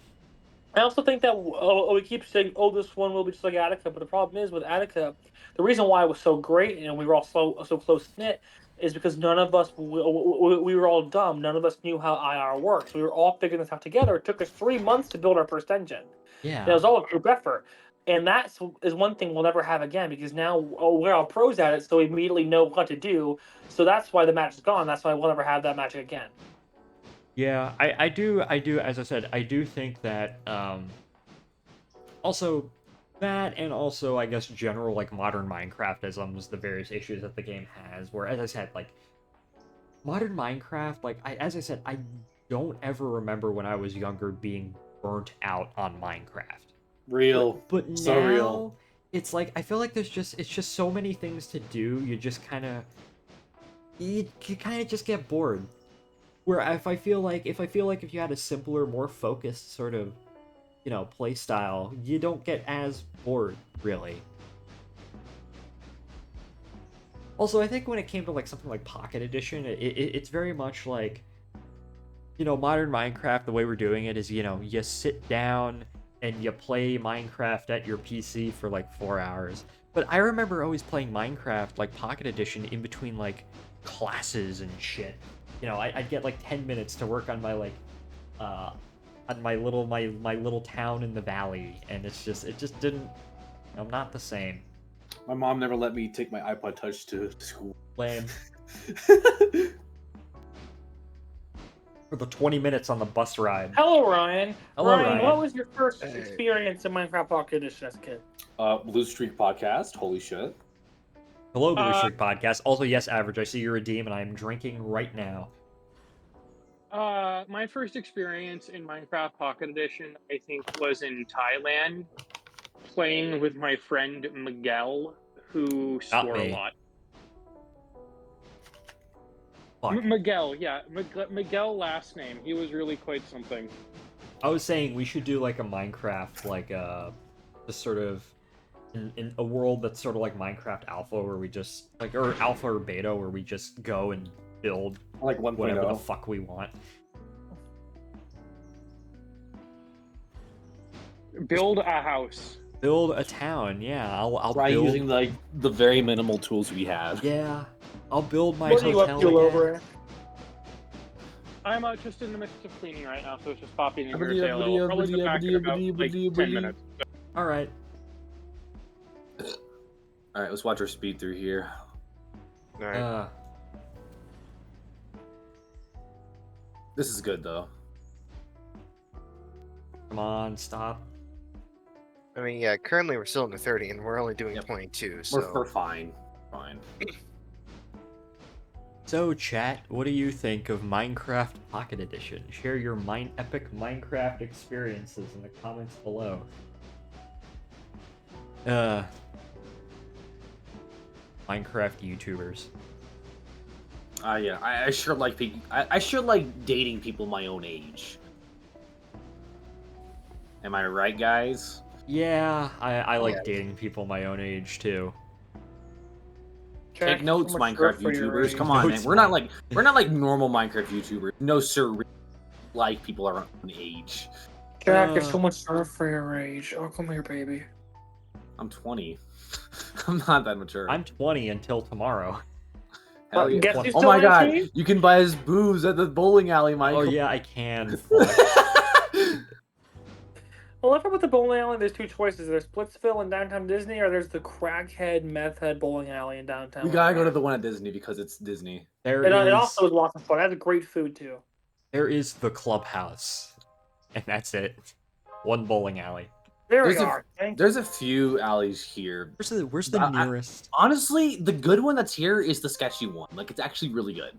I also think that we keep saying, "Oh, this one will be just like Attica," but the problem is with Attica, the reason why it was so great and we were all so close knit is because none of us we were all dumb. None of us knew how IR works. We were all figuring this out together. It took us 3 months to build our first engine. Yeah. And it was all a group effort. And that is one thing we'll never have again because now we're all pros at it, so we immediately know what to do. So that's why the match is gone. That's why we'll never have that magic again. Yeah, I do, as I said, I do think that, also, that, and also, I guess, general, like, modern Minecraftisms, the various issues that the game has, where, as I said, like, modern Minecraft, like, as I said, I don't ever remember when I was younger being burnt out on Minecraft. Real. But So now, real. it's like, I feel like it's just so many things to do, you kind of just get bored. Where if I feel like if you had a simpler, more focused sort of, play style, you don't get as bored, really. Also, I think when it came to like something like Pocket Edition, it's very much like, modern Minecraft, the way we're doing it is, you sit down and you play Minecraft at your PC for like 4 hours. But I remember always playing Minecraft, like Pocket Edition, in between like classes and shit. I'd get like 10 minutes to work on my like, on my little town in the valley, and it just didn't, not the same. My mom never let me take my iPod Touch to school. Lame. For the 20 minutes on the bus ride. Hello, Ryan. Hello, Ryan. Ryan. What was your first Hey. experience in Minecraft Pocket Edition as a kid? Blue Streak podcast. Holy shit. Hello, Blue Streak Podcast. Also, yes, Average, I see your redeem, and I am drinking right now. My first experience in Minecraft Pocket Edition, I think, was in Thailand, playing with my friend Miguel, who Not swore me. a lot. Fuck. Miguel, yeah, Miguel last name. He was really quite something. I was saying we should do like a Minecraft, like just sort of in a world that's sort of like Minecraft Alpha, where we just like, or Alpha or Beta, where we just go and build Like 1.0. whatever the fuck we want. Build a house. Build a town. Yeah, I'll Try build. using like the very minimal tools we have. Yeah, I'll build my What are you up hotel to, again. Lover? I'm just in the midst of cleaning right now, so it's just popping in here to say hello. I'll probably come back in about like 10 minutes. All right. All right, let's watch our speed through here. All right. This is good though. Come on, stop. I mean, yeah. Currently, we're still in the 30, and we're only doing Yep. 22. So We're fine. Fine. So, chat, what do you think of Minecraft Pocket Edition? Share your epic Minecraft experiences in the comments below. Minecraft YouTubers. Yeah, I sure like I sure like dating people my own age. Am I right, guys? Yeah, I like Yeah. dating people my own age too. Take notes, Minecraft YouTubers. Come on, man. Notes, We're not like normal Minecraft YouTubers. No, sir. We like people our own age. Jack, there's so much stuff for your age. Oh, come here, baby. I'm 20. I'm not that mature. I'm 20 until tomorrow. Hell But yeah. guess who's Oh still my god, 19? you can buy his booze at the bowling alley, Michael. Oh yeah, I can. Fuck. Well, if I'm with the bowling alley, there's two choices. There's Splitsville in downtown Disney, or there's the crackhead, meth head bowling alley in downtown. We gotta go to the one at Disney because it's Disney. There It is also is lots of fun. It has great food, too. there is the clubhouse, and that's it. One bowling alley. There we There's a- are. Thank you. There's a few alleys here. Where's the nearest? Honestly, the good one that's here is the sketchy one. Like, it's actually really good.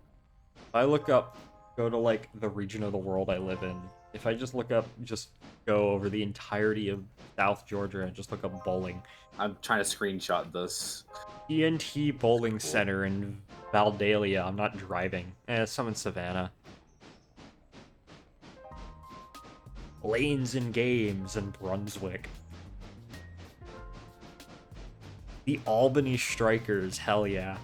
If I look up, go to like the region of the world I live in. If I just look up, just go over the entirety of South Georgia and just look up bowling. I'm trying to screenshot this. TNT Bowling Center in Valdalia. I'm not driving. Some in Savannah. Lanes and Games in Brunswick. The Albany Strikers. Hell yeah.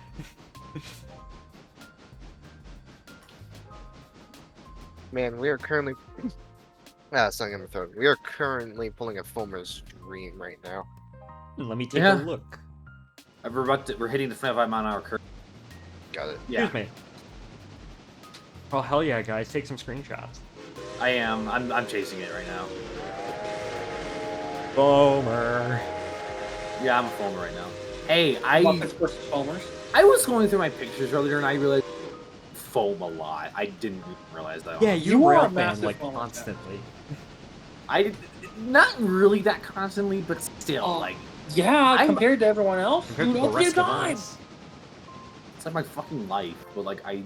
man, we are currently. It's not gonna throw. We are currently pulling a Fulmer's Dream right now. Let me take Yeah. a look. We're hitting the 25-mile-an-hour curve. Got it. Yeah, Excuse me. Oh hell yeah, guys! Take some screenshots. I am. I'm chasing it right now. Boomer. Yeah, I'm a foamer right now. Hey, Muppets versus Homers. I was going through my pictures earlier and I realized I foam a lot. I didn't even realize that. Yeah, You you are a rail fan massive like Boomer fan. constantly. I not really that constantly, but still, Oh. like Yeah, I'm- compared to everyone else, Compared you to the don't see a rest of dime. us. it's like my fucking life. But like I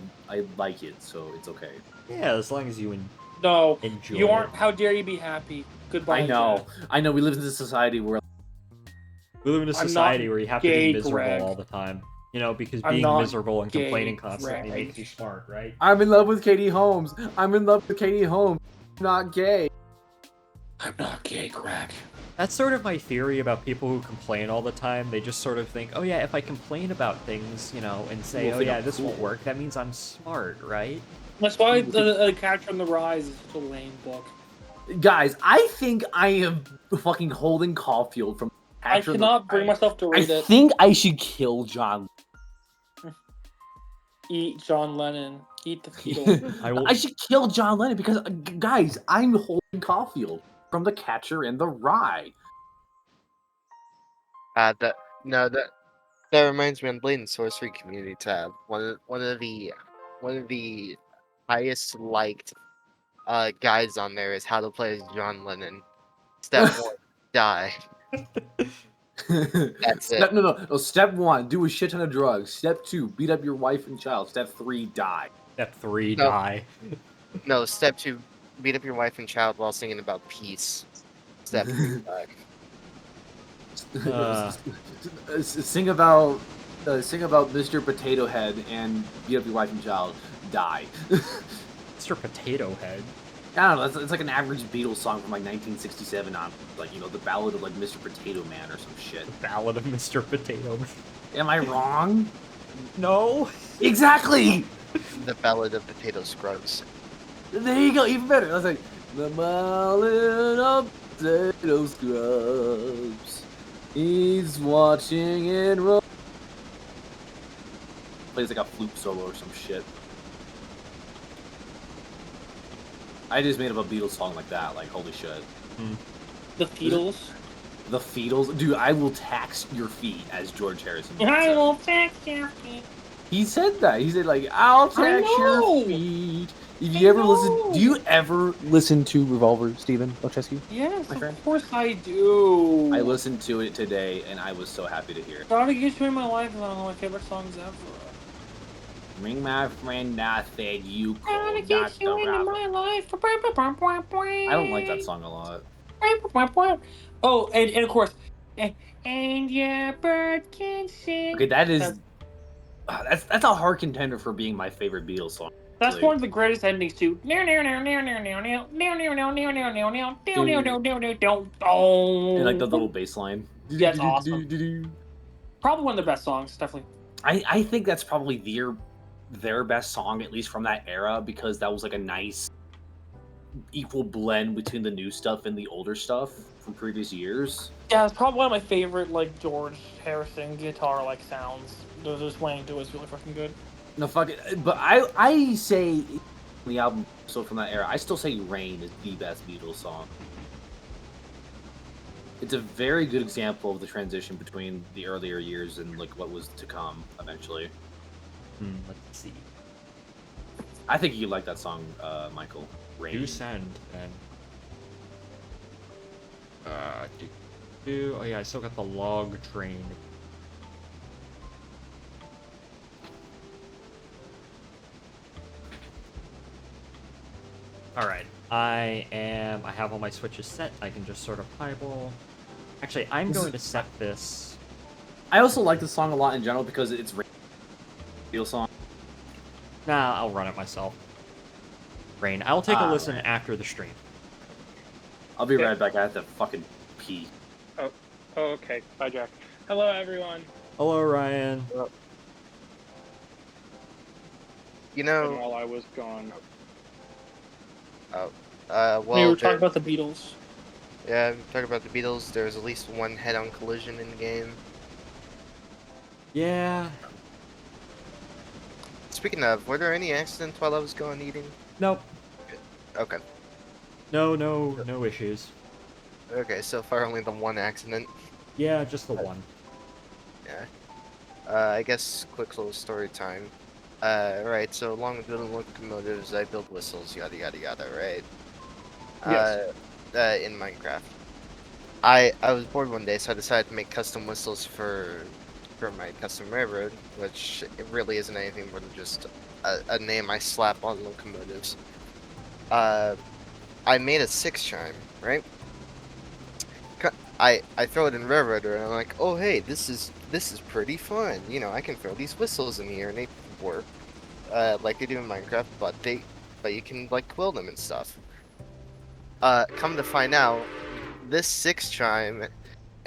like it, so it's okay. Yeah, as long as you No, enjoy you it. aren't. How dare you be happy? Goodbye. I know. Jack. I know. We live in a society where We live in a I'm society not where you have to gay, be miserable Greg. all the time. You know, because I'm being not miserable and gay, complaining constantly Greg. makes you smart, right? I'm in love with Katie Holmes. I'm in love with Katie Holmes. I'm not gay. I'm not gay, Greg. That's sort of my theory about people who complain all the time. They just sort of think, oh yeah, if I complain about things, you know, and say, Well, oh think yeah, I'm this won't cool. work, that means I'm smart, right? That's why the Catcher in the Rise is such a lame book. Guys, I think I am fucking holding Caulfield from. I Catcher in the cannot bring Rye. myself to I read it. think I should kill John. Eat John Lennon. Eat the fetal. I will. I should kill John Lennon because, guys, I'm holding Caulfield from The Catcher in the Rye. That reminds me on Blade and Sorcery community tab. One of the highest liked guides on there is how to play as John Lennon. Step 1, die. That's it. No. Step 1, do a shit ton of drugs. Step 2, beat up your wife and child. Step 3, die. Step 3, No. die. No, step 2, beat up your wife and child while singing about peace. Step 3, die. Sing about Mr. Potato Head and beat up your wife and child. Die. Mr. Potato Head. I don't know. It's like an average Beatles song from like 1967 on, like, you know, the Ballad of like Mr. Potato Man or some shit. Ballad of Mr. Potato Man. Am I wrong? No. Exactly. The Ballad of Potato Scrubs. There you go. Even better. I was like the Ballad of Potato Scrubs. He's watching it roll. Plays like a flute solo or some shit. I just made up a Beatles song like that. Like, holy shit. The Beatles. The Beatles? Dude, I will tax your feet, as George Harrison I said. will tax your feet. He said that. He said, like, I'll I tax your know! feet. If I you ever listen... know! Do you ever listen to Revolver, Steven Locheski? Yes, My friend? of course I do. I listened to it today, and I was so happy to hear it. Gotta Get You in My Life is one of my favorite songs ever. Ring my friend, I said you Gotta called get you Dr. into Robert. my life. I don't like that song a lot. Oh, and of course, and your bird can sing. Okay, that is... That's a hard contender for being my favorite Beatles song. That's Actually. one of the greatest endings too. And like the Oh, little bass line. that's awesome. Probably one of the best songs, definitely. I think that's probably their best song, at least from that era, because that was like a nice equal blend between the new stuff and the older stuff from previous years. Yeah, it's probably one of my favorite like George Harrison guitar like sounds. Just playing to is really fucking good. No, fuck it. But I say the album so from that era, I still say Rain is the best Beatles song. It's a very good example of the transition between the earlier years and like what was to come eventually. Let's see. I think you like that song, Michael. Rain. Do send, then. Oh yeah, I still got the log train. Alright, I have all my switches set. I can just sort of highball. Actually, I'm going to set this. I also like this song a lot in general because it's a Beatles song. Nah, I'll run it myself. Rain. I'll take a listen Right. after the stream. I'll be right back. I have to fucking pee. Oh, okay. Bye, Jack. Hello, everyone. Hello, Ryan. You And know, while I was gone, well, we were talking about the Beatles. yeah, talking about the Beatles. There's at least one head-on collision in the game. Yeah. Speaking of, were there any accidents while I was gone eating? Nope. Okay. No issues. Okay, so far only the one accident. Yeah, just the one. Yeah. I guess quick little story time. Right, so along with building locomotives, I build whistles, yada yada yada, right? Yes. In Minecraft. I was bored one day, so I decided to make custom whistles for my custom railroad, which it really isn't anything more than just a name I slap on locomotives. I made a 6 chime, right? I throw it in Railroader, and I'm like, oh hey, this is pretty fun. You know, I can throw these whistles in here, and they work like they do in Minecraft, but you can like quill them and stuff. Come to find out, this 6 chime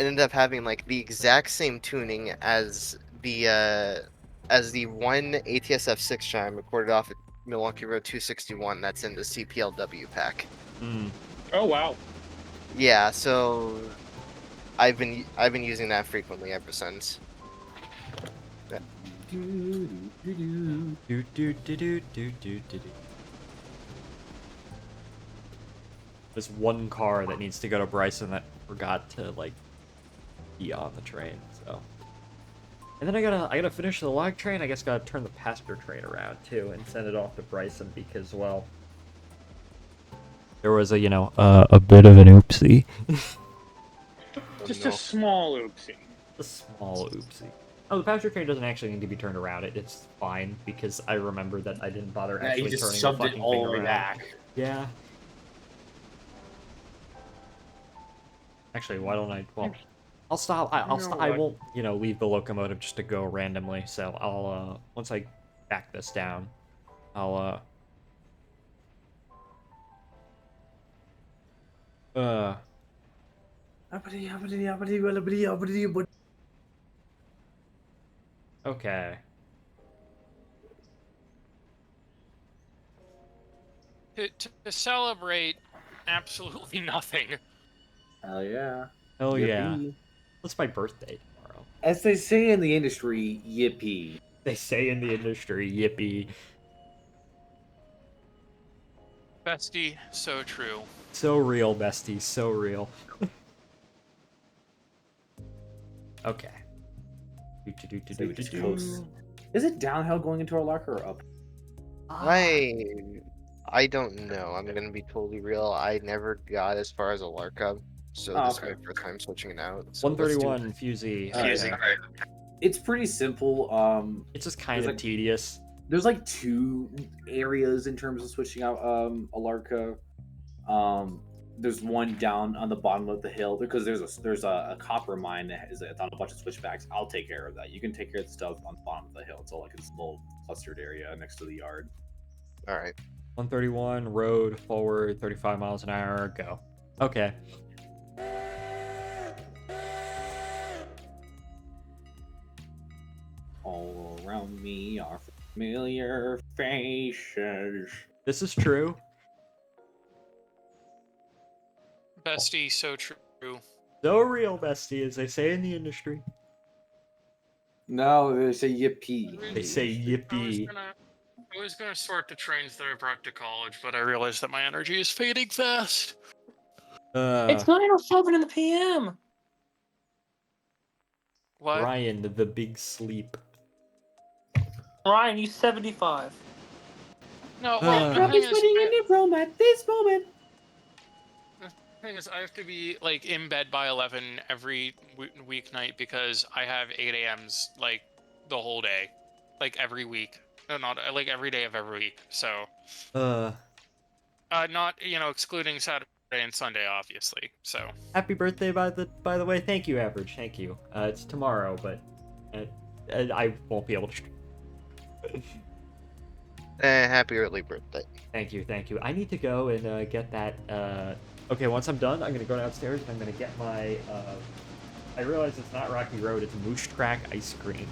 ended up having like the exact same tuning as the one ATSF 6 chime recorded off at Milwaukee Road 261 that's in the CPLW pack. Oh wow. Yeah, so I've been using that frequently ever since. There's one car that needs to go to Bryson that forgot to like be on the train, so. And then I gotta finish the log train. I guess gotta turn the passenger train around too and send it off to Bryson because, well, there was a a bit of an oopsie. Just a small oopsie. A small oopsie. Oh, the passenger train doesn't actually need to be turned around. It's fine because I remember that I didn't bother Yeah, actually you just turning shoved the it fucking all thing the way around. back. Yeah. Actually, why don't I? Well, I'll stop. I'll stop. I won't, leave the locomotive just to go randomly. So I'll once I back this down, I'll okay. To celebrate absolutely nothing. Hell yeah. Hell yeah. Yippee. It's my birthday tomorrow. As they say in the industry, yippee. They say in the industry, yippee. Bestie, so true. So real, bestie, so real. Okay. So we just coast. Is it downhill going into our locker or up? I don't know. I'm gonna be totally real. I never got as far as a Lark-up, so Oh, this okay. is my first time switching it out. So let's do 131 Fusey. Alright. Okay. It's pretty simple. It's just kind There's of like- tedious. There's like 2 areas in terms of switching out a Larka. There's one down on the bottom of the hill because there's a copper mine that is on a bunch of switchbacks. I'll take care of that. You can take care of the stuff on the bottom of the hill. It's all like this little clustered area next to the yard. All right. 131 road forward 35 miles an hour. Go. Okay. All around me are familiar faces. This is true. Bestie, so true. So real, bestie, as they say in the industry. No, they say yippee. They say yippee. I was gonna sort the trains that I brought to college, but I realized that my energy is fading fast. It's 9:07 in the PM. What? Ryan, the big sleep. Ryan, you 75. No, well, the Drop thing is is, winning in the room at this moment. thing is, I have to be like in bed by 11 every weeknight because I have 8 a.m.s like the whole day, like every week. No, not like every day of every week. So, not excluding Saturday and Sunday, obviously. So. Happy birthday, by the way. Thank you, Average. Thank you. It's tomorrow, but I won't be able to. Happy early birthday. Thank you. I need to go and get that. Okay, once I'm done, I'm gonna go downstairs and I'm gonna get my. I realize it's not Rocky Road; it's Moose Track ice cream.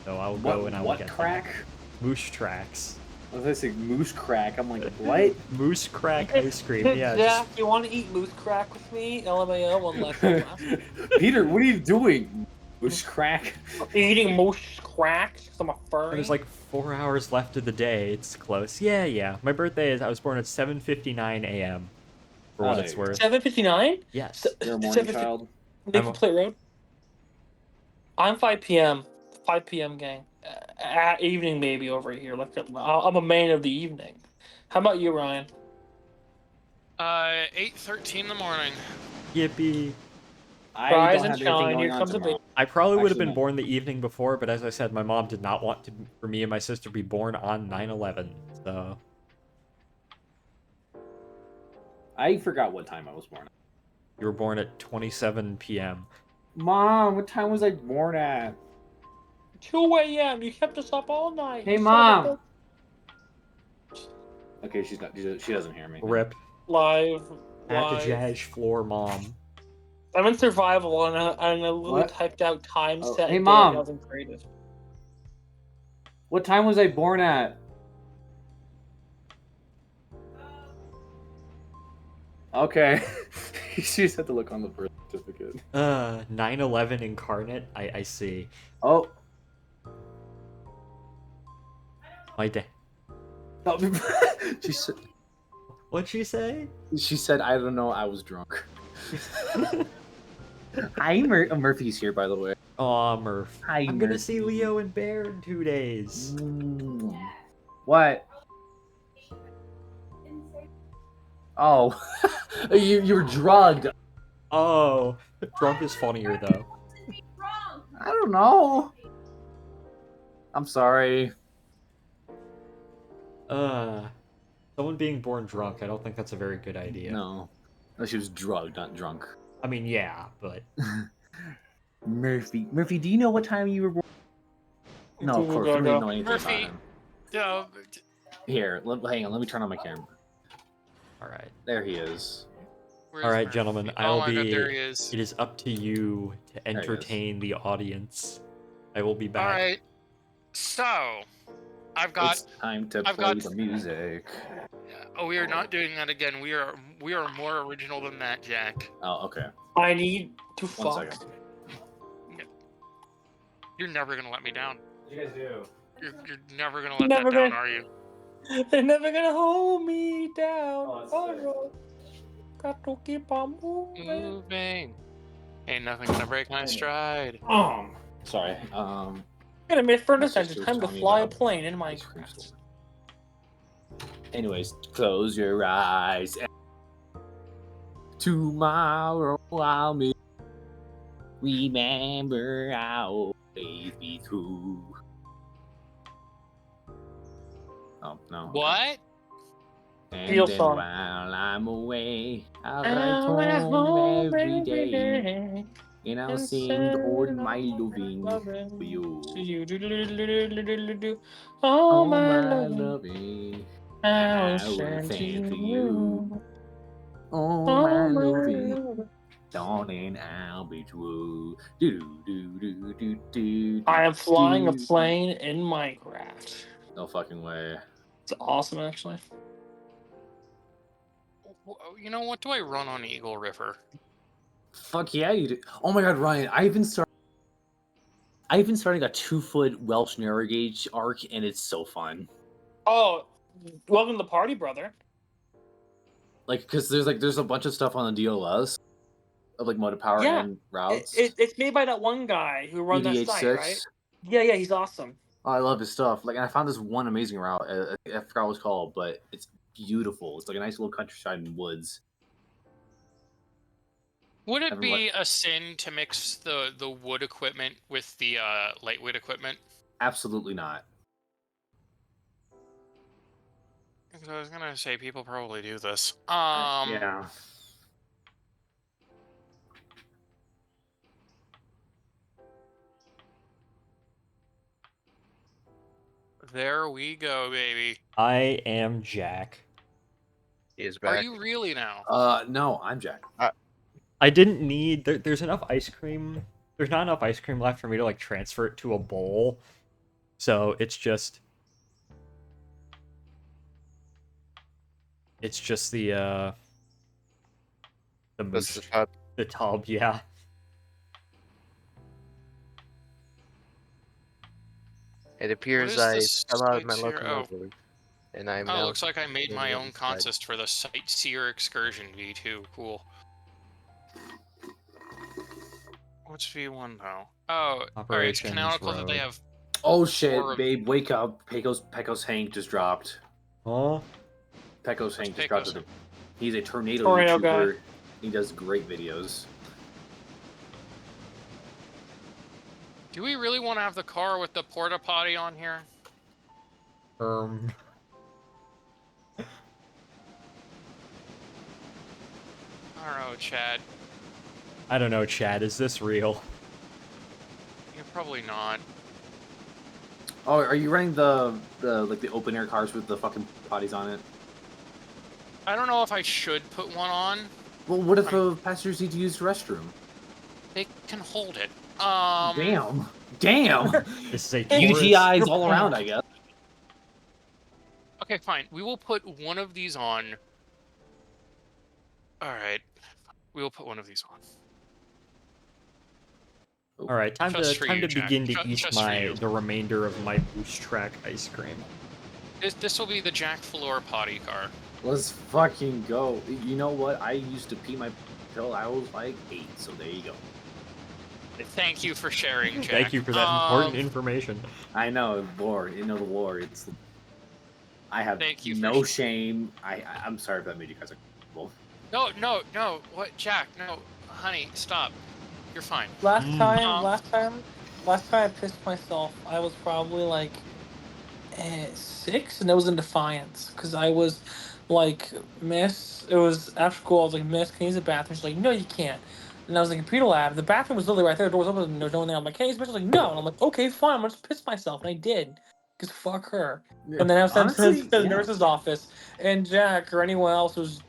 So I'll go and I will What get crack? that. Moose Tracks. I was gonna say moose crack. I'm like, what? Moose Crack ice cream. Yeah. Jack, you want to eat moose crack with me? LMAO on left. Peter, what are you doing? Moose crack? Eating moose crack? I'm a furry. There's like 4 hours left of the day. It's close. Yeah. My birthday is. I was born at 7:59 a.m. For what it's worth. 7:59? Yes. You're a morning child. Maple Plate Road. I'm 5 p.m. 5 p.m. gang. Evening maybe over here. Like I'm a man of the evening. How about you, Ryan? 8:13 in the morning. Yippee. I Rise don't and have anything shine, going here on comes a tomorrow. I probably would have Actually, been no. born the evening before, but as I said, my mom did not want for me and my sister to be born on 9/11. So I forgot what time I was born. you were born at 27 p.m. Mom, what time was I born at? 2 a.m. You kept us up all night. Hey, You son of a Mom. Okay, she's not. She doesn't hear me. Rip. Live. At the Live. jazz floor, mom. I'm in survival and I literally What? typed out time Oh, set. hey, and Mom. Wasn't creative. What time was I born at? Okay. She just had to look on the birth certificate. 9/11 incarnate. I see. Oh. My day. No, she said. What'd she say? She said, "I don't know. I was drunk." Hi, Murphy's here, by the way. Aw, Murph. Hi, I'm gonna Murphy. see Leo and Bear in 2 days. What? Oh, you were drugged. Oh, drunk is funnier though. I don't know. I'm sorry. Someone being born drunk. I don't think that's a very good idea. No, she was drugged, not drunk. I mean, yeah, but Murphy, do you know what time you were born? No, of course. We don't know anything Murphy. about him. Here, hang on. Let me turn on my camera. all right. There he is. Where's All right, Murphy? gentlemen. Oh my God, there he is. It is up to you to he is. entertain the audience. I will be back. All right. So, I've got. It's time to I've play got- the music. Oh, we are not doing that again. We are more original than that, Jack. Oh, okay. I need to 1 fuck. second. You're never gonna let me down. What you guys do? You're never gonna let Never that down, gonna- are you? They're never gonna hold me down. Oh, that's Oh sick. no. Got to keep on moving. Moving. Ain't nothing gonna break my stride. Sorry. Gonna make for My this sister was time to telling me fly a about plane in ice cream Minecraft. store. Anyways, close your eyes. Tomorrow I'll meet. Remember I'll always be true. Oh no. okay. What? And Feel then song. while I'm away, I'll I'll write write home every every day. day. And I'll And sing all my loving loving for you. to you. Do. All All my my loving loving I will I will send to send to you. you. All All my my loving, loving. darling, I'll be true. Do do do do do. I am flying a do. plane in Minecraft. No fucking way. It's awesome, actually. You know what? Do I run on Eagle River? Fuck yeah, you do. Oh my god, Ryan, I even started a 2-foot Welsh narrow gauge arc, and it's so fun. Oh, welcome to the party, brother. Like, because there's a bunch of stuff on the DLS of like motor power Yeah, and routes. It's made by that one guy who run that site, EDH6. right? Yeah, he's awesome. Oh, I love his stuff. Like, and I found this one amazing route. I forgot what it's called, but it's beautiful. It's like a nice little countryside and woods. Would it Everyone- be a sin to mix the wood equipment with the lightweight equipment? Absolutely not. Because I was gonna say people probably do this. Yeah. There we go, baby. I am Jack. He is back. Are you really now? No, I'm Jack. I didn't need. There's enough ice cream. There's not enough ice cream left for me to like transfer it to a bowl. So it's just. It's just the That's moose, the top. the tub, yeah. It appears is I this fell out of my sightseer- oh. locomotive, and I'm Oh, now. looks like I made sitting my on own the side. consist for the Sightseer Excursion V2. Cool. What's V1 though? Oh, alright, it's Operations canonical that they Road. have. Oh shit, Or- babe, wake up. Pecos Hank just dropped. Huh? Pecos Hank just Pecos? dropped. He's a tornado Tornado guy. YouTuber. He does great videos. Do we really want to have the car with the porta potty on here? I I don't know, Chad. I don't know, Chad. Is this real? You're probably not. Oh, are you running the open air cars with the fucking potties on it? I don't know if I should put one on. Well, what if passengers need to use the restroom? They can hold it. Damn. This is a UGIs tourist. all around, I guess. Okay, fine. We will put one of these on. Alright. We will put one of these on. All right, time Just to for time you, to Jack. begin to eat Just for you. the remainder of my Boost Track ice cream. This will be the Jack Floor potty car. Let's fucking go. You know what? I used to pee my till I was like 8, so there you go. Thank you for sharing, Jack. Thank you for that important information. I know, lore. You know the lore. It's. I have Thank you for no sh- shame. I'm sorry if that made you guys uncomfortable. No. What, Jack? No, honey, stop. You're fine. Last Mm. time I pissed myself. I was probably like 6, and it was in Defiance because I was like, Miss. It was after school. I was like, Miss, can you use the bathroom? She's like, No, you can't. And I was in the computer lab. The bathroom was literally right there. The door was open. And there was no one there. I'm like, Can you use the bathroom? She's like, No. And I'm like, Okay, fine. I'm gonna just piss myself, and I did. Cause fuck her. And then I was sent to the nurse's office, and Jack or anyone else was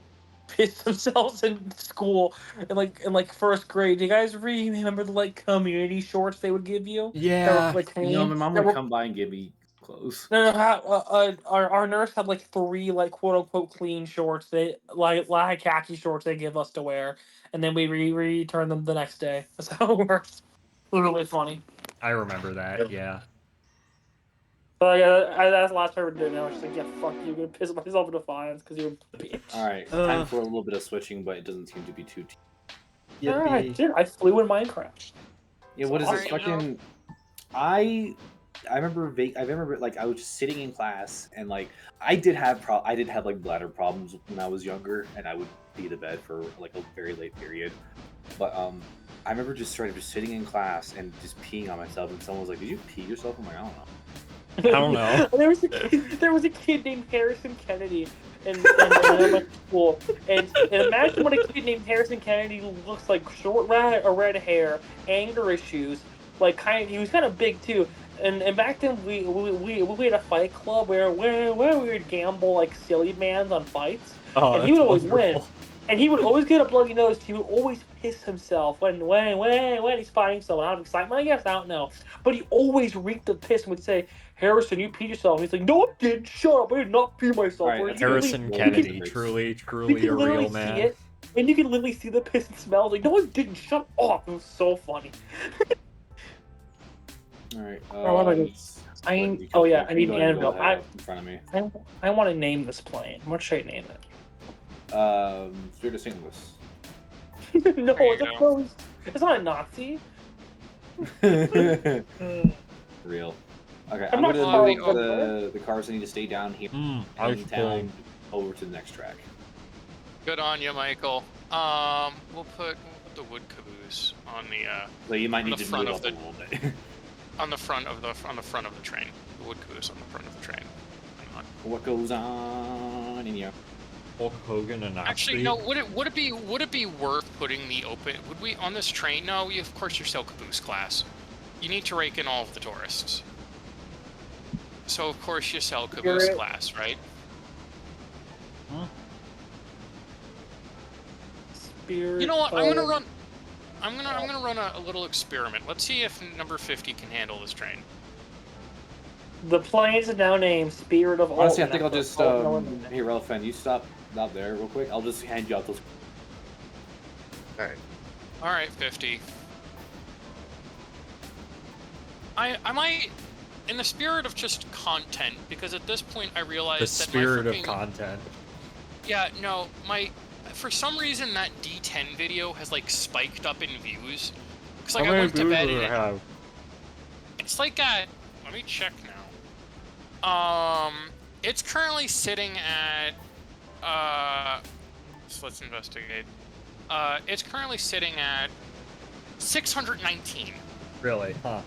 pissed themselves in school in like first grade. Do you guys remember the like community shorts they would give you? That Yeah. were, like, You know, clean? my mom That would were- come by and give me clothes. No, our nurse had like 3 like quote unquote clean shorts. They like khaki shorts they give us to wear, and then we return them the next day. That's how it works. Literally funny. I remember that. Yeah. So that's the last time I ever did it. And I was just like, yeah, fuck you. I'm gonna piss myself in defiance because you're a bitch. All right, time for a little bit of switching, but it doesn't seem to be too. I did. I flew in Minecraft. Yeah, what is So, it? you know- Fucking. I remember I remember like I was just sitting in class and like I did have like bladder problems when I was younger and I would be to bed for like a very late period. But I remember just sitting in class and just peeing on myself and someone was like, "Did you pee yourself?" I'm like, "I don't know." I don't know. There was a kid named Harrison Kennedy in elementary school, and imagine what a kid named Harrison Kennedy looks like: short red hair, anger issues, like he was kind of big too. And back then we had a fight club where we would gamble like silly mans on fights, Oh, and he that's would always win. wonderful. And he would always get a bloody nose. He would always piss himself when he's fighting someone out of excitement. I guess I don't know, but he always reeked of piss and would say, "Harrison, you peed yourself." And he's like, "No, I didn't. Shut up. I did not pee myself." All right, Or that's you can Harrison literally- Kennedy, you can- truly you can a literally real see man. it, and you can literally see the piss and smell. Like, no, I didn't. Shut up. It was so funny. All right. what am I need an anvil. In front of me. I want to name this plane. What should I name it? Spirit of St. Louis. No, There you it's, go. it's not a Nazi. Real. Okay, I'm I'm not gonna following move the cars need to stay down here Ice in cream. town over to the next track. Good on you, Michael. We'll put the wood caboose on the So you might On need the to front move of up a little bit. on the front of the train. The wood caboose on the front of the train. Hang on. What goes on in here? Hulk Hogan and Actually, no. Would it be worth putting the open? Would we on this train? No, of course you're still caboose class. You need to rake in all of the tourists. So of course you sell caboose Spirit. class, right? Spirit. You know what? I'm gonna of- run. I'm gonna run a little experiment. Let's see if number 50 can handle this train. The plane is now named Spirit of Honestly, I Alton think I'll after just Alton, Illinois. hey Relfen, you stop there real quick. I'll just hand you out those. All right, 50. I might, in the spirit of just content, because at this point I realize The that spirit my of freaking, content. Yeah, no, for some reason that D10 video has like spiked up in views. Cause like I went to bed and it's like at, let me check now. It's currently sitting at, so let's investigate. It's currently sitting at 619. Really? Huh.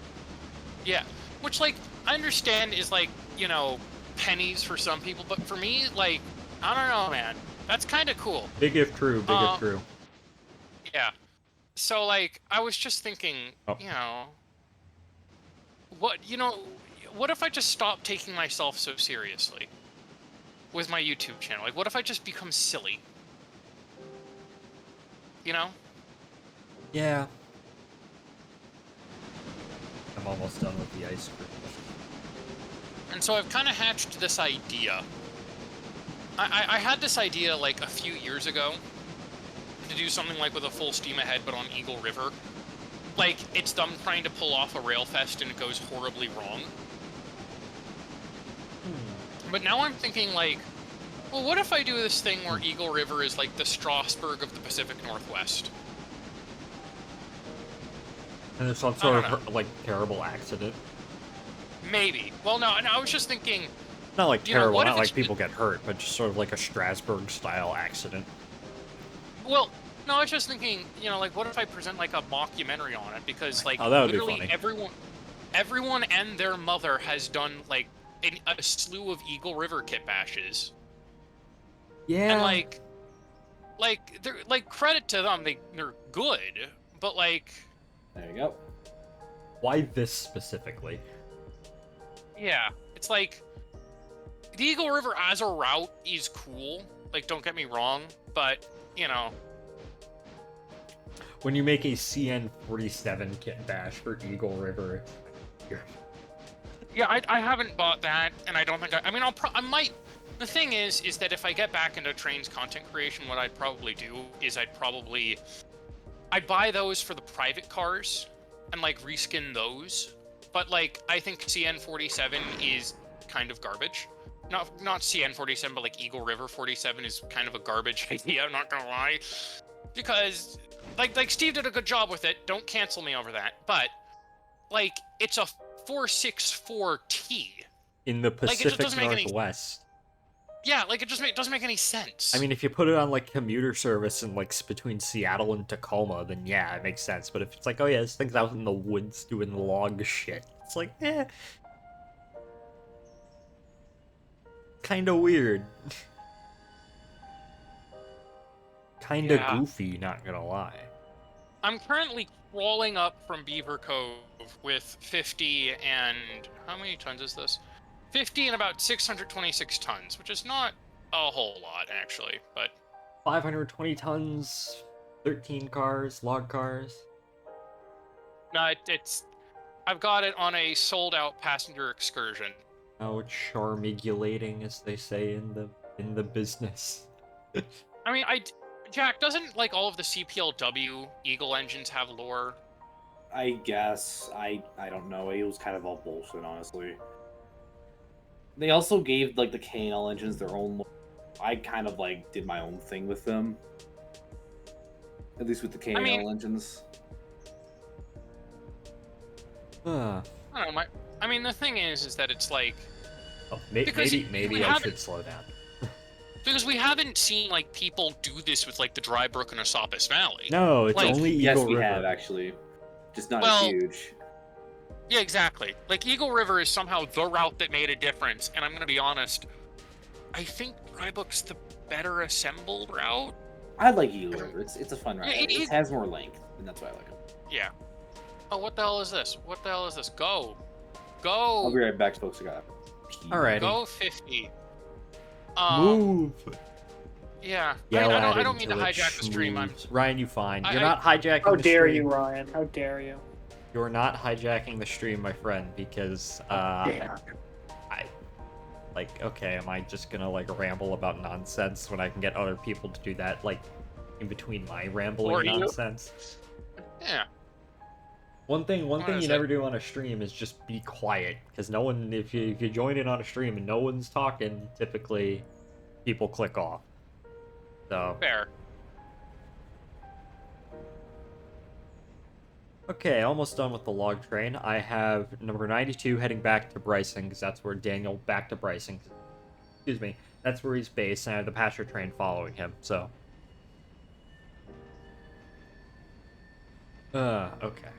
Yeah, which like I understand is like, you know, pennies for some people, but for me, like, I don't know, man. That's kind of cool. Big if true, big if true. Yeah. So like, I was just thinking, Oh. you know, what if I just stop taking myself so seriously with my YouTube channel? Like, what if I just become silly? You know? Yeah. I'm almost done with the ice cream. And so I've kind of hatched this idea. I had this idea like a few years ago to do something like with a full steam ahead, but on Eagle River. Like, it's them trying to pull off a rail fest and it goes horribly wrong. But now I'm thinking like, well, what if I do this thing where Eagle River is like the Strasbourg of the Pacific Northwest? And there's some sort of like terrible accident. Maybe. Well, no, I was just thinking, Not like You know, terrible, what not if like it's- people get hurt, but just sort of like a Strasbourg style accident. well, no, I was just thinking, you know, like, what if I present like a mockumentary on it? Because like, Oh, that would be literally funny. everyone and their mother has done like a slew of Eagle River kit bashes. Yeah. And like they're like, credit to them, they're good, but like, There you go. Why this specifically? yeah, it's like the Eagle River as a route is cool. Like, don't get me wrong, but you know, When you make a CN47 kit bash for Eagle River, you're... yeah, I haven't bought that, and I don't think I mean, I might. The thing is that if I get back into Train's content creation, what I'd probably do is I'd buy those for the private cars and like reskin those but like I think CN47 is kind of garbage. Not CN47, but like Eagle River 47 is kind of a garbage idea. I'm not gonna lie, because like Steve did a good job with it. Don't cancel me over that. But like it's a 464T. In the Like it just Pacific doesn't make any. Northwest. Yeah, like it doesn't make any sense. I mean, if you put it on like commuter service and like between Seattle and Tacoma, then yeah, it makes sense. But if it's like, oh yeah, this thing's out in the woods doing log shit, it's like, kind of weird, kind of Yeah. goofy. Not gonna lie. I'm currently crawling up from Beaver Cove with 50 and how many tons is this? 50 and about 626 tons, which is not a whole lot actually, but 520 tons, 13 cars, log cars. no, I've got it on a sold-out passenger excursion. Oh, charmigulating, as they say in the business. I mean, Jack, doesn't like all of the CPLW Eagle engines have lore? I guess. I don't know. It was kind of all bullshit, honestly. They also gave like the KNL engines their own. I kind of like did my own thing with them. At least with the KNL engines. Uh, I don't know. I mean, the thing is that it's like oh, Because maybe we I haven't- should slow down. because we haven't seen like people do this with like the Dry Brook and Esopus Valley. No, it's Like- only Yes, Eagle we River. have actually. Just not Well- as huge. Yeah, exactly. Like Eagle River is somehow the route that made a difference, and I'm gonna be honest. I think Dry Brook's the better assembled route. I like Eagle River. It's a fun ride. Yeah, It has more length, and that's why I like it. Yeah. Oh, what the hell is this? What the hell is this? Go. I'll Go. be right back, folks. I got. Alrighty. Go 50. Move. Yeah. Yell I at it don't mean to until it hijack the stream. schmooves. Ryan, you fine. I- You're not hijacking How the dare stream. you, Ryan? How dare you? You're not hijacking the stream, my friend, because Yeah. like, okay, am I just gonna like ramble about nonsense when I can get other people to do that, like, in between my rambling Or you. nonsense? Yeah. One thing you Honestly. never do on a stream is just be quiet, because no one, if you join in on a stream and no one's talking, typically people click off. So Fair. okay, almost done with the log train. I have number 92 heading back to Bryson, because that's where Daniel back to Bryson. Excuse me, that's where he's based, and I have the pasture train following him. So, okay.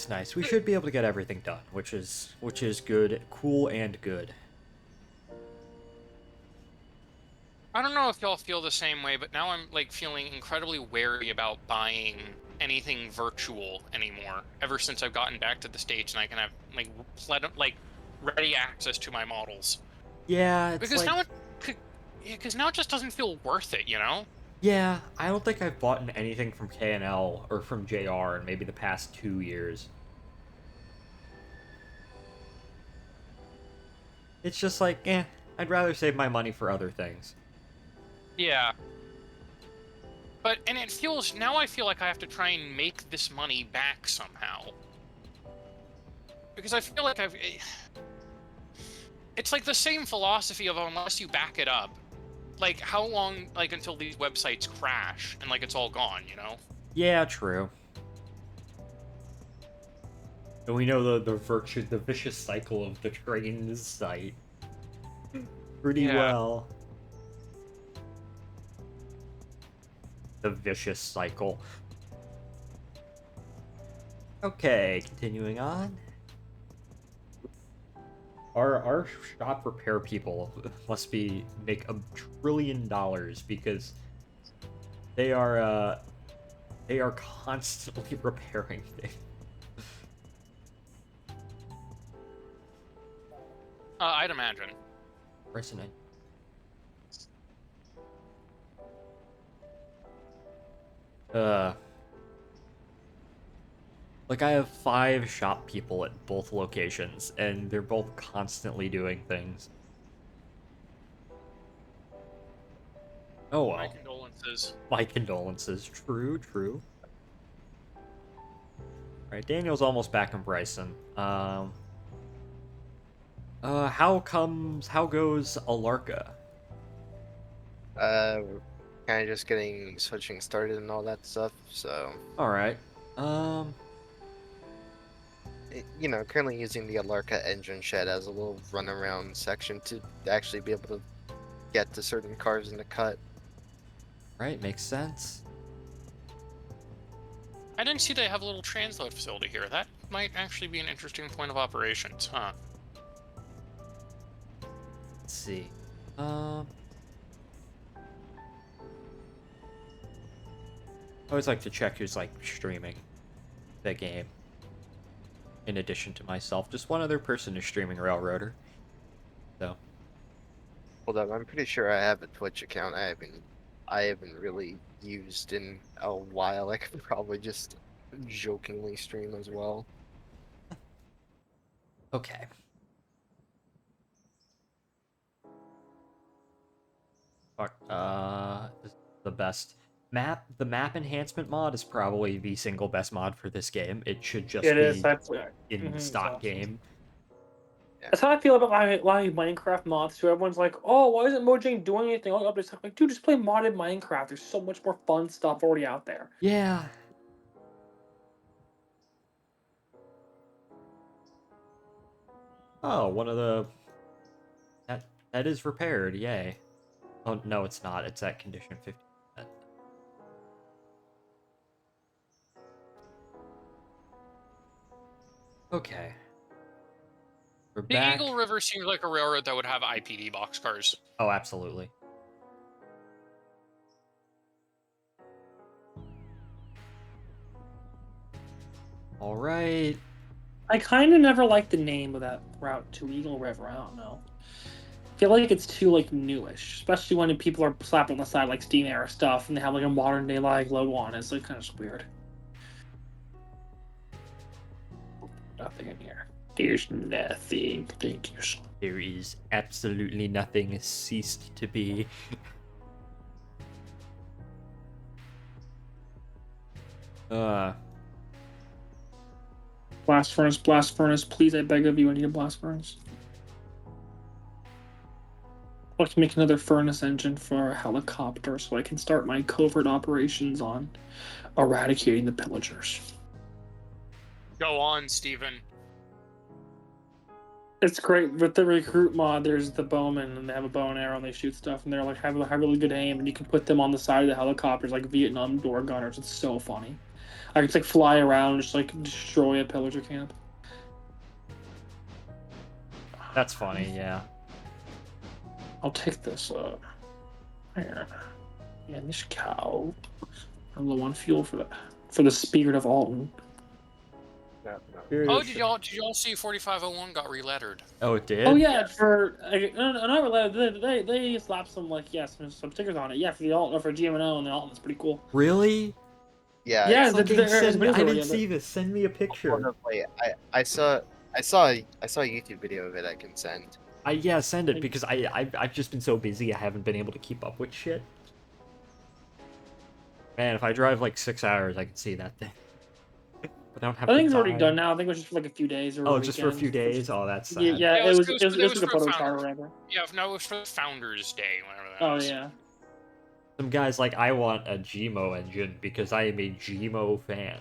Nice. We should be able to get everything done, which is good, cool and good. I don't know if y'all feel the same way, but now I'm like feeling incredibly wary about buying anything virtual anymore. Ever since I've gotten back to the States and I can have like ready access to my models. Yeah, it's Because like, now it just doesn't feel worth it, you know? yeah, I don't think I've bought anything from K&L or from JR in maybe the past 2 years. It's just like, I'd rather save my money for other things. Yeah. And it feels, now I feel like I have to try and make this money back somehow. Because I feel like it's like the same philosophy of unless you back it up. Like, how long, like, until these websites crash and, like, it's all gone, you know? Yeah, true. And we know the vicious cycle of the train site pretty Yeah. well. The vicious cycle. Okay, continuing on. Our shop repair people must make $1 trillion because they are constantly repairing things. I'd imagine. Resonant. Like, I have 5 shop people at both locations, and they're both constantly doing things. Oh My well. condolences. My condolences. True. Right, Daniel's almost back in Bryson. How goes Alarka? We're kind of just getting switching started and all that stuff. So, Alright. you know, currently using the Alarka engine shed as a little runaround section to actually be able to get to certain cars in the cut. Right, makes sense. I didn't see they have a little transload facility here. That might actually be an interesting point of operations, huh? Let's see. I always like to check who's like streaming the game. In addition to myself, just one other person is streaming Railroader. So. Hold up, I'm pretty sure I have a Twitch account. I haven't really used in a while. I could probably just jokingly stream as well. Okay. Fuck. This is the best map. The map enhancement mod is probably the single best mod for this game. It should just It be is. in the It's stock awesome. game. That's how I feel about a lot of Minecraft mods too. Everyone's like, "Oh, why isn't Mojang doing anything?" All updates. I'm like, dude, just play modded Minecraft. There's so much more fun stuff already out there. Yeah. Oh, one of the that is repaired. Yay. Oh no, it's not. It's at condition 50%. Okay. We're The back. Eagle River seems like a railroad that would have IPD boxcars. Oh, absolutely. All right. I kind of never liked the name of that route to Eagle River. I don't know. I feel like it's too like newish, especially when people are slapping on the side like Steam era stuff, and they have like a modern day like logo on it. It's like kind of weird. Nothing in here. There's nothing. Thank you. There is absolutely nothing ceased to be. Blast furnace, please, I beg of you, I need a blast furnace. I'd like to make another furnace engine for a helicopter so I can start my covert operations on eradicating the pillagers. Go on, Steven. It's great with the recruit mod. There's the bowmen, and they have a bow and arrow, and they shoot stuff, and they're like have really good aim, and you can put them on the side of the helicopters like Vietnam door gunners. It's so funny. I can just like fly around and just like destroy a pillager camp. That's funny, yeah. I'll take this here. Yeah, this cow. I'm low on fuel for the spirit of Alton. Oh, did y'all see 4501 got relettered? Oh, it did? Oh yeah, for not related. They slapped some like some stickers on it. Yeah, for the Alton, for GMO and the Alton. It's pretty cool. Really? Yeah. Yeah, Fucking send me, I didn't yeah, see this. Send me a picture. I saw a YouTube video of it I can send. Yeah, send it because I've just been so busy I haven't been able to keep up with shit. Man, if I drive like 6 hours, I can see that thing. But I don't have. I think it's the already time. done now. I think it was just for like a few days or. Oh, a just for a few weekend. days. Oh, that's sad. Yeah, Yeah, it was for like a the photo founders. chart or whatever. Yeah, no, it was for Founders Day, whatever that Oh was. yeah. Some guys like, I want a Gmo engine because I am a Gmo fan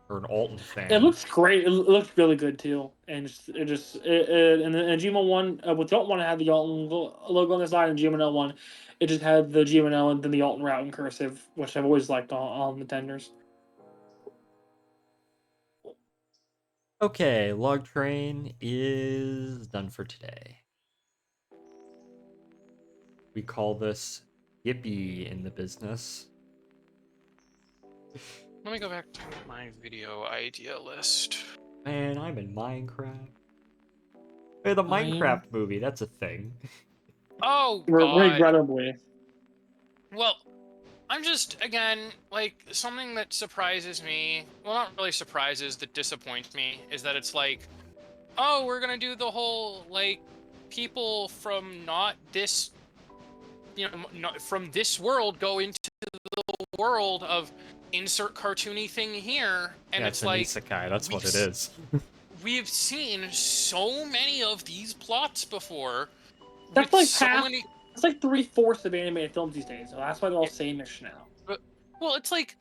or an Alton fan. It looks great. It looks really good too, and and the GMO one with the Alton one had the Alton logo on the side, and GMO one, it just had the GMO and then the Alton route in cursive, which I've always liked on the tenders. Okay, log train is done for today. We call this Yippee in the business. Let me go back to my video idea list. Man, I'm in Minecraft. Hey, the Minecraft movie, that's a thing. Oh, God. Regrettably. Well, I'm just, again, like, something that surprises me, well, not really surprises, that disappoints me, is that it's like, oh, we're gonna do the whole, like, people from not this, from this world go into the world of insert cartoony thing here, and Yeah, it's an like isekai. That's what it we've is. we've seen so many of these plots before That's with like so half. many. It's like 3/4 of animated films these days. So that's why they're all same-ish now. Well, it's like,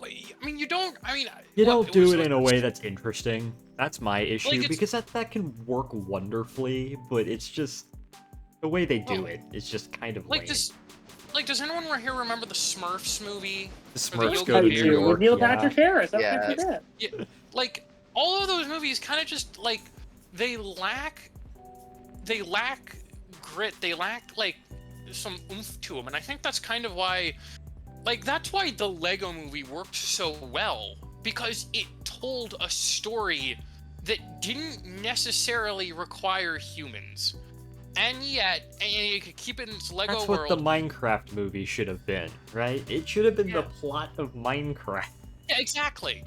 I mean, you don't. I mean, You what, don't do was it like in a way that's interesting. That's my issue, it's- because that can work wonderfully, but it's just the way they do Well, it is just kind of like lame. this. Like, does anyone here remember the Smurfs movie? The or the Smurfs Yogi go to Bear? New With York. Neil Yeah. Patrick Harris. That's Yeah. what they did. Yeah, like all of those movies kind of just like they lack grit. They lack like some oomph to them, and I think that's kind of why, like, that's why the Lego movie worked so well, because it told a story that didn't necessarily require humans, and yet, and you could keep it in its Lego That's what world. the Minecraft movie should have been, right? It should have been the Yeah. plot of Minecraft. Yeah, exactly.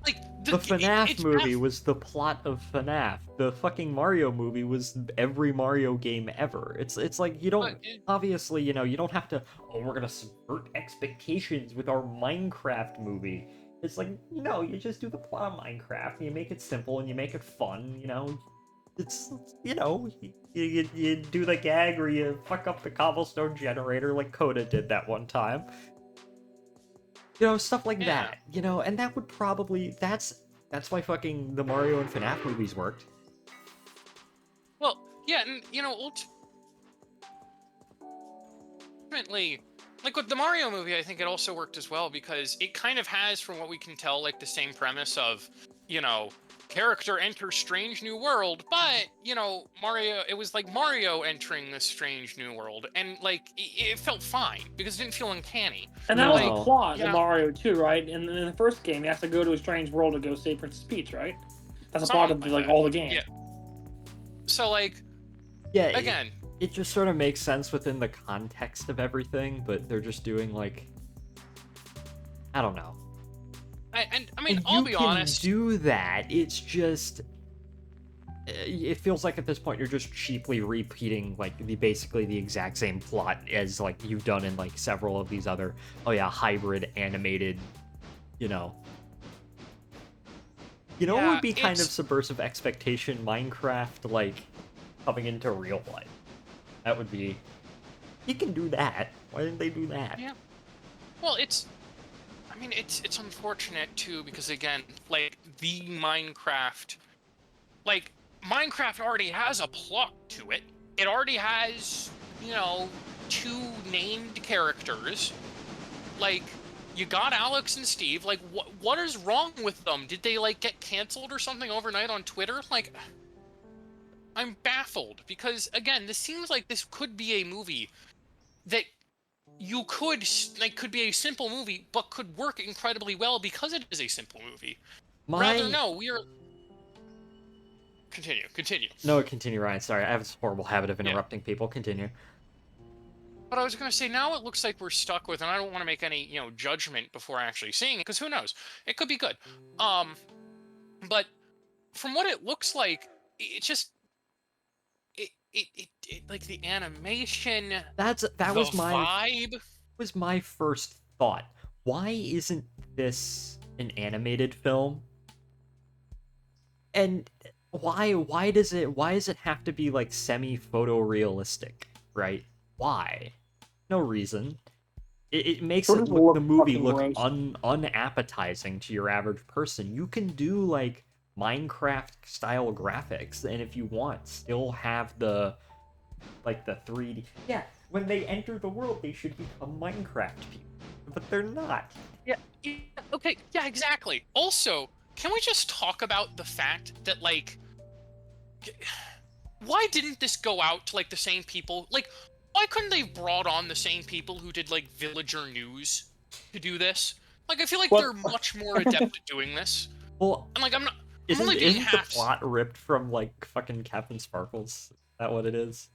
Like The FNAF it's movie was the plot of FNAF. The fucking Mario movie was every Mario game ever. It's like you don't obviously, you don't have to, oh, we're gonna subvert expectations with our Minecraft movie. It's like, no, you just do the plot of Minecraft, and you make it simple and you make it fun, It's, you do the gag where you fuck up the cobblestone generator like Coda did that one time. Stuff like that, and that would probably, that's why fucking the Mario and FNAF movies worked. Well, yeah, and ultimately, like with the Mario movie, I think it also worked as well because it kind of has, from what we can tell, like the same premise of, character enters strange new world, but Mario, it was like Mario entering this strange new world, and like it felt fine because it didn't feel uncanny. And that was No. the plot Yeah. of Mario 2, right? And in the first game, he has to go to a strange world to go save Princess Peach, right? That's the plot of Something like like all the games. Yeah. So like, Yeah, again, it just sort of makes sense within the context of everything, but they're just doing like, I don't know. I mean, And I'll you be can honest. do that. It's just, it feels like at this point you're just cheaply repeating like basically the exact same plot as like you've done in like several of these other hybrid animated, What Yeah, would be kind of it's- subversive expectation Minecraft like coming into real life? That would be, you can do that. Why didn't they do that? Yeah. Well, it's unfortunate too because again, like the Minecraft, like Minecraft already has a plot to it. It already has, two named characters. Like, you got Alex and Steve. Like, what is wrong with them? Did they like get canceled or something overnight on Twitter? Like, I'm baffled because again, this seems like this could be a movie that you could be a simple movie, but could work incredibly well because it is a simple movie. Rather, no, we are. Continue. No, continue, Ryan. Sorry, I have this horrible habit of interrupting people. Continue. But I was gonna say, now it looks like we're stuck with, and I don't want to make any, judgment before actually seeing it, because who knows? It could be good. But from what it looks like, it just, like the animation, That the was my vibe. was my first thought. Why isn't this an animated film? And why does it have to be like semi photorealistic, right? Why? No reason. It makes Sort it of look, look the movie fucking look gross. unappetizing to your average person. You can do like Minecraft style graphics, and if you want, still have the 3D. Yeah, when they enter the world, they should become Minecraft people, but they're not. Yeah, okay, yeah, exactly. Also, can we just talk about the fact that, like, why didn't this go out to, like, the same people? Like, why couldn't they have brought on the same people who did, like, Villager News to do this? Like, I feel like they're much more adept at doing this. Well, And, like, I'm isn't only being the half... plot ripped from like fucking Captain Sparkles? Is that what it is?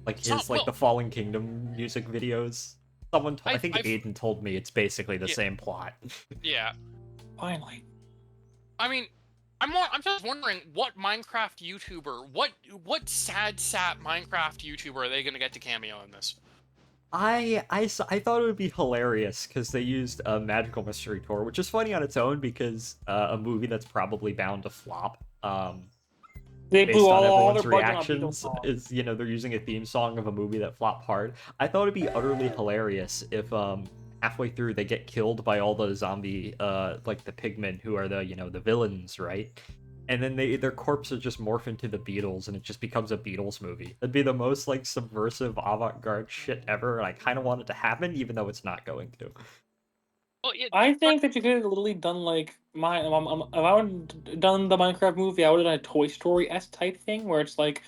Like It's not- his like the Fallen Kingdom music videos. I think Aiden told me it's basically the same plot. Yeah. Finally. I mean, I'm just wondering what Minecraft YouTuber, what sad sap Minecraft YouTuber are they gonna get to cameo in this? I thought it would be hilarious because they used a magical mystery tour, which is funny on its own because a movie that's probably bound to flop. They blew Based on all their everyone's budget on Beatles reactions, songs. is they're using a theme song of a movie that flopped hard. I thought it'd be utterly hilarious if halfway through they get killed by all the zombie like the pigmen who are the villains, right? And then their corpses just morph into the Beatles and it just becomes a Beatles movie. That'd be the most like subversive avant-garde shit ever, and I kind of want it to happen even though it's not going to. Well, yeah, I think that you could have literally done like if I would done the Minecraft movie, I would have done a Toy Story s type thing where it's like,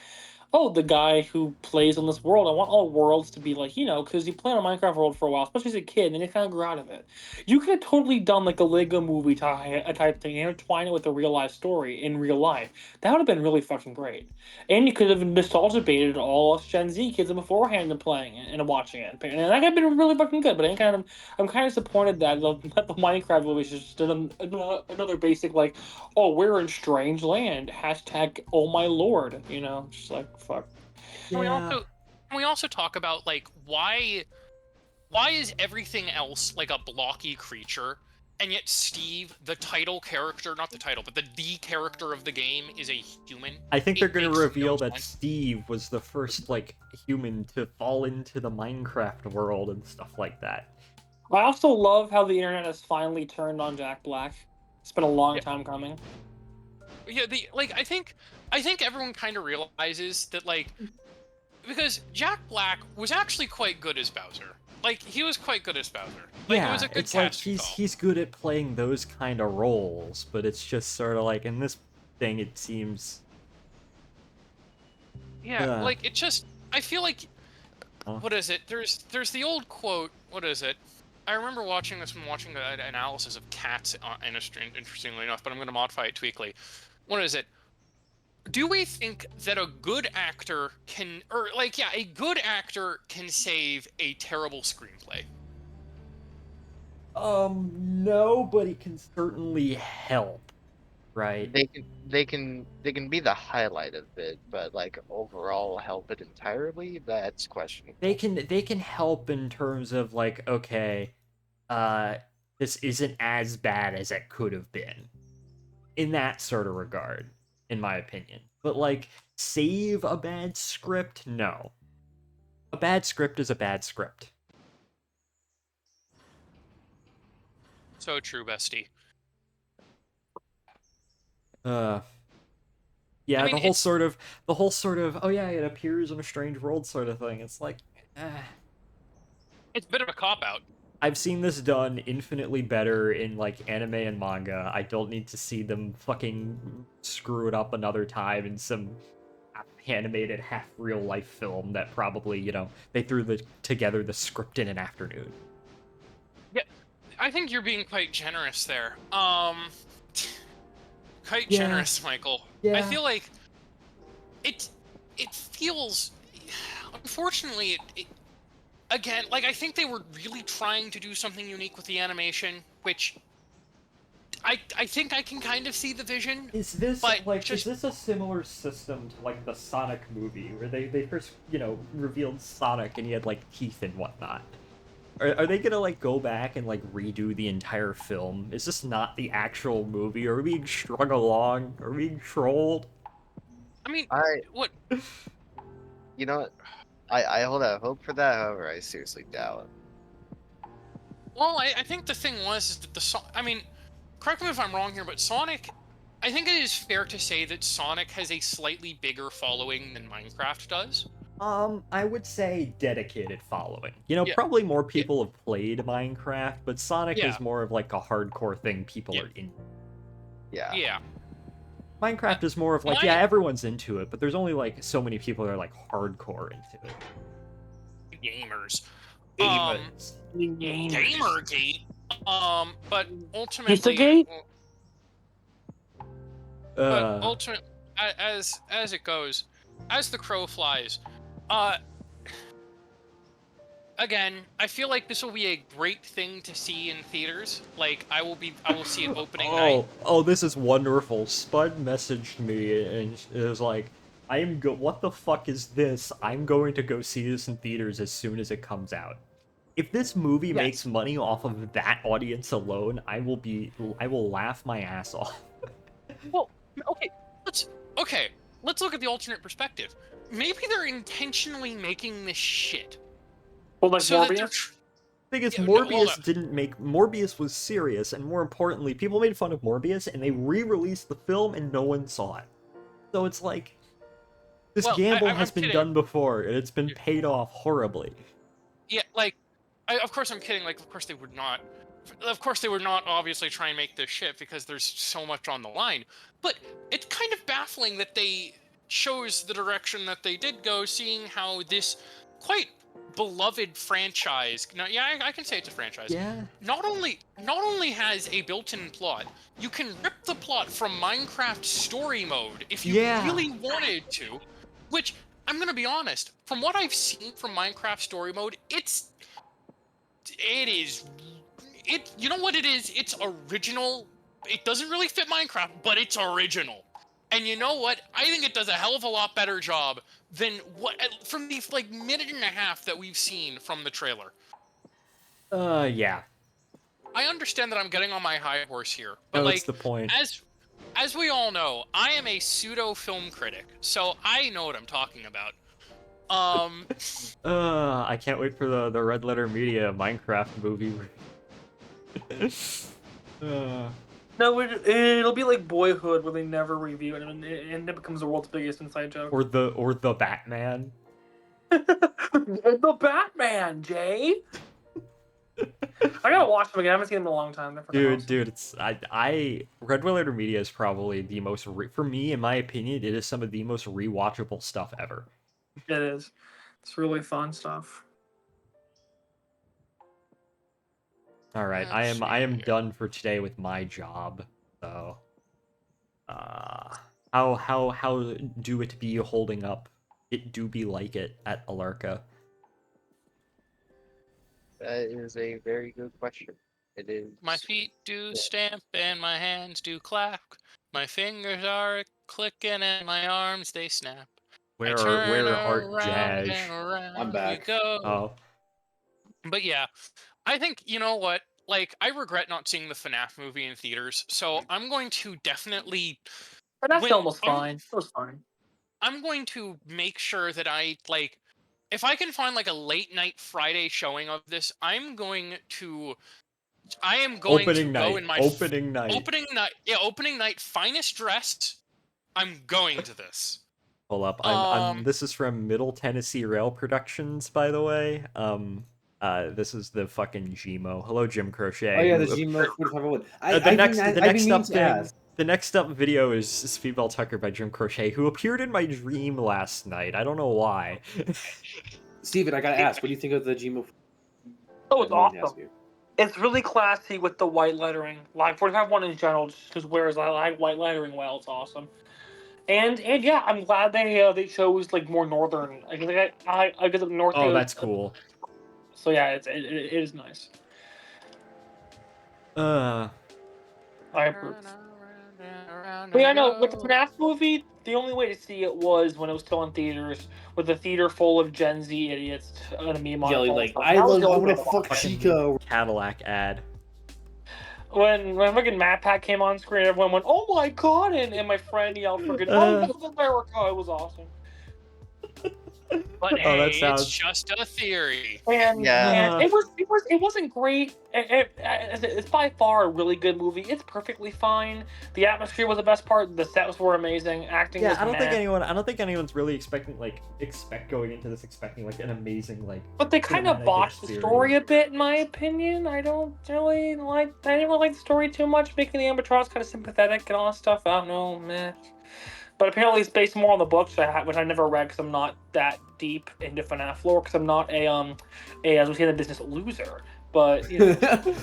oh, the guy who plays on this world. I want all worlds to be like, because you play on a Minecraft world for a while, especially as a kid, and then you kind of grew out of it. You could have totally done like a Lego movie type thing, and intertwine it with a real life story in real life. That would have been really fucking great. And you could have nostalgia baited all us Gen Z kids beforehand and playing it and watching it, and that could have been really fucking good. But I'm kind of disappointed that the Minecraft movie is just another basic like, oh, we're in strange land. Hashtag oh my lord. Just like fuck. Can we also talk about like why is everything else like a blocky creature, and yet Steve, the title character, not the title, but the character of the game, is a human? I think they're It gonna makes no reveal that sense. Steve was the first like human to fall into the Minecraft world and stuff like that. I also love how the internet has finally turned on Jack Black. It's been a long time coming. Yeah, I think everyone kind of realizes that like, because Jack Black was actually quite good as Bowser. Like, he was quite good as Bowser. Like, Yeah, it was a good it's like casting call. he's good at playing those kind of roles, but it's just sort of like in this thing it seems. Yeah, like it just. I feel like. Huh? What is it? There's the old quote. What is it? I remember watching this when watching an analysis of Cats, interestingly enough, but I'm going to modify it tweakly. What is it? Do we think that a good actor can, or like, yeah, a good actor can save a terrible screenplay? No, but it can certainly help, right? They can be the highlight of it, but like overall help it entirely, that's questionable. They can help in terms of like, okay, this isn't as bad as it could have been. In that sort of regard, in my opinion. But like, save a bad script? No. A bad script is a bad script. So true, bestie. Yeah, I mean, the whole sort of oh yeah, it appears in a strange world sort of thing. It's like, it's a bit of a cop out. I've seen this done infinitely better in like anime and manga. I don't need to see them fucking screw it up another time in some half animated, half real life film that probably, they threw together the script in an afternoon. Yeah, I think you're being quite generous there. Quite Yeah. generous, Michael. Yeah. I feel like it feels, unfortunately, it again, like, I think they were really trying to do something unique with the animation, which I think I can kind of see the vision. Is this but is this a similar system to like the Sonic movie where they first, revealed Sonic and he had like teeth and whatnot? Are they gonna like go back and like redo the entire film? Is this not the actual movie? Are we being strung along? Are we being trolled? I mean, what? You know what? I hold out hope for that, however, I seriously doubt it. Well, I think the thing is that I mean, correct me if I'm wrong here, but Sonic, I think it is fair to say that Sonic has a slightly bigger following than Minecraft does. I would say dedicated following. Yeah. Probably more people have played Minecraft, but Sonic Yeah. is more of like a hardcore thing people are in. Yeah. Yeah. Minecraft is more of like, yeah, everyone's into it, but there's only like so many people that are like hardcore into it. Gamers. Gamers. Gamergate. But ultimately, Pizzagate? but ultimately, as it goes, as the crow flies, again, I feel like this will be a great thing to see in theaters. Like, I will see it opening night. Oh, this is wonderful. Spud messaged me and it was like, What the fuck is this? I'm going to go see this in theaters as soon as it comes out. If this movie makes money off of that audience alone, I will laugh my ass off. Well, okay, let's look at the alternate perspective. Maybe they're intentionally making this shit. Well, like So that Morbius. Thing is, Yeah, hold on. Morbius was serious, and more importantly, people made fun of Morbius, and they re-released the film, and no one saw it. So it's like, this gamble has been done before, and it's been paid off horribly. Yeah, like, of course I'm kidding. Like, of course they would not. Of course they would not obviously try and make this shit because there's so much on the line. But it's kind of baffling that they chose the direction that they did go, seeing how this quite beloved franchise. Now, yeah, I can say it's a franchise. Yeah. Not only has a built-in plot, you can rip the plot from Minecraft story mode if you really wanted to. Which, I'm gonna be honest, from what I've seen from Minecraft story mode, you know what it is? It's original. It doesn't really fit Minecraft, but it's original. And you know what? I think it does a hell of a lot better job than from the like minute and a half that we've seen from the trailer. Yeah. I understand that I'm getting on my high horse here, but No, like, that's the point. As we all know, I am a pseudo film critic, so I know what I'm talking about. I can't wait for the Red Letter Media Minecraft movie. No, it'll be like Boyhood, where they never review it, and it becomes the world's biggest inside joke. Or the Batman. The Batman, Jay. I gotta watch them again. I haven't seen them in a long time. Dude, it's Red Letter Media is probably the most for me, in my opinion, it is some of the most rewatchable stuff ever. It is. It's really fun stuff. All right, I am done for today with my job. So, how do it be holding up? It do be like it at Alarka. That is a very good question. It is. My feet do stamp and my hands do clap. My fingers are clicking and my arms they snap. Where are Art Jazz? I'm back. Go. Oh. But yeah, I think, you know what? Like, I regret not seeing the FNAF movie in theaters, so I'm going to definitely. But that's almost fine. It was fine. I'm going to make sure that I, like, if I can find, like, a late night Friday showing of this, I am going to go in my opening night. Opening night, finest dressed. I'm going to this. Hold up. This is from Middle Tennessee Rail Productions, by the way. This is the fucking Gmo. Hello, Jim Crochet. Oh yeah, the Gmo. The next up video is Speedball Tucker by Jim Crochet, who appeared in my dream last night. I don't know why. Steven, I gotta ask, what do you think of the Gmo? Oh, it's awesome. It's really classy with the white lettering. Like 45-1 in general just wears like white lettering well. It's awesome. And yeah, I'm glad they chose like more northern. I guess up north. Oh, that's cool. So yeah, it is nice. I approve. But yeah, no, with the FNAF movie, the only way to see it was when it was still in theaters, with a theater full of Gen Z idiots and a meme on yelling like, "I want to fuck Chico." Cadillac ad. When fucking Map Pack came on screen, everyone went, "Oh my god!" and my friend yelled for good. Oh, America! It was awesome. But hey, it's just a theory. And it wasn't great. It's by far a really good movie. It's perfectly fine. The atmosphere was the best part. The sets were amazing. Acting. Yeah, was I don't think anyone's really expecting going into this expecting like an amazing like. But they kind of botched the story a bit, in my opinion. I didn't really like the story too much, making the animatronics kind of sympathetic and all that stuff. I don't know, meh. But apparently it's based more on the books, which I never read because I'm not that deep into FNAF lore, because I'm not as we say in the business, loser. But you know.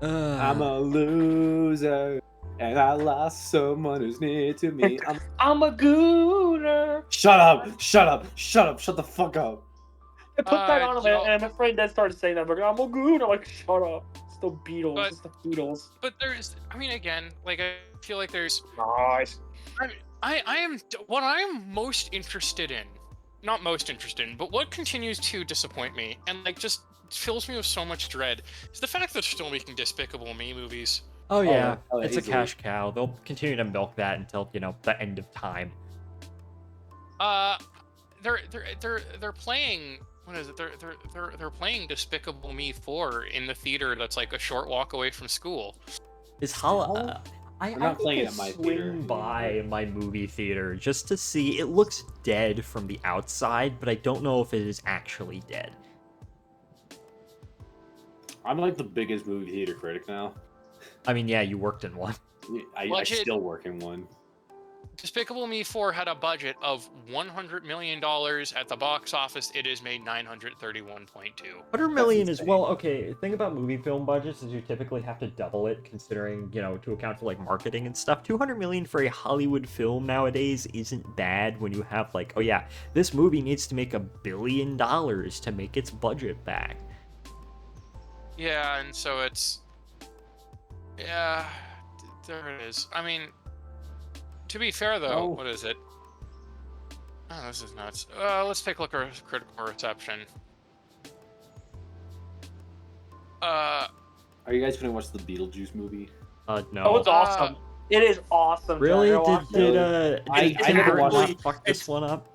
I'm a loser, and I lost someone who's near to me. I'm a gooner. Shut up! Shut the fuck up! I put that on, and my friend then started saying that. I'm like, I'm a gooner. I'm like, shut up. It's the Beatles. It's the Beatles. But again, like I feel like there's. Nice. I am what I am most interested in, not most interested in, but what continues to disappoint me and like just fills me with so much dread is the fact they're still making Despicable Me movies. Oh yeah, oh, it's a easily. cash cow. They'll continue to milk that until, you know, the end of time. Uh, they're playing. What is it? They're playing Despicable Me 4 in the theater that's like a short walk away from school. Is Hollow? They're I not think playing I it at my swing theater. by my movie theater just to see. It looks dead from the outside, but I don't know if it is actually dead. I'm like the biggest movie theater critic now. I mean, yeah, you worked in one. I Budget- still work in one. Despicable Me 4 had a budget of $100 million. At the box office, it has made 931.2. 100 million is, insane. well, okay, the thing about movie film budgets is you typically have to double it, considering, you know, to account for, like, marketing and stuff. 200 million for a Hollywood film nowadays isn't bad when you have, like, oh yeah, this movie needs to make $1 billion to make its budget back. Yeah, and so it's... Yeah, there it is. I mean, to be fair though, what is it? Oh, this is nuts. Let's take a look at critical reception. Are you guys gonna watch the Beetlejuice movie? No. Oh, it's awesome. It is awesome. Really? John. Go watch it. I never watched not it. fuck this one up?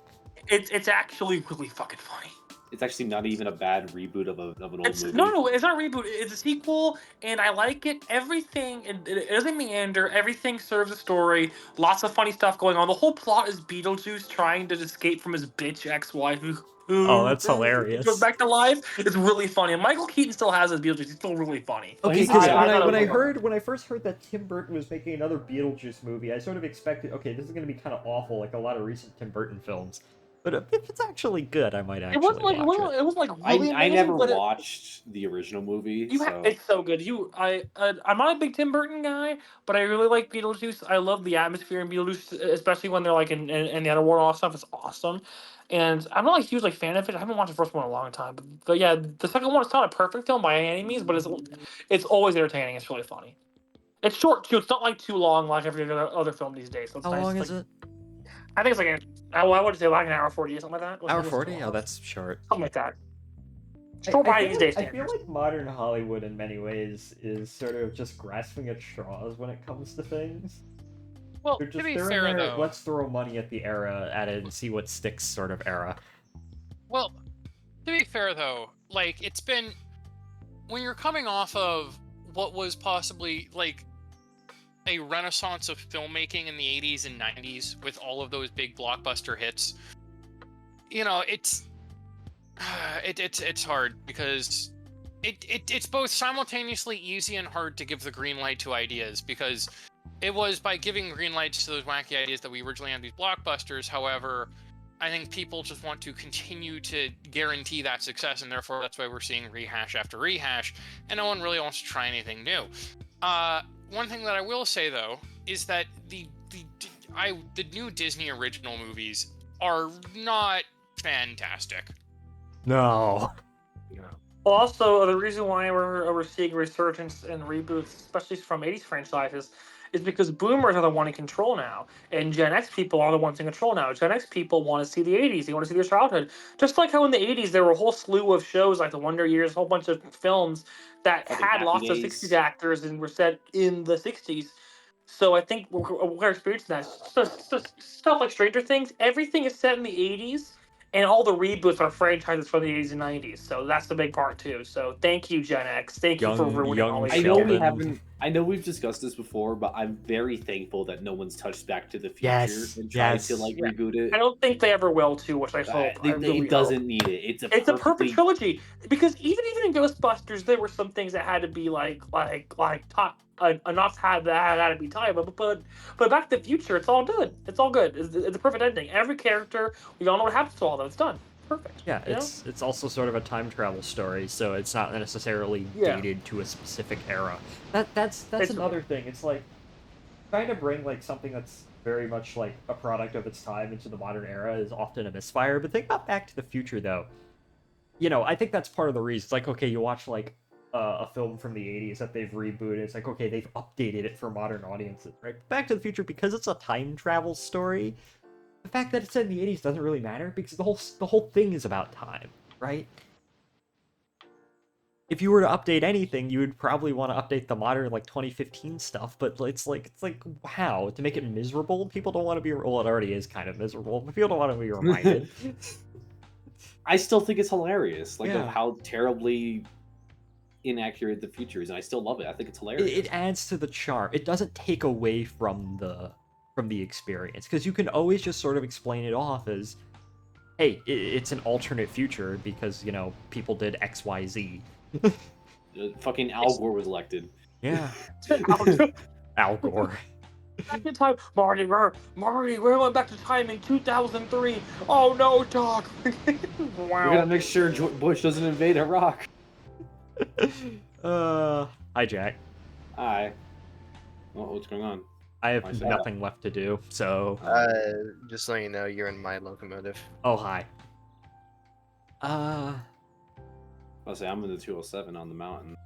It's actually really fucking funny. It's actually not even a bad reboot of an old It's movie. no, it's not a reboot. It's a sequel, and I like it. Everything it doesn't meander. Everything serves a story. Lots of funny stuff going on. The whole plot is Beetlejuice trying to escape from his bitch ex-wife who Oh, that's hilarious. goes back to life. It's really funny. And Michael Keaton still has his Beetlejuice. He's still really funny. Okay, he's because got- when I first heard that Tim Burton was making another Beetlejuice movie, I sort of expected, okay, this is going to be kind of awful, like a lot of recent Tim Burton films. But if it's actually good, I might actually It wasn't like watch it. it wasn't like really I amazing, never but watched the original movie. it's so good. I'm not a big Tim Burton guy, but I really like Beetlejuice. I love the atmosphere in Beetlejuice, especially when they're like in the underworld and all that stuff. It's awesome. And I'm not like huge like fan of it. I haven't watched the first one in a long time, but yeah, the second one is not a perfect film by any means, but it's always entertaining. It's really funny. It's short too. It's not like too long like every other film these days. So it's How nice. long It's is like, it? I think it's like I would say like an hour 40 or something like that. Hour 40? Oh, that's short. Something like that. Short by these days. I feel like modern Hollywood in many ways is sort of just grasping at straws when it comes to things. Well, They're to be in fair there, though, let's throw money at the era at it and see what sticks sort of era. well, to be fair though, like it's been when you're coming off of what was possibly like a renaissance of filmmaking in the 80s and 90s with all of those big blockbuster hits. You know, it's hard because it's both simultaneously easy and hard to give the green light to ideas, because it was by giving green lights to those wacky ideas that we originally had these blockbusters. However, I think people just want to continue to guarantee that success, and therefore that's why we're seeing rehash after rehash, and no one really wants to try anything new. One thing that I will say though is that the new Disney original movies are not fantastic. No. Also, the reason why we're seeing resurgence and reboots, especially from 80s franchises, is because boomers are the one in control now, and Gen X people are the ones in control now. Gen X people want to see the 80s. They want to see their childhood. Just like how in the 80s there were a whole slew of shows like The Wonder Years, a whole bunch of films that had lots of 60s actors and were set in the 60s. So I think we're experiencing that. So stuff like Stranger Things, everything is set in the 80s, and all the reboots are franchises from the 80s and 90s. So that's the big part too. So thank you, Gen X. Thank you for ruining all these. I know we've discussed this before, but I'm very thankful that no one's touched Back to the Future and tried to like reboot it. I don't think they ever will too, which I hope. It doesn't need it. It's a perfect trilogy, because even in Ghostbusters there were some things that had to be like enough had to be tied, but Back to the Future, it's all good. It's all good. It's a perfect ending. Every character, we all know what happens to all of them. It's done. Perfect. Yeah, it's also sort of a time travel story, so it's not necessarily dated to a specific era. That's another thing. It's like trying to bring like something that's very much like a product of its time into the modern era is often a misfire. But think about Back to the Future though. You know, I think that's part of the reason. It's like, okay, you watch like a film from the 80s that they've rebooted. It's like, okay, they've updated it for modern audiences, right? Back to the Future, because it's a time travel story, the fact that it's set in the 80s doesn't really matter because the whole thing is about time, right? If you were to update anything, you would probably want to update the modern, like, 2015 stuff, but it's like how? To make it miserable? People don't want to be, well, it already is kind of miserable, but people don't want to be reminded. I still think it's hilarious, like, Yeah. of how terribly inaccurate the future is, and I still love it. I think it's hilarious. It adds to the charm. It doesn't take away from the experience, because you can always just sort of explain it off as, hey, it's an alternate future because, you know, people did XYZ. Fucking Al Gore was elected. Yeah. Al Gore. Back in time, Marty, we went back to time in 2003. Oh no, Doc. We're Wow. gonna make sure Bush doesn't invade Iraq. Hi, Jack. Hi. Well, what's going on? I I have see. nothing left to do, so... Just letting you know, you're in my locomotive. Oh, hi. I'll say I'm in the 207 on the mountain.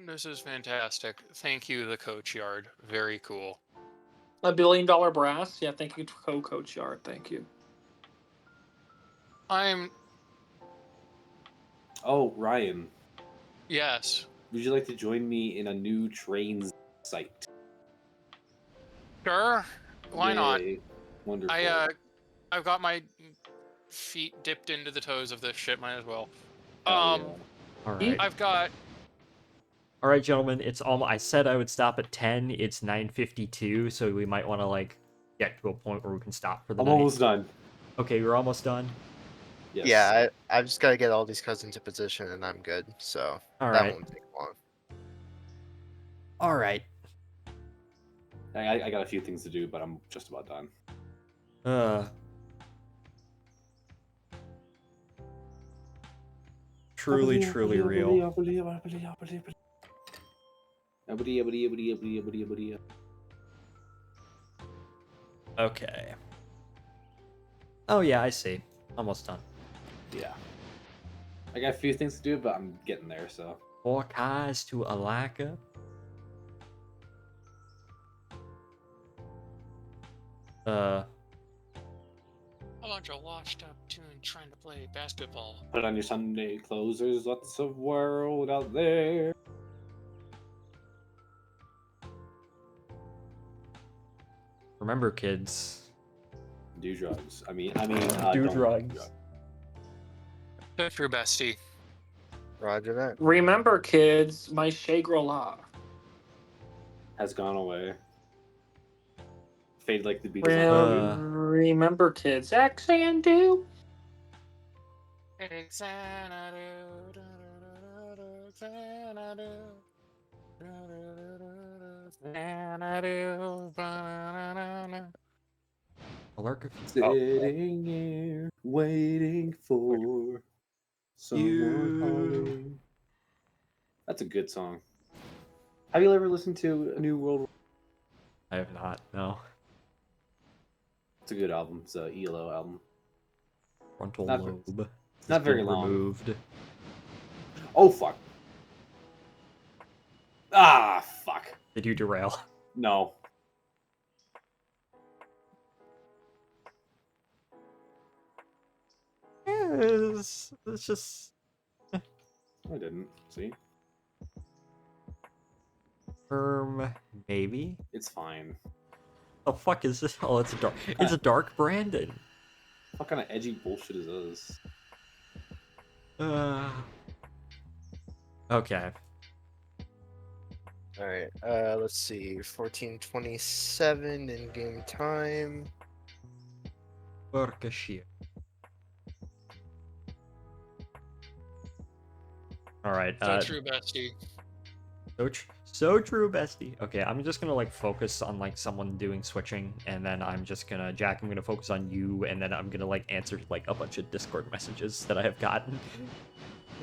This is fantastic. Thank you, the coach yard. Very cool. $1 billion brass. Yeah, thank you, Coach Yard. Thank you. I'm Oh, Ryan, yes. would you like to join me in a new trains site? Sure. Why not? Yay. Wonderful. I've got my feet dipped into the toes of this shit. Might as well. Hell all right. I've got. All right, gentlemen, it's almost... I said I would stop at 10. It's 9:52, so we might want to, like, get to a point where we can stop for the I'm night. almost done. Okay, we're almost done. Yes. Yeah, I've just got to get all these cousins in position, and I'm good. So All that right. won't take long. All right. I got a few things to do, but I'm just about done. Truly real. Okay. Oh yeah, I see. Almost done. Yeah. I got a few things to do, but I'm getting there, so. 4 cars to Alaska. A bunch of washed up tunes trying to play basketball. Put on your Sunday clothes, there's lots of world out there. Remember, kids. Do drugs. Do Do drugs. Good for bestie. Roger that. Remember, kids, my Shangri-La. Has gone away. Fade like the Beatles. Well, remember, kids, X and do. Sitting here, waiting for someone calling. That's a good song. Have you ever listened to A New World? I have not. No. It's a good album. It's a ELO album. Frontal Not lobe. It's not has very been long. Removed. Oh fuck! Ah fuck! Did you derail? No. It's just I didn't. See? maybe. It's fine. The fuck is this? Oh, it's a dark. It's a dark Brandon. What kind of edgy bullshit is this? Okay. All right. Let's see. 14:27 in game time. Worcestershire. All right. So true, bestie. So true, bestie. Okay, I'm just gonna like focus on like someone doing switching, and then I'm just gonna Jack. I'm gonna focus on you, and then I'm gonna like answer like a bunch of Discord messages that I have gotten.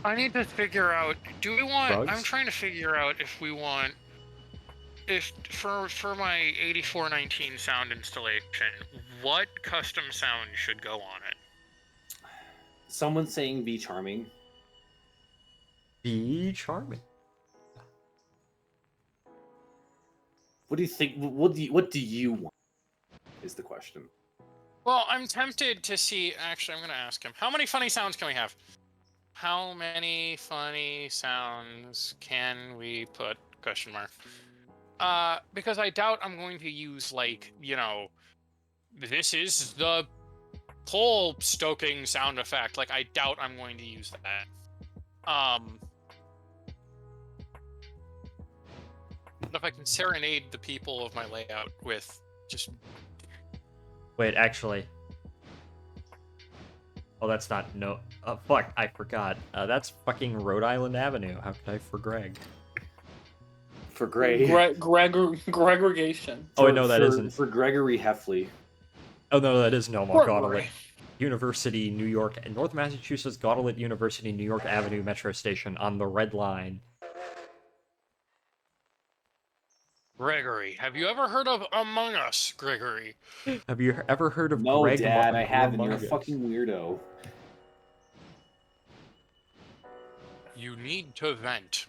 I need to figure out. Do we want? Drugs? I'm trying to figure out if we want if for my 8419 sound installation, what custom sound should go on it? Someone saying "Be charming." Be charming. What do you think? What do you want? Is the question. Well, I'm tempted to see. Actually, I'm going to ask him. How many funny sounds can we have? How many funny sounds can we put? Question mark. Because I doubt I'm going to use, like, this is the pole stoking sound effect. Like, I doubt I'm going to use that. But if I can serenade the people of my layout with just... Wait, actually. Oh, that's not no. Fuck, I forgot. That's fucking Rhode Island Avenue. How could I for Greg? For Gray. Gregregation. Oh, wait, no, that isn't. For Gregory Heffley. Oh, no, that is Nomar Poor Gauntlet Gray. University, New York, and North Massachusetts Gauntlet University, New York Avenue Metro Station on the Red Line. Gregory. Have you ever heard of Among Us, Gregory? Have you ever heard of No, Greg? Dad, I haven't. You're a Among Us? fucking weirdo. You need to vent.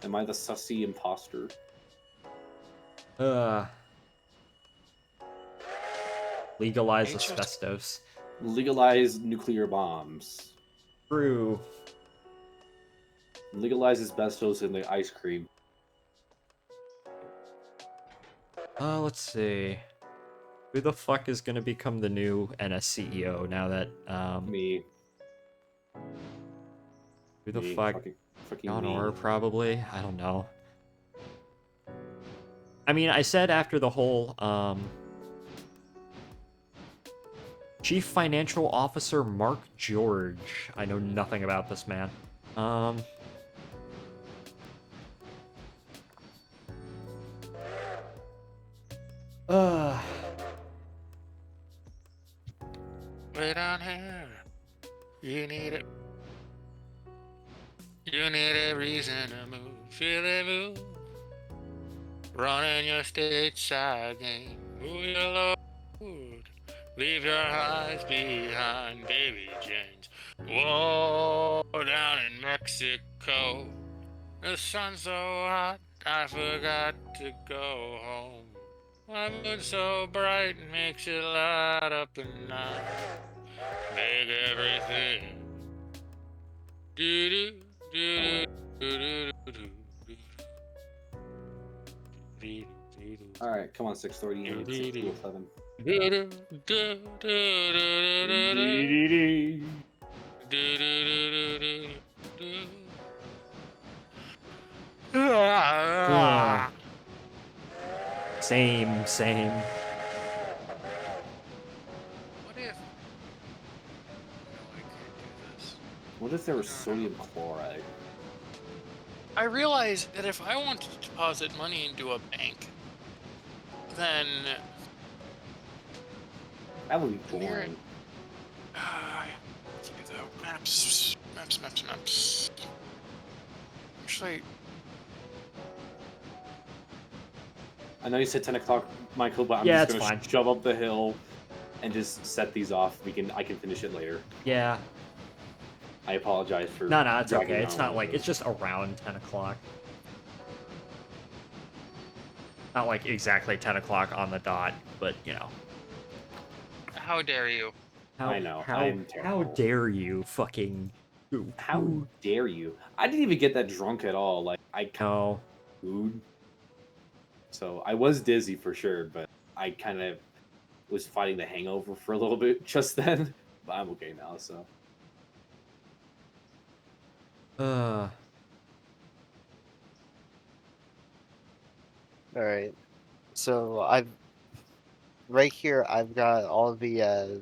Am I the sussy imposter? Legalize HS. asbestos. Legalize nuclear bombs. True. Legalize asbestos in the ice cream. Let's see. Who the fuck is gonna become the new NS CEO now that, Me. Who the Me. fuck? Fucking Honor, me. probably? I don't know. I mean, I said after the whole, Chief Financial Officer Mark George. I know nothing about this man. Way down here. You need it. You need a reason to move. Feel it move. Running your stateside game. Move your load. Leave your highs behind, baby James. Whoa, down in Mexico. The sun's so hot, I forgot to go home. My mood's so bright, makes it light up the night. Make everything. Do do do do do do do. Alright, come on, 6:38, 6:07. Same. What if? No, I can't do this. What if there was sodium chloride? I realize that if I want to deposit money into a bank, then That would be boring. maps. Actually, I know you said 10 o'clock, Michael, but I'm Yeah, just it's gonna fine. shove up the hill and just set these off. I can finish it later. Yeah. I apologize for. No, it's dragging okay. it It's on not a like, little it's just around 10 o'clock. Not like exactly 10 o'clock on the dot, but, you know. how dare you? I know, How I'm terrible. dare you fucking... How dare you? I didn't even get that drunk at all. Like, I No. food. So I was dizzy for sure, but I kind of was fighting the hangover for a little bit just then. But I'm okay now, so. Alright. So right here I've got all the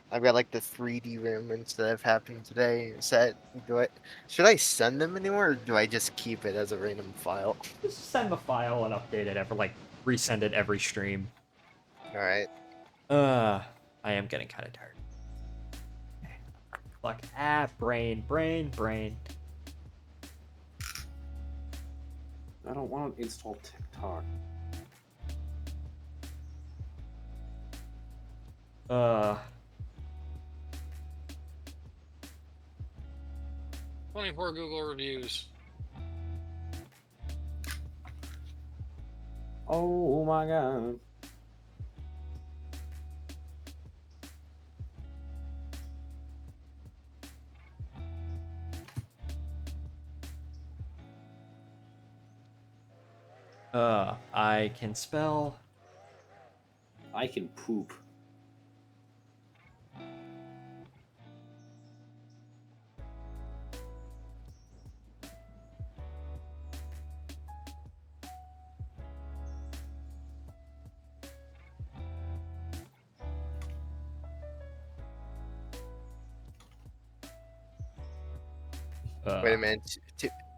I've got like the 3D raments that have happened today set. Should I send them anywhere or do I just keep it as a random file? Just send the file and update it resend it every stream. Alright. I am getting kind of tired. Fuck. Brain. I don't want to install TikTok. Uh, 24 Google reviews. Oh my god. I can spell. I can poop. Wait a minute.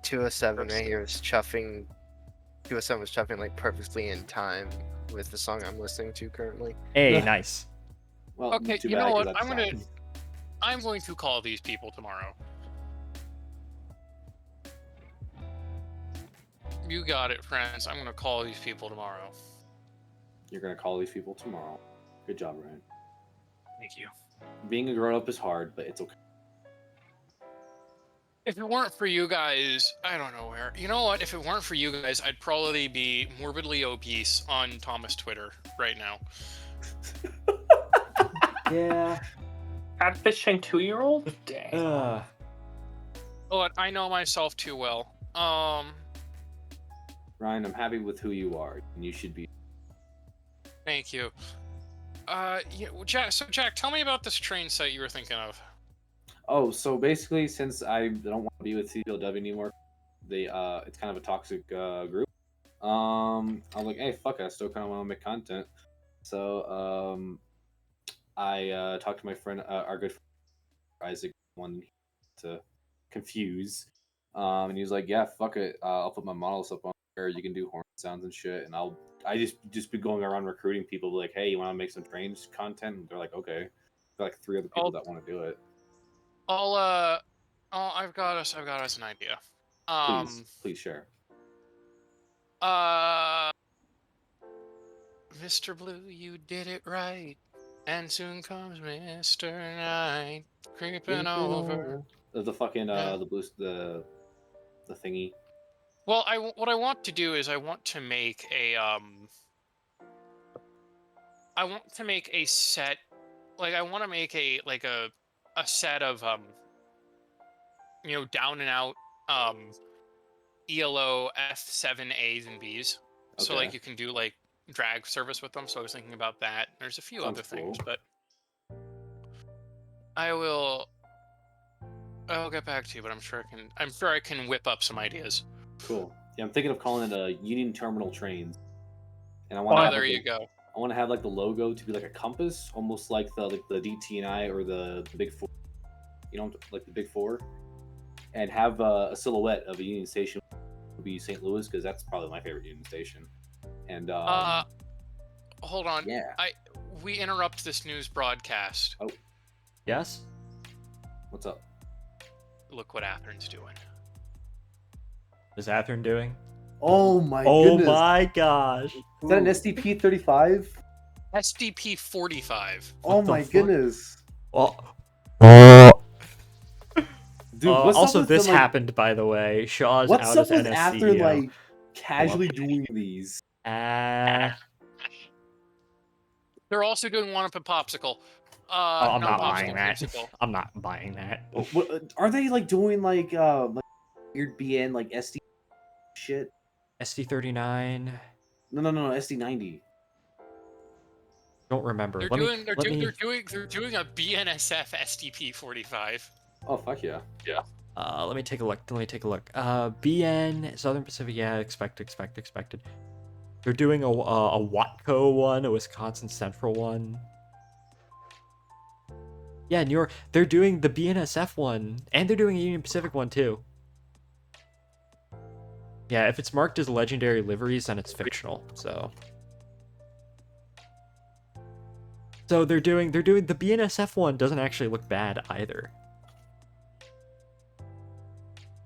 207 right here is chuffing. 207 was chuffing like perfectly in time with the song I'm listening to currently. Hey, nice. Well, Okay, too you bad, know 'cause what? that sucked. I'm going to call these people tomorrow. You got it, friends. I'm going to call these people tomorrow. You're gonna call these people tomorrow. Good job, Ryan. Thank you. Being a grown-up is hard, but it's okay. If it weren't for you guys, I don't know where. You know what? If it weren't for you guys, I'd probably be morbidly obese on Thomas Twitter right now. Yeah. Catfishing 2-year-old? Dang. But I know myself too well. Ryan, I'm happy with who you are, and you should be. Thank you. Yeah, Jack. So Jack, tell me about this train site you were thinking of. Oh, so basically, since I don't want to be with CPLW anymore, it's kind of a toxic group. I was like, hey, fuck it, I still kind of want to make content. So I talked to my friend, our good friend Isaac, one to confuse, and he was like, yeah, fuck it, I'll put my models up on there. You can do horn sounds and shit, and I just be going around recruiting people, like, hey, you want to make some trains content? And they're like, okay. There are like 3 other people that want to do it. I've got us an idea. Please share. Mr. Blue, you did it right. And soon comes Mr. Knight creeping over. The fucking Yeah. the blue the thingy. Well, what I want to do is I want to make a set, like I want to make a set of down and out ELO F7As and Bs. So Okay. like you can do like drag service with them. So I was thinking about that. There's a few Sounds other things, cool. but I'll get back to you, but I'm sure I can whip up some ideas. Cool. Yeah, I'm thinking of calling it Union Terminal Trains. And I want to there you go. I want to have like the logo to be like a compass, almost like the DTNI or the Big Four. You know, like the Big Four, and have a silhouette of a Union Station. Would be St. Louis, because that's probably my favorite Union Station. And hold on. yeah. We interrupt this news broadcast. Oh, Yes? what's up? Look what Atherin's doing. What is Atherin doing? Oh my Oh my gosh. Is that an SDP 35? SDP 45. Oh the my fuck? goodness. Well, Dude, what's up also, with this them, like, happened, by the way. Shaw's what's out up as with NS after CEO. like casually doing these? They're also doing one up at Popsicle. I'm not Popsicle, buying that. Creamsicle. I'm not buying that. Are they like doing like weird BN like SD shit? SD39. No, SD90. Don't remember. They're Let doing a BNSF SDP 45. Oh fuck yeah. let me take a look. BN Southern Pacific. Yeah, expected. They're doing a Watco one, a Wisconsin Central one. Yeah, New York. They're doing the BNSF one, and they're doing a Union Pacific one too. Yeah, if it's marked as legendary liveries, then it's fictional. So they're doing the BNSF one doesn't actually look bad either.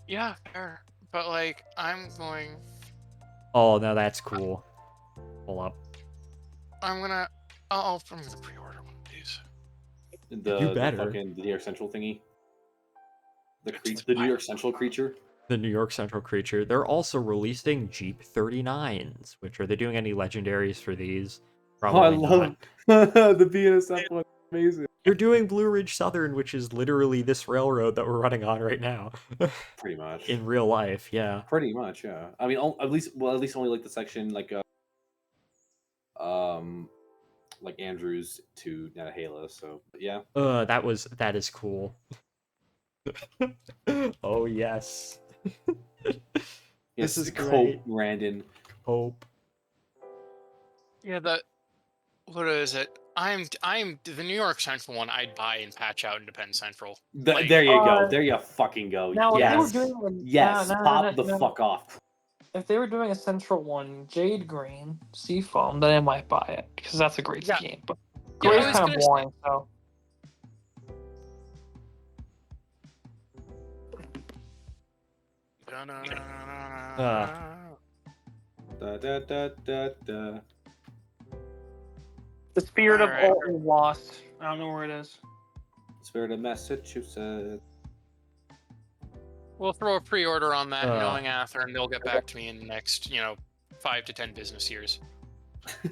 Yeah, fair. But like, I'm going. Oh, no, that's cool. Pull up. I'm gonna pre-order one of these. You better. The New York Central thingy. It's The New York Central creature. The New York Central creature. They're also releasing Jeep 39s, which are they doing any legendaries for these? Probably not. The BNSF one. Amazing. They're doing Blue Ridge Southern, which is literally this railroad that we're running on right now. Pretty much. In real life, yeah. Pretty much, yeah. I mean, at least only like the section like Andrews to Nantahala. So yeah. That is cool. Oh yes. Yes, This is Cope, great. Randon. Hope. Yeah, what is it? I'm the New York Central one. I'd buy and patch out into Penn Central. Like, There you go. There you fucking go. Now, Yes. if they were doing Yes. Pop the fuck off. If they were doing a central one, Jade Green, Seafoam, then I might buy it because that's a great Yeah. scheme. But Yeah, I Gray's was kind of gonna boring, so Da, da, da, da, da. the spirit of Alright. all is lost. I don't know where it is. Spirit of Massachusetts. we'll throw a pre-order on that, Uh. knowing Ather, and they'll get back to me in the next, 5 to 10 business years.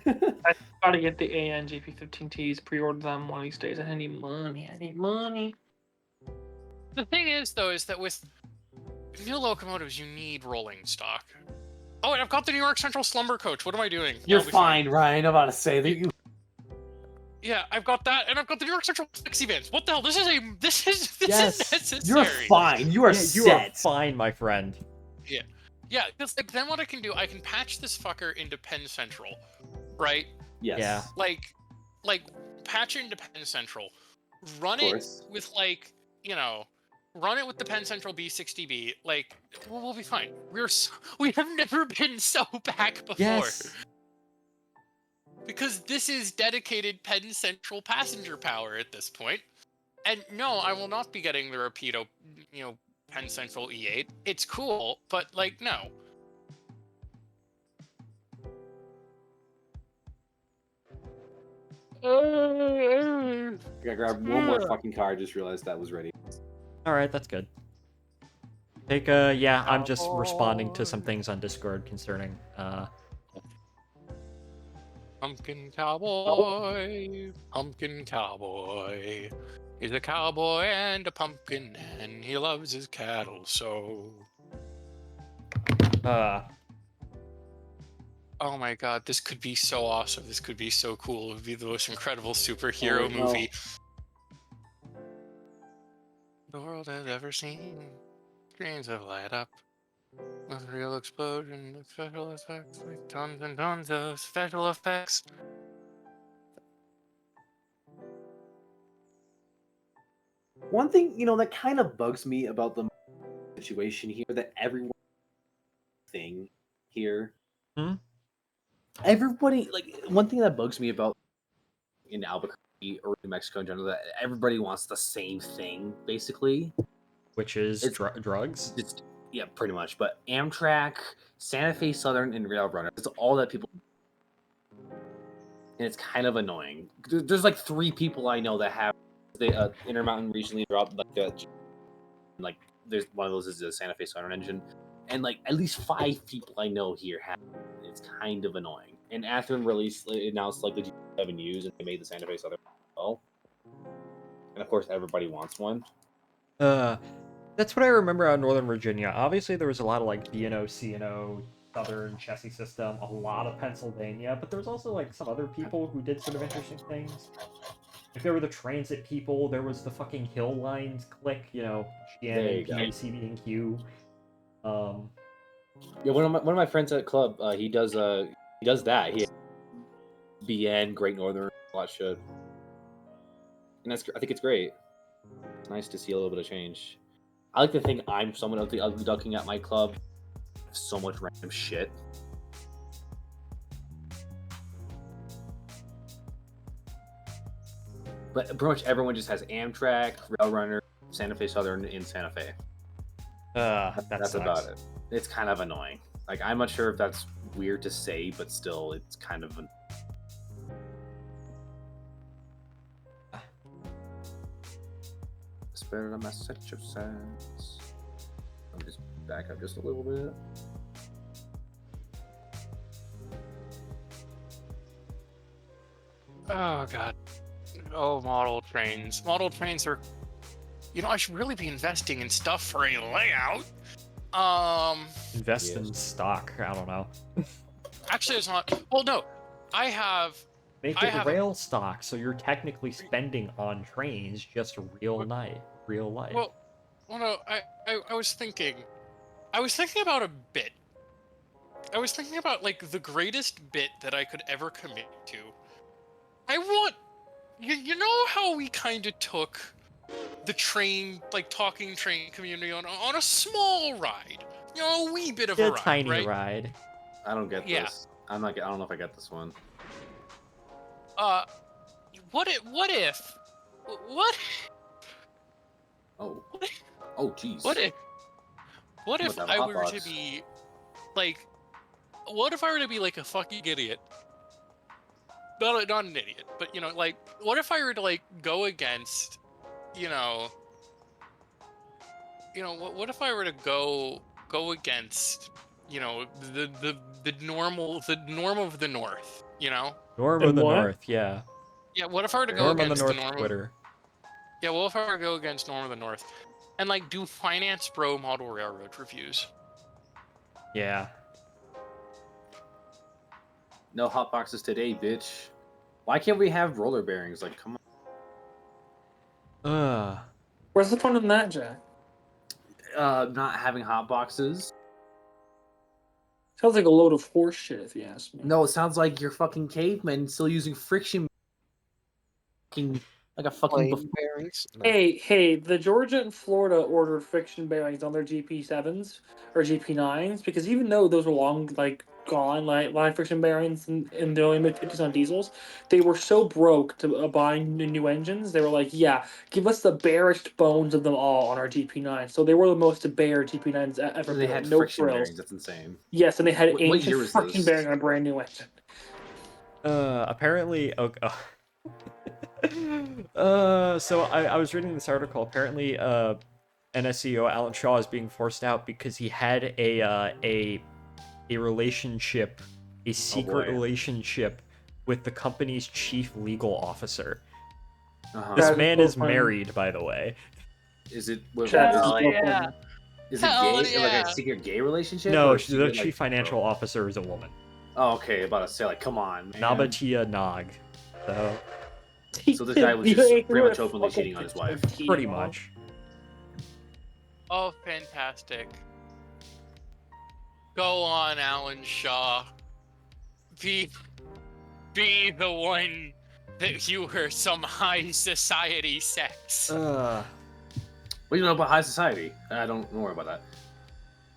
I gotta get the AN GP15Ts, pre-order them one of these days. I need money. The thing is, though, is that with new locomotives, you need rolling stock. Oh, and I've got the New York Central Slumber Coach. What am I doing? You're I'll be fine, Ryan. I'm about to say that you. Yeah, I've got that, and I've got the New York Central Flexi Vans. What the hell? This is Yes, necessary. You're fine. You are You are set. fine, my friend. Yeah, because then what I can do, I can patch this fucker into Penn Central, right? Yes. Yeah. Like patch it into Penn Central, run Of it course. with run it with the Penn Central B60B. Like, we'll be fine. We have never been so back before. Yes. Because this is dedicated Penn Central passenger power at this point. And no, I will not be getting the Rapido, Penn Central E8. It's cool, but no. I gotta grab one more fucking car. I just realized that was ready. All right, that's good. Yeah, I'm just responding to some things on Discord concerning Pumpkin Cowboy, Pumpkin Cowboy. He's a cowboy and a pumpkin, and he loves his cattle so. Oh my god, this could be so awesome. This could be so cool. It would be the most incredible superhero movie the world has ever seen. Screens of light up with real explosion and special effects, like tons and tons of special effects. One thing, that kind of bugs me about the situation here, that everyone thing here. Everybody, one thing that bugs me about in Albuquerque or New Mexico in general, that everybody wants the same thing, basically. which is drugs. Yeah, pretty much. But Amtrak, Santa Fe Southern, and Rail Runner, it's all that people. And it's kind of annoying. There's 3 people I know that have the Intermountain recently dropped there's one of those is the Santa Fe Southern engine, and at least 5 people I know here have it. It's kind of annoying. And Athearn announced the G7Us, and they made the Santa Fe Southern as well. And of course, everybody wants one. That's what I remember out in Northern Virginia. Obviously, there was a lot of B&O, C&O, Southern chassis system, a lot of Pennsylvania, but there was also some other people who did sort of interesting things. There were the transit people, there was the fucking Hill Lines clique, JNPT, CB&Q. Yeah, one of my friends at club, he does that. He BN, Great Northern, a lot of shit. And I think it's great. It's nice to see a little bit of change. I like to think I'm someone of the ugly ducking at my club. So much random shit. But pretty much everyone just has Amtrak, Rail Runner, Santa Fe Southern, and Santa Fe. That's sucks. about it. It's kind of annoying. I'm not sure if that's weird to say, but still, it's kind of. Spirit of Massachusetts. Let me just back up just a little bit. Oh god. Oh, model trains. Model trains are. I should really be investing in stuff for a layout. Invest in stock. I don't know. Actually, it's not. Well, no. I have. Make I it have rail stock, so you're technically spending on trains just real life. Well, no. I was thinking. I was thinking about a bit. I was thinking about like the greatest bit that I could ever commit to. I want. You know how we kind of took the train, like talking train community on a small ride. A wee bit of a A ride, tiny right? ride. I don't get Yeah. this. I don't know if I get this one. What if Oh. Oh, jeez. what if I'm about to have a I hot were to box. be like what if I were to be like a fucking idiot? Not an idiot, but like what if I were to like go against what if I were to go against the norm of the north, Norm And of the what? North, yeah. Yeah, what if I were to go Norm of the against the North norm of Twitter. Yeah, what if I were to go against Norm of the North and like do Finance Bro model railroad reviews? Yeah. No hot boxes today, bitch. Why can't we have roller bearings? Like, come Ugh. Where's the fun in that, Jack? on. Not having hot boxes. Sounds like a load of horse shit, if you ask me. No, it sounds like you're fucking cavemen still using friction. Like a fucking. Flame bearings? No. Hey, the Georgia and Florida ordered friction bearings on their GP7s or GP9s because even though those were long, like gone, live friction bearings in the early mid 50s on diesels, they were so broke to buying new engines. They were like, yeah, give us the barest bones of them all on our GP9. So they were the most bare GP9s ever They built. had No friction frills. bearings. That's insane. Yes, and they had What ancient year was friction this? bearing on a brand new engine. Apparently, so I was reading this article. Apparently, NSCO Alan Shaw is being forced out because he had a relationship, a secret boy. relationship with the company's chief legal officer. Uh-huh. This That is man so is funny. married, by the way. Is it? What, That is is it? so yeah. funny. Is it Hell gay? Like yeah. a secret gay relationship? No, or a the secret, chief like, financial officer is a woman, Oh, okay. About to say, like, come on, man. Nabatia Nog. So So this guy was You just ain't pretty much gonna openly fucking cheating on his put wife. your pretty tea on. much. Oh, fantastic. Go on, Alan Shaw. Be the one that you were some high society sex. What do you know about high society? I don't know about that.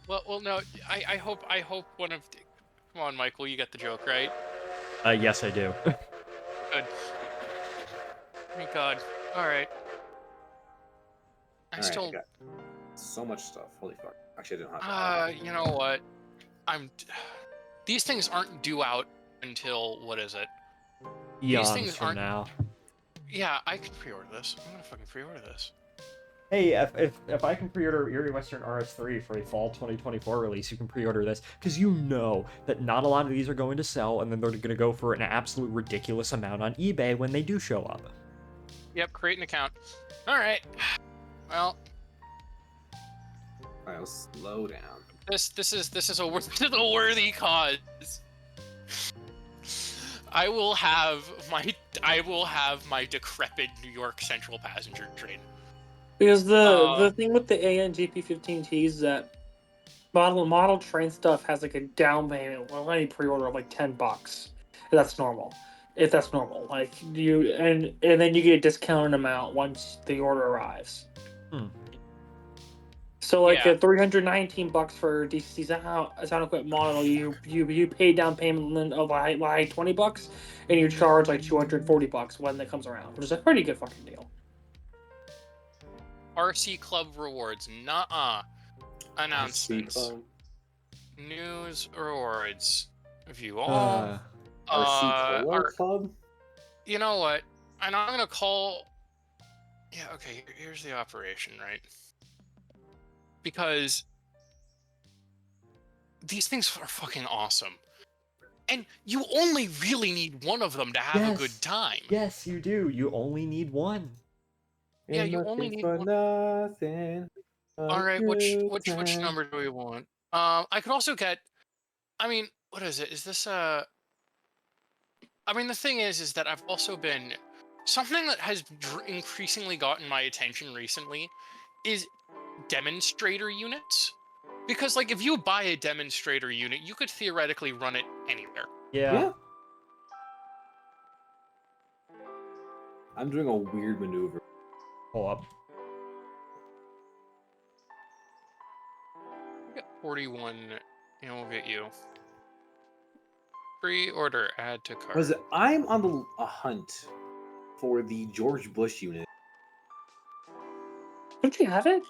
Well, no. I hope one of. Come on, Michael. You get the joke, right? Yes, I do. Good. Thank God. All right. I All right, still. I got so much stuff. Holy fuck! Actually, I didn't have. You know what? These things aren't due out until what is it? Eons things from aren't- now. Yeah, I can pre-order this. I'm gonna fucking pre-order this. Hey, if I can pre-order Erie Western RS3 for a fall 2024 release, you can pre-order this, because you know that not a lot of these are going to sell, and then they're going to go for an absolute ridiculous amount on eBay when they do show up. Yep, create an account. All right. Well, All right, let's slow down. this is a worthy cause. I will have my decrepit New York Central passenger train. Because the thing with the ANGP15Ts is that model train stuff has like a down payment, well, any pre-order of like $10. That's normal. If that's normal, like you and then you get a discounted amount once the order arrives. So like Yeah. the $319 for DC sound equipment model, you pay down payment of like $20, and you charge like $240 when it comes around, which is a pretty good fucking deal. RC Club rewards, nuh-uh. Announcements. News rewards. of you all. RC Cola Our, Club? you know what? And I'm gonna call. Yeah, okay. Here's the operation, right? Because these things are fucking awesome, and you only really need one of them to have a good time. Yes, you do. You only need one. Yeah, And you only nothing need for one. nothing. All right, which time. number do we want? I could also get. I mean, what is it? Is this I mean, the thing is that I've also been something that has increasingly gotten my attention recently is demonstrator units. Because like if you buy a demonstrator unit, you could theoretically run it anywhere. Yeah. I'm doing a weird maneuver. Pull up. We got 41, and we'll get you. Pre-order, add to cart. Was it? I'm on a hunt for the George Bush unit. Don't you have it?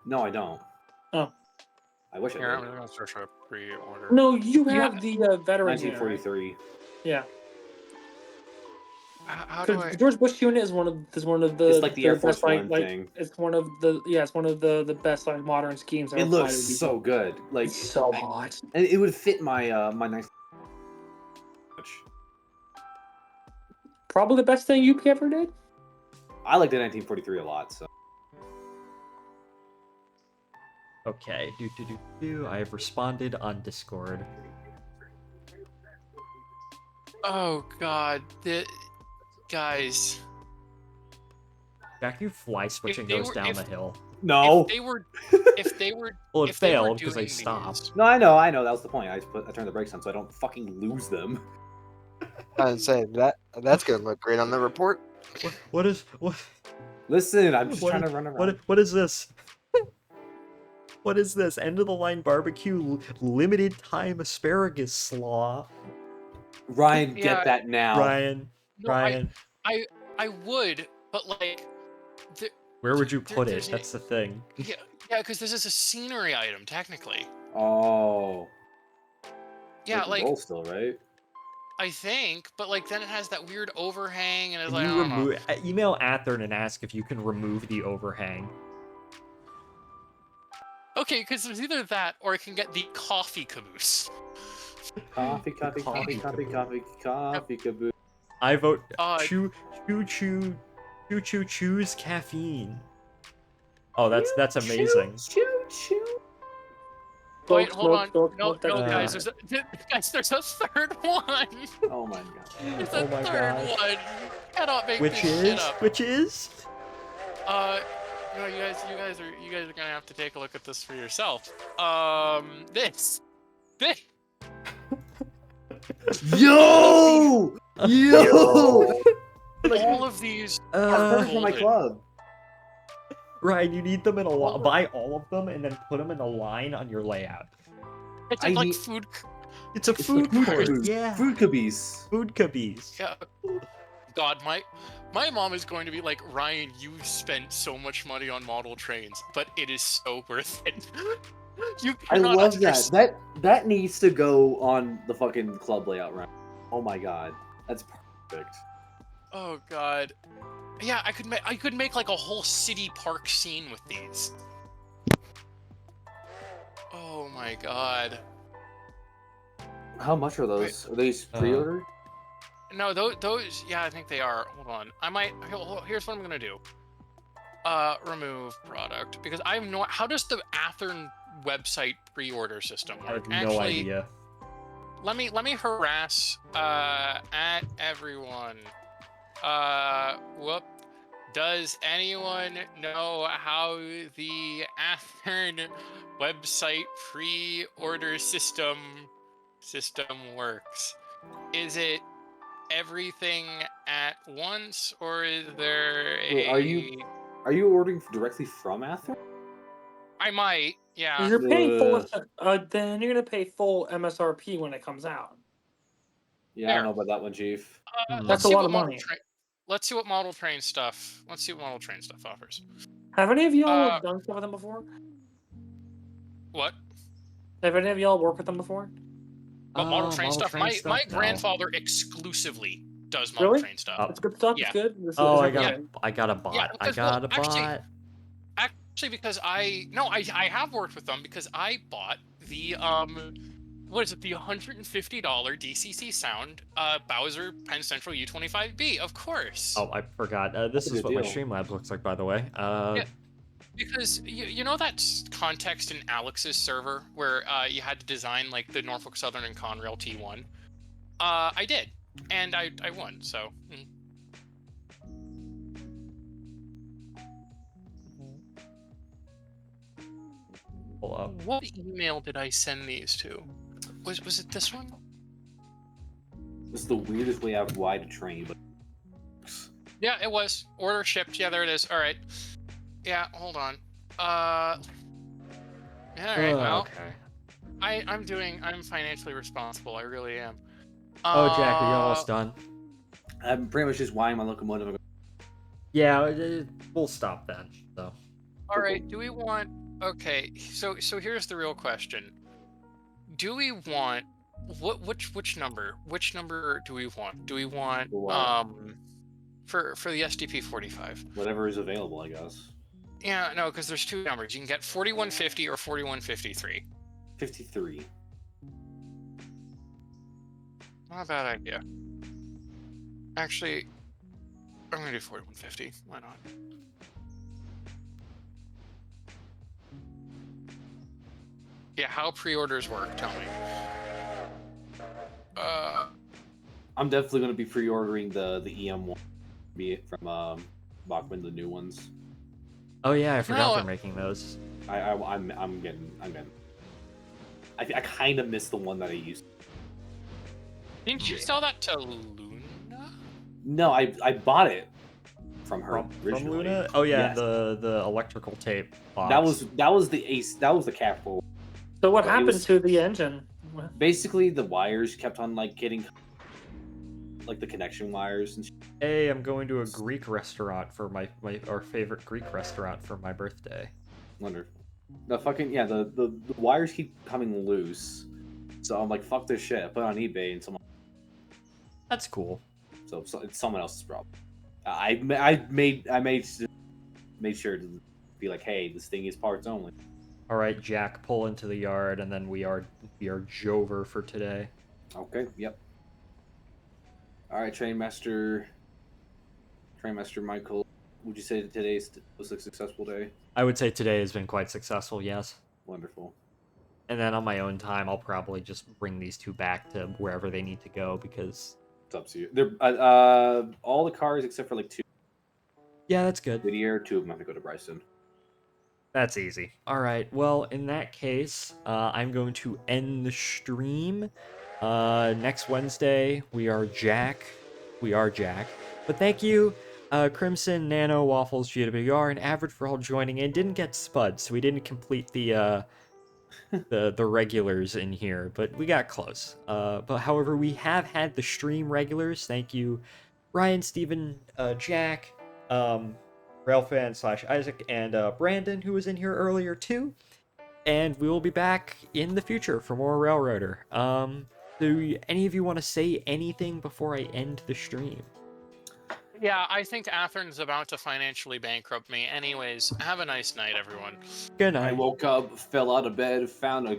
No, I don't. Oh. I wish I Here, I'm did. gonna search for pre-order. No, you have the veterans unit, right? 1943. Yeah. How do I? The George Bush unit is one of the. It's like the Air Force best, like, One thing. It's one of the best like modern schemes. It looks so good. Like it's so hot. And it would fit my my nice. Probably the best thing UP ever did. I like the 1943 a lot. So. Okay. I have responded on Discord. Oh God, guys. Jack, you fly switching they those were- down if- the hill. No. If they were, Well, it if they were failed because they doing stopped. these- No, I know. That was the point. I turned the brakes on so I don't fucking lose them. I'd say that's gonna look great on the report. What is what? Listen, I'm just What trying is- to run around. What is this? What is this? End of the line barbecue limited time asparagus slaw. Ryan, Yeah, get that now. Ryan, No, Ryan, I would, but like, where would you put it? there's a- That's the thing. yeah, because this is a scenery item technically. Oh. Yeah, Like the like roll still, right? I think, but like then it has that weird overhang, and it's Can like you I don't know. remove? Email Athern and ask if you can remove the overhang. Okay, because there's either that or I can get the coffee caboose. Coffee caboose. I vote Uh, choose caffeine. Oh, that's amazing. Wait, hold on. No, that's guys, there's a third one. Oh my god. There's Oh a my third God. one. You cannot make Which this shit is? up. Which is? No, you guys are gonna have to take a look at this for yourself. This. Yo! Yo! All of these I'm are first for my golden. club. Ryan, you need them in a line. Buy all of them and then put them in a line on your layout. It's I like need- food. It's a food Food court. caboose. Yeah. Food caboose. Food caboose. Yeah. God, my mom is going to be like, Ryan, you spent so much money on model trains, but it is so worth it. You I cannot love understand. that needs to go on the fucking club layout, right? Oh my god. That's perfect. Oh God. Yeah, I could make like a whole city park scene with these. Oh my God. How much are those? Are these pre-ordered? No, those. Yeah, I think they are. Hold on. I might. Here's what I'm gonna do. Remove product because I have no. How does the Athern website pre-order system I work? have no idea. Let me harass at everyone. Whoop. Does anyone know how the Athern website pre-order system works? Is it everything at once, or is there a? Wait, are you ordering directly from Athens? I might. Yeah. You're paying full. Then you're gonna pay full MSRP when it comes out. Yeah, I don't know about that one, Chief. That's a lot of money. Let's see what model train stuff. Offers. Have any of y'all done stuff with them before? What? Have any of y'all worked with them before? But model train model stuff, train my stuff? No. grandfather exclusively does model Really? train stuff. Oh. It's good stuff. Yeah. It's good. Oh, I okay. got a bot. Yeah, I because, well, got a bot. actually, because I have worked with them because I bought the what is it, the $150 DCC sound Bowser Penn Central U25B, of course. Oh, I forgot. This That's a is good what my deal. Streamlabs looks like, by the way. Yeah. Because you know that context in Alex's server where you had to design like the Norfolk Southern and Conrail T1? I did, and I won. So. Pull up. What email did I send these to? Was it this one? This is the weirdest way I've wide to train, but Yeah, it was. Order shipped. Yeah, there it is. All right. Yeah, hold on. Yeah, all right. Well, okay. I'm financially responsible. I really am. Oh, Jack, are you almost done? I'm pretty much just wiring my locomotive. Yeah, we'll stop then. So. All right. Do we want? Okay. So here's the real question. Do we want which number? Which number do we want? Do we want What? for the SDP 45? Whatever is available, I guess. Yeah, no, because there's two numbers. You can get 4150 or 4153. 53. Not a bad idea. Actually, I'm gonna do 4150. Why not? Yeah, how pre-orders work? Tell me. I'm definitely going to be pre-ordering the EM one, be it from Bachman, the new ones. Oh yeah, I forgot No, they're making those. I'm getting. I kind of miss the one that I used. didn't you sell that to Luna? No, I bought it from her From originally. Luna? Oh yeah, Yes. the electrical tape box. That was the ace. That was the capital. So what It happened was- to the engine? Basically, the wires kept on like getting like the connection wires and. Hey, I'm going to a Greek restaurant for our favorite Greek restaurant for my birthday. Wonderful. The fucking yeah, the wires keep coming loose. So I'm like, fuck this shit. I put it on eBay and someone. That's cool. So it's someone else's problem. I made sure to be like, hey, this thing is parts only. All right, Jack, pull into the yard, and then we are Jover for today. Okay. Yep. All right, Trainmaster Michael. Would you say that today was a successful day? I would say today has been quite successful, yes. Wonderful. And then on my own time, I'll probably just bring these two back to wherever they need to go because. It's up to you. They're all the cars except for like two. Yeah, that's good. Whittier, two of them have to go to Bryson. That's easy. All right. Well, in that case, I'm going to end the stream. Next Wednesday, we are Jack. But thank you, Crimson, Nano, Waffles, GWR, and Average for all joining in. Didn't get Spud, so we didn't complete the regulars in here, but we got close. But however, we have had the stream regulars. Thank you, Ryan, Steven, Jack, Railfan/Isaac, and Brandon, who was in here earlier too. And we will be back in the future for more Railroader. Do any of you want to say anything before I end the stream? Yeah, I think Athern's about to financially bankrupt me. Anyways, have a nice night, everyone. Good I night. woke up, fell out of bed, found a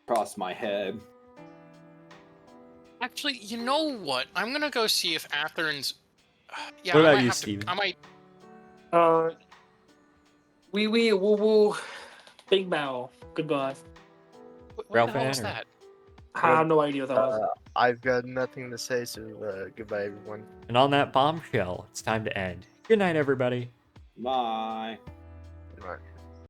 across my head. Actually, you know what? I'm gonna go see if Athern's. Yeah, What I about might you, have Steven? To, I might. Wee wee woo woo. Big bow. Goodbye. What Ralph the hell was Ann, or- that? I have no idea what that was. I've got nothing to say, so goodbye, everyone. And on that bombshell, it's time to end. Good night, everybody. Bye. Goodbye.